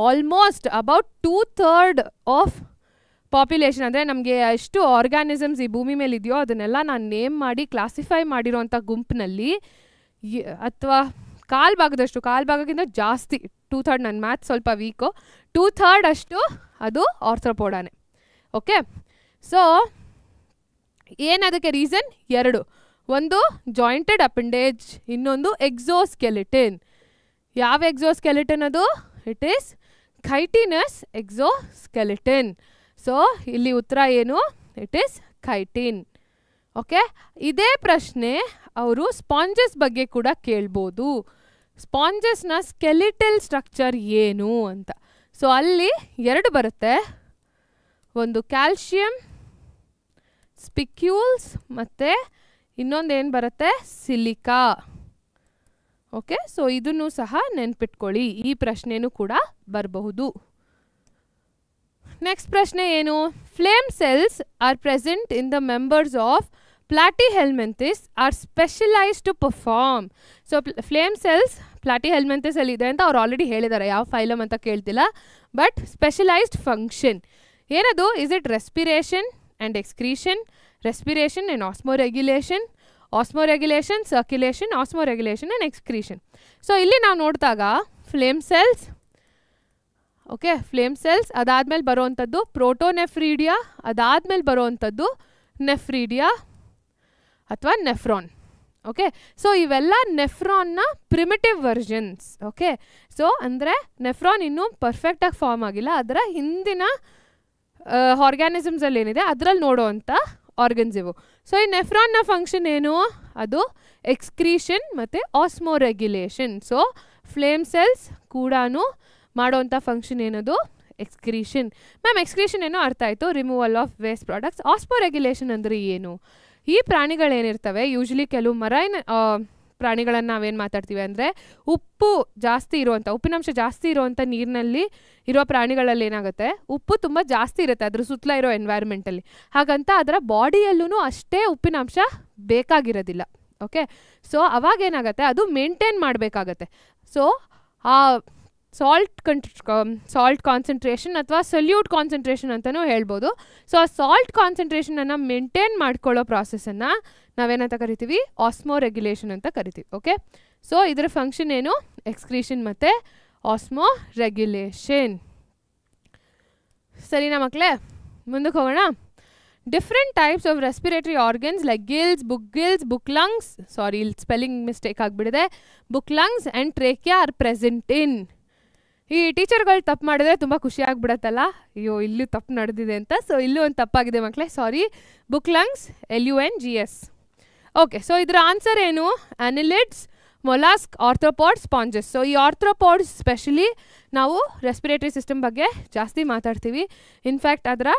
ಆಲ್ಮೋಸ್ಟ್ ಅಬೌಟ್ 2/3 ಆಫ್ ಪಾಪ್ಯುಲೇಷನ್, ಅಂದರೆ ನಮಗೆ ಎಷ್ಟು ಆರ್ಗ್ಯಾನಿಸಮ್ಸ್ ಈ ಭೂಮಿ ಮೇಲೆ ಇದೆಯೋ ಅದನ್ನೆಲ್ಲ ನಾನು ನೇಮ್ ಮಾಡಿ ಕ್ಲಾಸಿಫೈ ಮಾಡಿರೋಂಥ ಗುಂಪಿನಲ್ಲಿ ಅಥವಾ ಕಾಲ್ಭಾಗಕ್ಕಿಂತ ಜಾಸ್ತಿ 2/3, ನನ್ನ ಮ್ಯಾಥ್ಸ್ ಸ್ವಲ್ಪ ವೀಕು, 2/3 ಅಷ್ಟು ಅದು ಆರ್ಥ್ರೋಪೋಡಾನೆ. ಓಕೆ, ಸೊ ಏನದಕ್ಕೆ ರೀಸನ್? 2. ಒಂದು ಜಾಯಿಂಟೆಡ್ ಅಪೆಂಡೇಜ್, ಇನ್ನೊಂದು ಎಕ್ಸೋಸ್ಕೆಲಿಟನ್. ಯಾವ ಎಕ್ಸೋಸ್ಕೆಲಿಟನ್ ಅದು? It is chitinous exoskeleton. So ಇಲ್ಲಿ ಉತ್ತರ ಏನು? It is ಖೈಟಿನ್. ಓಕೆ, ಇದೇ ಪ್ರಶ್ನೆ ಅವರು ಸ್ಪಾಂಜಸ್ ಬಗ್ಗೆ ಕೂಡ ಕೇಳ್ಬೋದು. ಸ್ಪಾಂಜಸ್ನ ಸ್ಕೆಲಿಟಲ್ ಸ್ಟ್ರಕ್ಚರ್ ಏನು ಅಂತ. ಸೊ ಅಲ್ಲಿ 2 ಬರುತ್ತೆ. ಒಂದು ಕ್ಯಾಲ್ಶಿಯಂ ಸ್ಪಿಕ್ಯೂಲ್ಸ್ ಮತ್ತು ಇನ್ನೊಂದು ಏನು ಬರುತ್ತೆ? ಸಿಲಿಕಾ. ಓಕೆ, ಸೊ ಇದನ್ನು ಸಹ ನೆನ್ಪಿಟ್ಕೊಳ್ಳಿ. ಈ ಪ್ರಶ್ನೆನೂ ಕೂಡ ಬರಬಹುದು. ನೆಕ್ಸ್ಟ್ ಪ್ರಶ್ನೆ ಏನು? Flame cells are present in the members of Platyhelminthes are specialized to perform. So flame cells Platyhelminthes ಅಲ್ಲಿ ಇದೆ ಅಂತ ಅವ್ರು ಆಲ್ರೆಡಿ ಹೇಳಿದ್ದಾರೆ. ಯಾವ ಫೈಲಮ್ ಅಂತ ಕೇಳ್ತಿಲ್ಲ. ಬಟ್ ಸ್ಪೆಷಲೈಸ್ಡ್ ಫಂಕ್ಷನ್ ಏನದು? Is it respiration and excretion, respiration and osmoregulation, circulation, osmoregulation and excretion. So ಇಲ್ಲಿ ನಾವು ನೋಡಿದಾಗ flame cells. Okay, flame cells. ಅದಾದಮೇಲೆ ಬರೋವಂಥದ್ದು ಪ್ರೋಟೋನೆಫ್ರೀಡಿಯಾ. ಅದಾದಮೇಲೆ ಬರೋವಂಥದ್ದು ನೆಫ್ರೀಡಿಯಾ ಅಥವಾ ನೆಫ್ರಾನ್. ಓಕೆ, ಸೊ ಇವೆಲ್ಲ ನೆಫ್ರಾನ್ನ ಪ್ರಿಮಿಟಿವ್ ವರ್ಷನ್ಸ್. ಓಕೆ, ಸೊ ಅಂದರೆ ನೆಫ್ರಾನ್ ಇನ್ನೂ ಪರ್ಫೆಕ್ಟಾಗಿ ಫಾರ್ಮ್ ಆಗಿಲ್ಲ, ಅದರ ಹಿಂದಿನ ಆರ್ಗ್ಯಾನಿಸಮ್ಸಲ್ಲಿ ಏನಿದೆ ಅದರಲ್ಲಿ ನೋಡೋವಂಥ ಆರ್ಗನ್ಸ್ ಇವು. ಸೊ ಈ ನೆಫ್ರಾನ್ನ ಫಂಕ್ಷನ್ ಏನು? ಅದು ಎಕ್ಸ್ಕ್ರೀಷನ್ ಮತ್ತು ಆಸ್ಮೋರೆಗ್ಯುಲೇಷನ್. ಸೊ ಫ್ಲೇಮ್ ಸೆಲ್ಸ್ ಕೂಡ ಮಾಡೋವಂಥ ಫಂಕ್ಷನ್ ಏನದು? ಎಕ್ಸ್ಕ್ರೀಷನ್. ಮ್ಯಾಮ್ ಎಕ್ಸ್ಕ್ರೀಷನ್ ಏನೋ ಅರ್ಥ ಆಯಿತು, ರಿಮೂವಲ್ ಆಫ್ ವೇಸ್ಟ್ ಪ್ರಾಡಕ್ಟ್ಸ್. ಆಸ್ಮೋರೆಗ್ಯುಲೇಷನ್ ಅಂದರೆ ಏನು? ಈ ಪ್ರಾಣಿಗಳೇನಿರ್ತವೆ, ಯೂಶ್ವಲಿ ಕೆಲವು ಮರೈನ್ ಪ್ರಾಣಿಗಳನ್ನು ನಾವೇನು ಮಾತಾಡ್ತೀವಿ ಅಂದರೆ ಉಪ್ಪು ಜಾಸ್ತಿ ಇರುವಂಥ, ಉಪ್ಪಿನಂಶ ಜಾಸ್ತಿ ಇರುವಂಥ ನೀರಿನಲ್ಲಿ ಇರೋ ಪ್ರಾಣಿಗಳಲ್ಲಿ ಏನಾಗುತ್ತೆ, ಉಪ್ಪು ತುಂಬ ಜಾಸ್ತಿ ಇರುತ್ತೆ ಅದ್ರ ಸುತ್ತಲ ಇರೋ ಎನ್ವೈರ್ಮೆಂಟಲ್ಲಿ. ಹಾಗಂತ ಅದರ ಬಾಡಿಯಲ್ಲೂ ಅಷ್ಟೇ ಉಪ್ಪಿನಂಶ ಬೇಕಾಗಿರೋದಿಲ್ಲ. ಓಕೆ, ಸೊ ಅವಾಗೇನಾಗುತ್ತೆ, ಅದು ಮೇಂಟೈನ್ ಮಾಡಬೇಕಾಗತ್ತೆ. ಸೊ ಆ ಸಾಲ್ಟ್ ಕಾನ್ಸಂಟ್ರೇಷನ್ ಅಥವಾ ಸೊಲ್ಯೂಟ್ ಕಾನ್ಸಂಟ್ರೇಷನ್ ಅಂತಲೂ ಹೇಳ್ಬೋದು. ಸೊ ಆ ಸಾಲ್ಟ್ ಕಾನ್ಸಂಟ್ರೇಷನನ್ನು ಮೇಂಟೈನ್ ಮಾಡ್ಕೊಳ್ಳೋ ಪ್ರಾಸೆಸನ್ನು ನಾವೇನಂತ ಕರಿತೀವಿ? ಆಸ್ಮೋರೆಗ್ಯುಲೇಷನ್ ಅಂತ ಕರಿತೀವಿ. ಓಕೆ, ಸೊ ಇದರ ಫಂಕ್ಷನ್ ಏನು? ಎಕ್ಸ್ಕ್ರೀಷನ್ ಮತ್ತು ಆಸ್ಮೋರೆಗ್ಯುಲೇಷನ್. ಸರಿನಾ ಮಕ್ಕಳೇ? ಮುಂದಕ್ಕೆ ಹೋಗೋಣ. Different types of respiratory organs like gills, book lungs, sorry ಇಲ್ಲಿ ಸ್ಪೆಲ್ಲಿಂಗ್ ಮಿಸ್ಟೇಕ್ ಆಗಿಬಿಡಿದೆ, book lungs and trachea are present in. ಈ ಟೀಚರ್ಗಳು ತಪ್ಪು ಮಾಡಿದ್ರೆ ತುಂಬ ಖುಷಿ ಆಗಿಬಿಡತ್ತಲ್ಲ, ಅಯ್ಯೋ ಇಲ್ಲೂ ತಪ್ಪು ನಡೆದಿದೆ ಅಂತ. ಸೊ ಇಲ್ಲೂ ಒಂದು ತಪ್ಪಾಗಿದೆ ಮಕ್ಕಳೇ, sorry. Book lungs LUNGS. Okay, so ಇದರ ಆನ್ಸರ್ ಏನು? Annelids, mollusc, arthropods, sponges. So ಈ ಆರ್ಥ್ರೋಪಾಡ್ಸ್ ಸ್ಪೆಷಲಿ ನಾವು ರೆಸ್ಪಿರೇಟರಿ ಸಿಸ್ಟಮ್ ಬಗ್ಗೆ ಜಾಸ್ತಿ ಮಾತಾಡ್ತೀವಿ. ಇನ್ಫ್ಯಾಕ್ಟ್ ಅದರ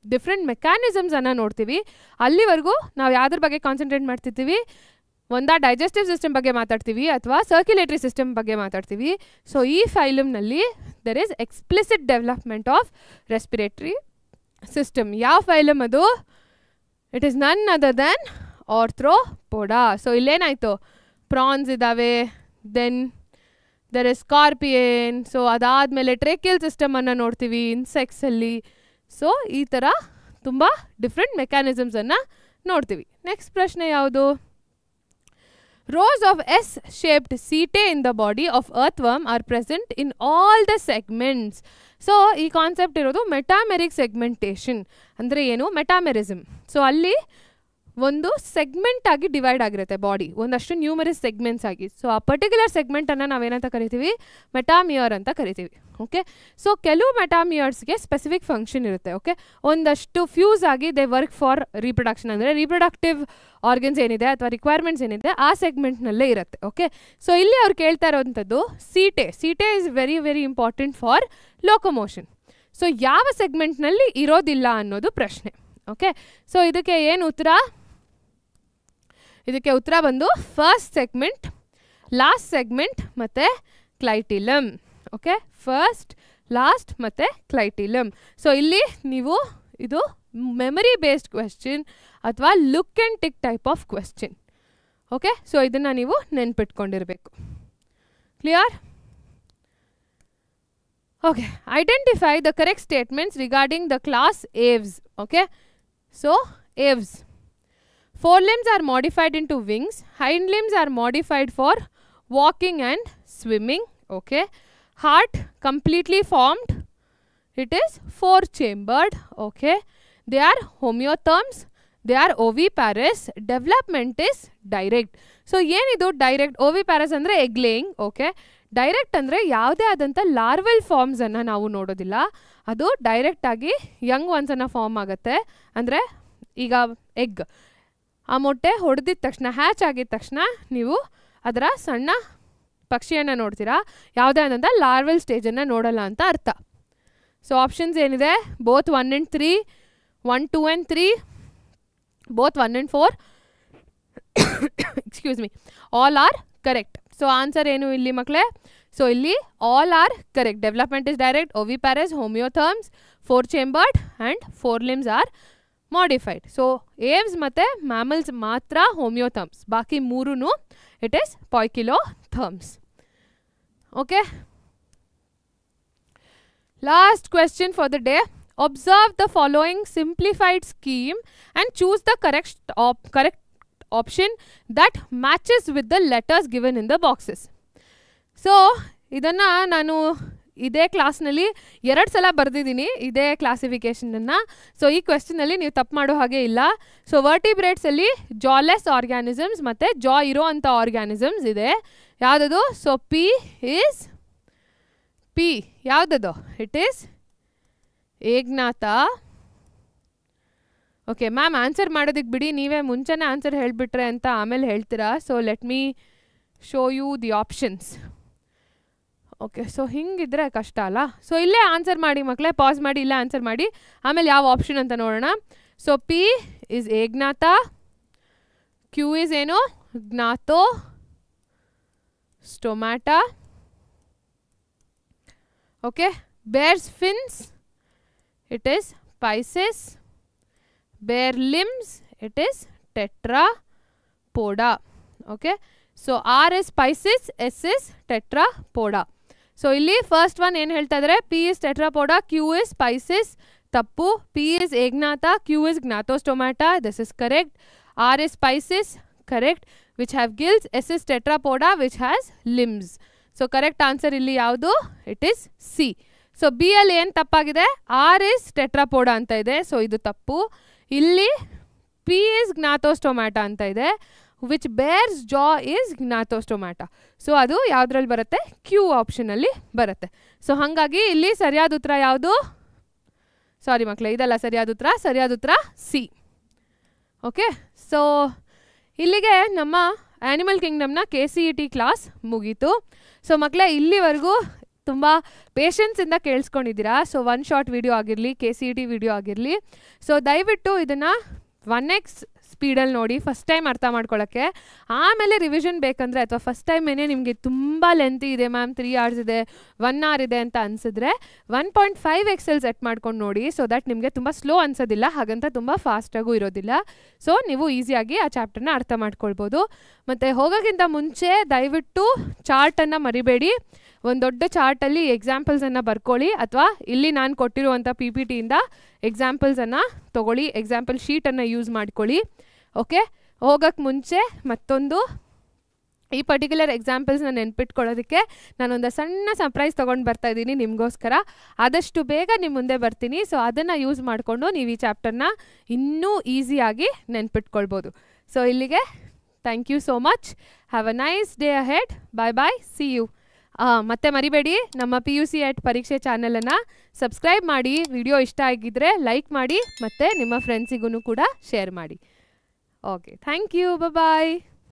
ಡಿಫ್ರೆಂಟ್ ಮೆಕ್ಯಾನಿಸಮ್ಸನ್ನು ನೋಡ್ತೀವಿ. ಅಲ್ಲಿವರೆಗೂ ನಾವು ಯಾವುದ್ರ ಬಗ್ಗೆ ಕಾನ್ಸಂಟ್ರೇಟ್ ಮಾಡ್ತಿರ್ತೀವಿ? ಒಂದಾ ಡೈಜೆಸ್ಟಿವ್ ಸಿಸ್ಟಮ್ ಬಗ್ಗೆ ಮಾತಾಡ್ತೀವಿ ಅಥವಾ ಸರ್ಕ್ಯುಲೇಟರಿ ಸಿಸ್ಟಮ್ ಬಗ್ಗೆ ಮಾತಾಡ್ತೀವಿ. ಸೊ ಈ ಫೈಲಮ್ನಲ್ಲಿ there is explicit development of respiratory system. ಯಾವ ಫೈಲಮ್ ಅದು? It is none other than Arthropoda. So ಇಲ್ಲೇನಾಯಿತು? ಪ್ರಾನ್ಸ್ ಇದ್ದಾವೆ, then there is scorpion. So ಅದಾದಮೇಲೆ ಟ್ರೇಕಿಯಲ್ ಸಿಸ್ಟಮನ್ನು ನೋಡ್ತೀವಿ ಇನ್ಸೆಕ್ಟ್ಸಲ್ಲಿ. ಸೊ ಈ ಥರ ತುಂಬ ಡಿಫ್ರೆಂಟ್ ಮೆಕ್ಯಾನಿಸಮ್ಸನ್ನು ನೋಡ್ತೀವಿ. ನೆಕ್ಸ್ಟ್ ಪ್ರಶ್ನೆ ಯಾವುದು? Rows of S-shaped setae in the body of earthworm are present in all the segments. So ಈ ಕಾನ್ಸೆಪ್ಟ್ ಇರೋದು ಮೆಟಾಮೆರಿಕ್ ಸೆಗ್ಮೆಂಟೇಷನ್. ಅಂದರೆ ಏನು? ಮೆಟಾಮೆರಿಸಮ್. ಸೊ ಅಲ್ಲಿ ಒಂದು ಸೆಗ್ಮೆಂಟ್ ಆಗಿ ಡಿವೈಡ್ ಆಗಿರುತ್ತೆ ಬಾಡಿ, ಒಂದಷ್ಟು ನ್ಯೂಮರಸ್ ಸೆಗ್ಮೆಂಟ್ಸ್ ಆಗಿ. ಸೊ ಆ ಪರ್ಟಿಕ್ಯುಲರ್ ಸೆಗ್ಮೆಂಟನ್ನು ನಾವೇನಂತ ಕರಿತೀವಿ? ಮೆಟಾಮಿಯರ್ ಅಂತ ಕರಿತೀವಿ. ಓಕೆ, ಸೊ ಕೆಲವು ಮೆಟಾಮಿಯರ್ಸ್ಗೆ ಸ್ಪೆಸಿಫಿಕ್ ಫಂಕ್ಷನ್ ಇರುತ್ತೆ. ಓಕೆ, ಒಂದಷ್ಟು ಫ್ಯೂಸ್ ಆಗಿ ದೇ ವರ್ಕ್ ಫಾರ್ ರೀಪ್ರೊಡಕ್ಷನ್, ಅಂದರೆ ರೀಪ್ರೊಡಕ್ಟಿವ್ ಆರ್ಗನ್ಸ್ ಏನಿದೆ ಅಥವಾ ರಿಕ್ವೈರ್ಮೆಂಟ್ಸ್ ಏನಿದೆ ಆ ಸೆಗ್ಮೆಂಟ್ನಲ್ಲೇ ಇರುತ್ತೆ. ಓಕೆ, ಸೊ ಇಲ್ಲಿ ಅವ್ರು ಕೇಳ್ತಾ ಇರೋವಂಥದ್ದು setae. Setae is very very important for locomotion. So ಯಾವ ಸೆಗ್ಮೆಂಟ್ನಲ್ಲಿ ಇರೋದಿಲ್ಲ ಅನ್ನೋದು ಪ್ರಶ್ನೆ. ಓಕೆ, ಸೊ ಇದಕ್ಕೆ ಏನು ಉತ್ತರ? ಇದಕ್ಕೆ ಉತ್ತರ ಬಂದು ಫಸ್ಟ್ ಸೆಗ್ಮೆಂಟ್, ಲಾಸ್ಟ್ ಸೆಗ್ಮೆಂಟ್ ಮತ್ತು ಕ್ಲೈಟಿಲಮ್. ಓಕೆ, ಫಸ್ಟ್, ಲಾಸ್ಟ್ ಮತ್ತು ಕ್ಲೈಟಿಲಮ್. ಸೊ ಇಲ್ಲಿ ನೀವು ಇದು ಮೆಮರಿ ಬೇಸ್ಡ್ ಕ್ವೆಶ್ಚನ್ ಅಥವಾ look and tick type of question. Okay, so ಇದನ್ನು ನೀವು ನೆನ್ಪಿಟ್ಕೊಂಡಿರಬೇಕು. Clear? Okay, identify the correct statements regarding the class Aves. Okay, so Aves. Forelimbs are modified into wings. Hind limbs are modified for walking and swimming. Okay. Heart completely formed. It is 4-chambered. Okay. They are homeotherms. They are oviparous. Development is direct. So, ಏನಿದು direct? oviparous ಅಂದರೆ egg laying. Okay. ಡೈರೆಕ್ಟ್ ಅಂದರೆ ಯಾವುದೇ ಆದಂಥ ಲಾರ್ವೆಲ್ ಫಾರ್ಮ್ಸನ್ನು ನಾವು ನೋಡೋದಿಲ್ಲ. ಅದು ಡೈರೆಕ್ಟಾಗಿ ಯಂಗ್ ಒನ್ಸನ್ನು ಫಾರ್ಮ್ ಆಗುತ್ತೆ. ಅಂದರೆ ಈಗ ಎಗ್, ಆ ಮೊಟ್ಟೆ ಹೊಡೆದಿದ ತಕ್ಷಣ, ಹ್ಯಾಚ್ ಆಗಿದ ತಕ್ಷಣ ನೀವು ಅದರ ಸಣ್ಣ ಪಕ್ಷಿಯನ್ನು ನೋಡ್ತೀರಾ, ಯಾವುದೇ ಆದಂಥ ಲಾರ್ವೆಲ್ ಸ್ಟೇಜನ್ನು ನೋಡಲ್ಲ ಅಂತ ಅರ್ಥ. ಸೊ ಆಪ್ಷನ್ಸ್ ಏನಿದೆ? Both 1 and 3, 1, 2 and 3, both 1 and 4. Excuse me, all are correct. So answer ಏನು ಇಲ್ಲಿ ಮಕ್ಕಳೇ? ಸೊ ಇಲ್ಲಿ all are correct. Development is direct, oviparous, homeotherms, 4-chambered and 4 limbs are modified. So Aves ಮತ್ತು ಮ್ಯಾಮಲ್ಸ್ ಮಾತ್ರ ಹೋಮಿಯೋಥರ್ಮ್ಸ್, ಬಾಕಿ ಮೂರೂ it is poikilotherms. Okay, last question for the day. Observe the following simplified scheme and choose the correct option that matches with the letters given in the boxes. So ಇದನ್ನು ನಾನು ಇದೇ ಕ್ಲಾಸ್ನಲ್ಲಿ 2 ಸಲ ಬರೆದಿದ್ದೀನಿ ಇದೇ ಕ್ಲಾಸಿಫಿಕೇಷನನ್ನು. ಸೊ ಈ ಕ್ವೆಶ್ಚನಲ್ಲಿ ನೀವು ತಪ್ಪು ಮಾಡೋ ಹಾಗೆ ಇಲ್ಲ. ಸೊ ವರ್ಟಿಬ್ರೇಟ್ಸಲ್ಲಿ ಜಾಲೆಸ್ ಆರ್ಗ್ಯಾನಿಸಮ್ಸ್ ಮತ್ತು ಜಾ ಇರೋ ಅಂಥ ಆರ್ಗ್ಯಾನಿಸಮ್ಸ್ ಇದೆ. ಯಾವುದದು? ಸೊ ಪಿ ಯಾವುದದು? It is Agnatha. Okay ma'am answer ಮಾಡೋದಕ್ಕೆ ಬಿಡಿ, ನೀವೇ ಮುಂಚೆನೇ ಆನ್ಸರ್ ಹೇಳಿಬಿಟ್ರೆ ಅಂತ ಆಮೇಲೆ ಹೇಳ್ತೀರಾ. So let me show you the options. Okay so ಹಿಂಗಿದ್ರೆ ಕಷ್ಟ ಅಲ್ಲ. ಸೊ ಇಲ್ಲೇ ಆನ್ಸರ್ ಮಾಡಿ ಮಕ್ಕಳೇ, ಪಾಸ್ ಮಾಡಿ ಇಲ್ಲೇ ಆನ್ಸರ್ ಮಾಡಿ, ಆಮೇಲೆ ಯಾವ ಆಪ್ಷನ್ ಅಂತ ನೋಡೋಣ. So P is Agnatha, Q is ಏನು? Gnathostomata. Okay bears fins, it is Pisces. Bear limbs, it is Tetrapoda. Okay so R is Pisces, S is Tetrapoda. So ಇಲ್ಲಿ ಫಸ್ಟ್ ಒನ್ ಏನು ಹೇಳ್ತಾ ಇದ್ದಾರೆ? P is Tetrapoda, Q is Pisces. ತಪ್ಪು. P is Agnatha, Q is Gnathostomata. This is correct. R is Pisces, correct, which have gills. S is Tetrapoda which has limbs. So correct answer ಇಲ್ಲಿ ಯಾವುದು? It is C. So B ಅಲ್ಲಿ ಏನು ತಪ್ಪಾಗಿದೆ? ಆರ್ ಇಸ್ ಟೆಟ್ರಾಪೋಡಾ ಅಂತ ಇದೆ, ಸೊ ಇದು ತಪ್ಪು. ಇಲ್ಲಿ ಪಿ ಇಸ್ ಜ್ಞಾತೋಸ್ಟೊಮ್ಯಾಟಾ ಅಂತ ಇದೆ, ವಿಚ್ ಬೇರ್ಸ್ ಜಾ ಇಸ್ ಜ್ಞಾತೋಸ್ಟೊಮ್ಯಾಟಾ. ಸೊ ಅದು ಯಾವುದ್ರಲ್ಲಿ ಬರುತ್ತೆ? ಕ್ಯೂ ಆಪ್ಷನಲ್ಲಿ ಬರುತ್ತೆ. ಸೊ ಹಾಗಾಗಿ ಇಲ್ಲಿ ಸರಿಯಾದ ಉತ್ತರ ಯಾವುದು? ಸಾರಿ ಮಕ್ಕಳೇ, ಇದಲ್ಲ ಸರಿಯಾದ ಉತ್ತರ. ಸರಿಯಾದ ಉತ್ತರ ಸಿ. ಓಕೆ ಸೊ ಇಲ್ಲಿಗೆ ನಮ್ಮ ಆ್ಯನಿಮಲ್ ಕಿಂಗ್ಡಮ್ನ KCET ಕ್ಲಾಸ್ ಮುಗೀತು. ಸೊ ಮಕ್ಕಳೇ ಇಲ್ಲಿವರೆಗೂ ತುಂಬ ಪೇಷನ್ಸಿಂದ ಕೇಳಿಸ್ಕೊಂಡಿದ್ದೀರಾ. ಸೊ 1 ಶಾರ್ಟ್ ವಿಡಿಯೋ ಆಗಿರಲಿ, KCET ವಿಡಿಯೋ ಆಗಿರಲಿ. ಸೊ ದಯವಿಟ್ಟು ಇದನ್ನು 1x ಸ್ಪೀಡಲ್ಲಿ ನೋಡಿ, ಫಸ್ಟ್ ಟೈಮ್ ಅರ್ಥ ಮಾಡ್ಕೊಳ್ಳೋಕ್ಕೆ. ಆಮೇಲೆ ರಿವಿಷನ್ ಬೇಕಂದರೆ, ಅಥವಾ ಫಸ್ಟ್ ಟೈಮ್ ಏನೇ ನಿಮಗೆ ತುಂಬ ಲೆಂತಿ ಇದೆ ಮ್ಯಾಮ್, 3 hours ಇದೆ, 1 hour ಇದೆ ಅಂತ ಅನಿಸಿದ್ರೆ 1.5x ಸೆಟ್ ಮಾಡ್ಕೊಂಡು ನೋಡಿ. ಸೊ ದಟ್ ನಿಮಗೆ ತುಂಬ ಸ್ಲೋ ಅನ್ಸೋದಿಲ್ಲ, ಹಾಗಂತ ತುಂಬ ಫಾಸ್ಟಾಗೂ ಇರೋದಿಲ್ಲ. ಸೊ ನೀವು ಈಸಿಯಾಗಿ ಆ ಚಾಪ್ಟರ್ನ ಅರ್ಥ ಮಾಡ್ಕೊಳ್ಬೋದು. ಮತ್ತು ಹೋಗೋಕ್ಕಿಂತ ಮುಂಚೆ ದಯವಿಟ್ಟು ಚಾರ್ಟನ್ನು ಮರಿಬೇಡಿ. ಒಂದು ದೊಡ್ಡ ಚಾರ್ಟಲ್ಲಿ ಎಕ್ಸಾಂಪಲ್ಸನ್ನು ಬರ್ಕೊಳ್ಳಿ, ಅಥವಾ ಇಲ್ಲಿ ನಾನು ಕೊಟ್ಟಿರುವಂಥ PPTಯಿಂದ ಎಕ್ಸಾಂಪಲ್ಸನ್ನು ತೊಗೊಳ್ಳಿ, ಎಕ್ಸಾಂಪಲ್ ಶೀಟನ್ನು ಯೂಸ್ ಮಾಡ್ಕೊಳ್ಳಿ. ಓಕೆ ಹೋಗೋಕ್ಕೆ ಮುಂಚೆ ಮತ್ತೊಂದು ಈ ಪರ್ಟಿಕ್ಯುಲರ್ ಎಕ್ಸಾಂಪಲ್ಸ್ನ ನೆನ್ಪಿಟ್ಕೊಳ್ಳೋದಕ್ಕೆ ನಾನೊಂದು ಸಣ್ಣ ಸರ್ಪ್ರೈಸ್ ತೊಗೊಂಡು ಬರ್ತಾಯಿದ್ದೀನಿ ನಿಮಗೋಸ್ಕರ. ಆದಷ್ಟು ಬೇಗ ನಿಮ್ಮ ಮುಂದೆ ಬರ್ತೀನಿ. ಸೊ ಅದನ್ನು ಯೂಸ್ ಮಾಡಿಕೊಂಡು ನೀವು ಈ ಚಾಪ್ಟರ್ನ ಇನ್ನೂ ಈಸಿಯಾಗಿ ನೆನ್ಪಿಟ್ಕೊಳ್ಬೋದು. ಸೊ ಇಲ್ಲಿಗೆ thank you so much. Have a nice day ahead. Bye bye, see you. ಮತ್ತೆ ಮರಿಬೇಡಿ, ನಮ್ಮ PUC at ಪರೀಕ್ಷೆ ಚಾನಲನ್ನು ಸಬ್ಸ್ಕ್ರೈಬ್ ಮಾಡಿ. ವಿಡಿಯೋ ಇಷ್ಟ ಆಗಿದ್ದರೆ ಲೈಕ್ ಮಾಡಿ, ಮತ್ತು ನಿಮ್ಮ ಫ್ರೆಂಡ್ಸಿಗೂ ಕೂಡ ಶೇರ್ ಮಾಡಿ. Okay thank you. ಬಾಯ್.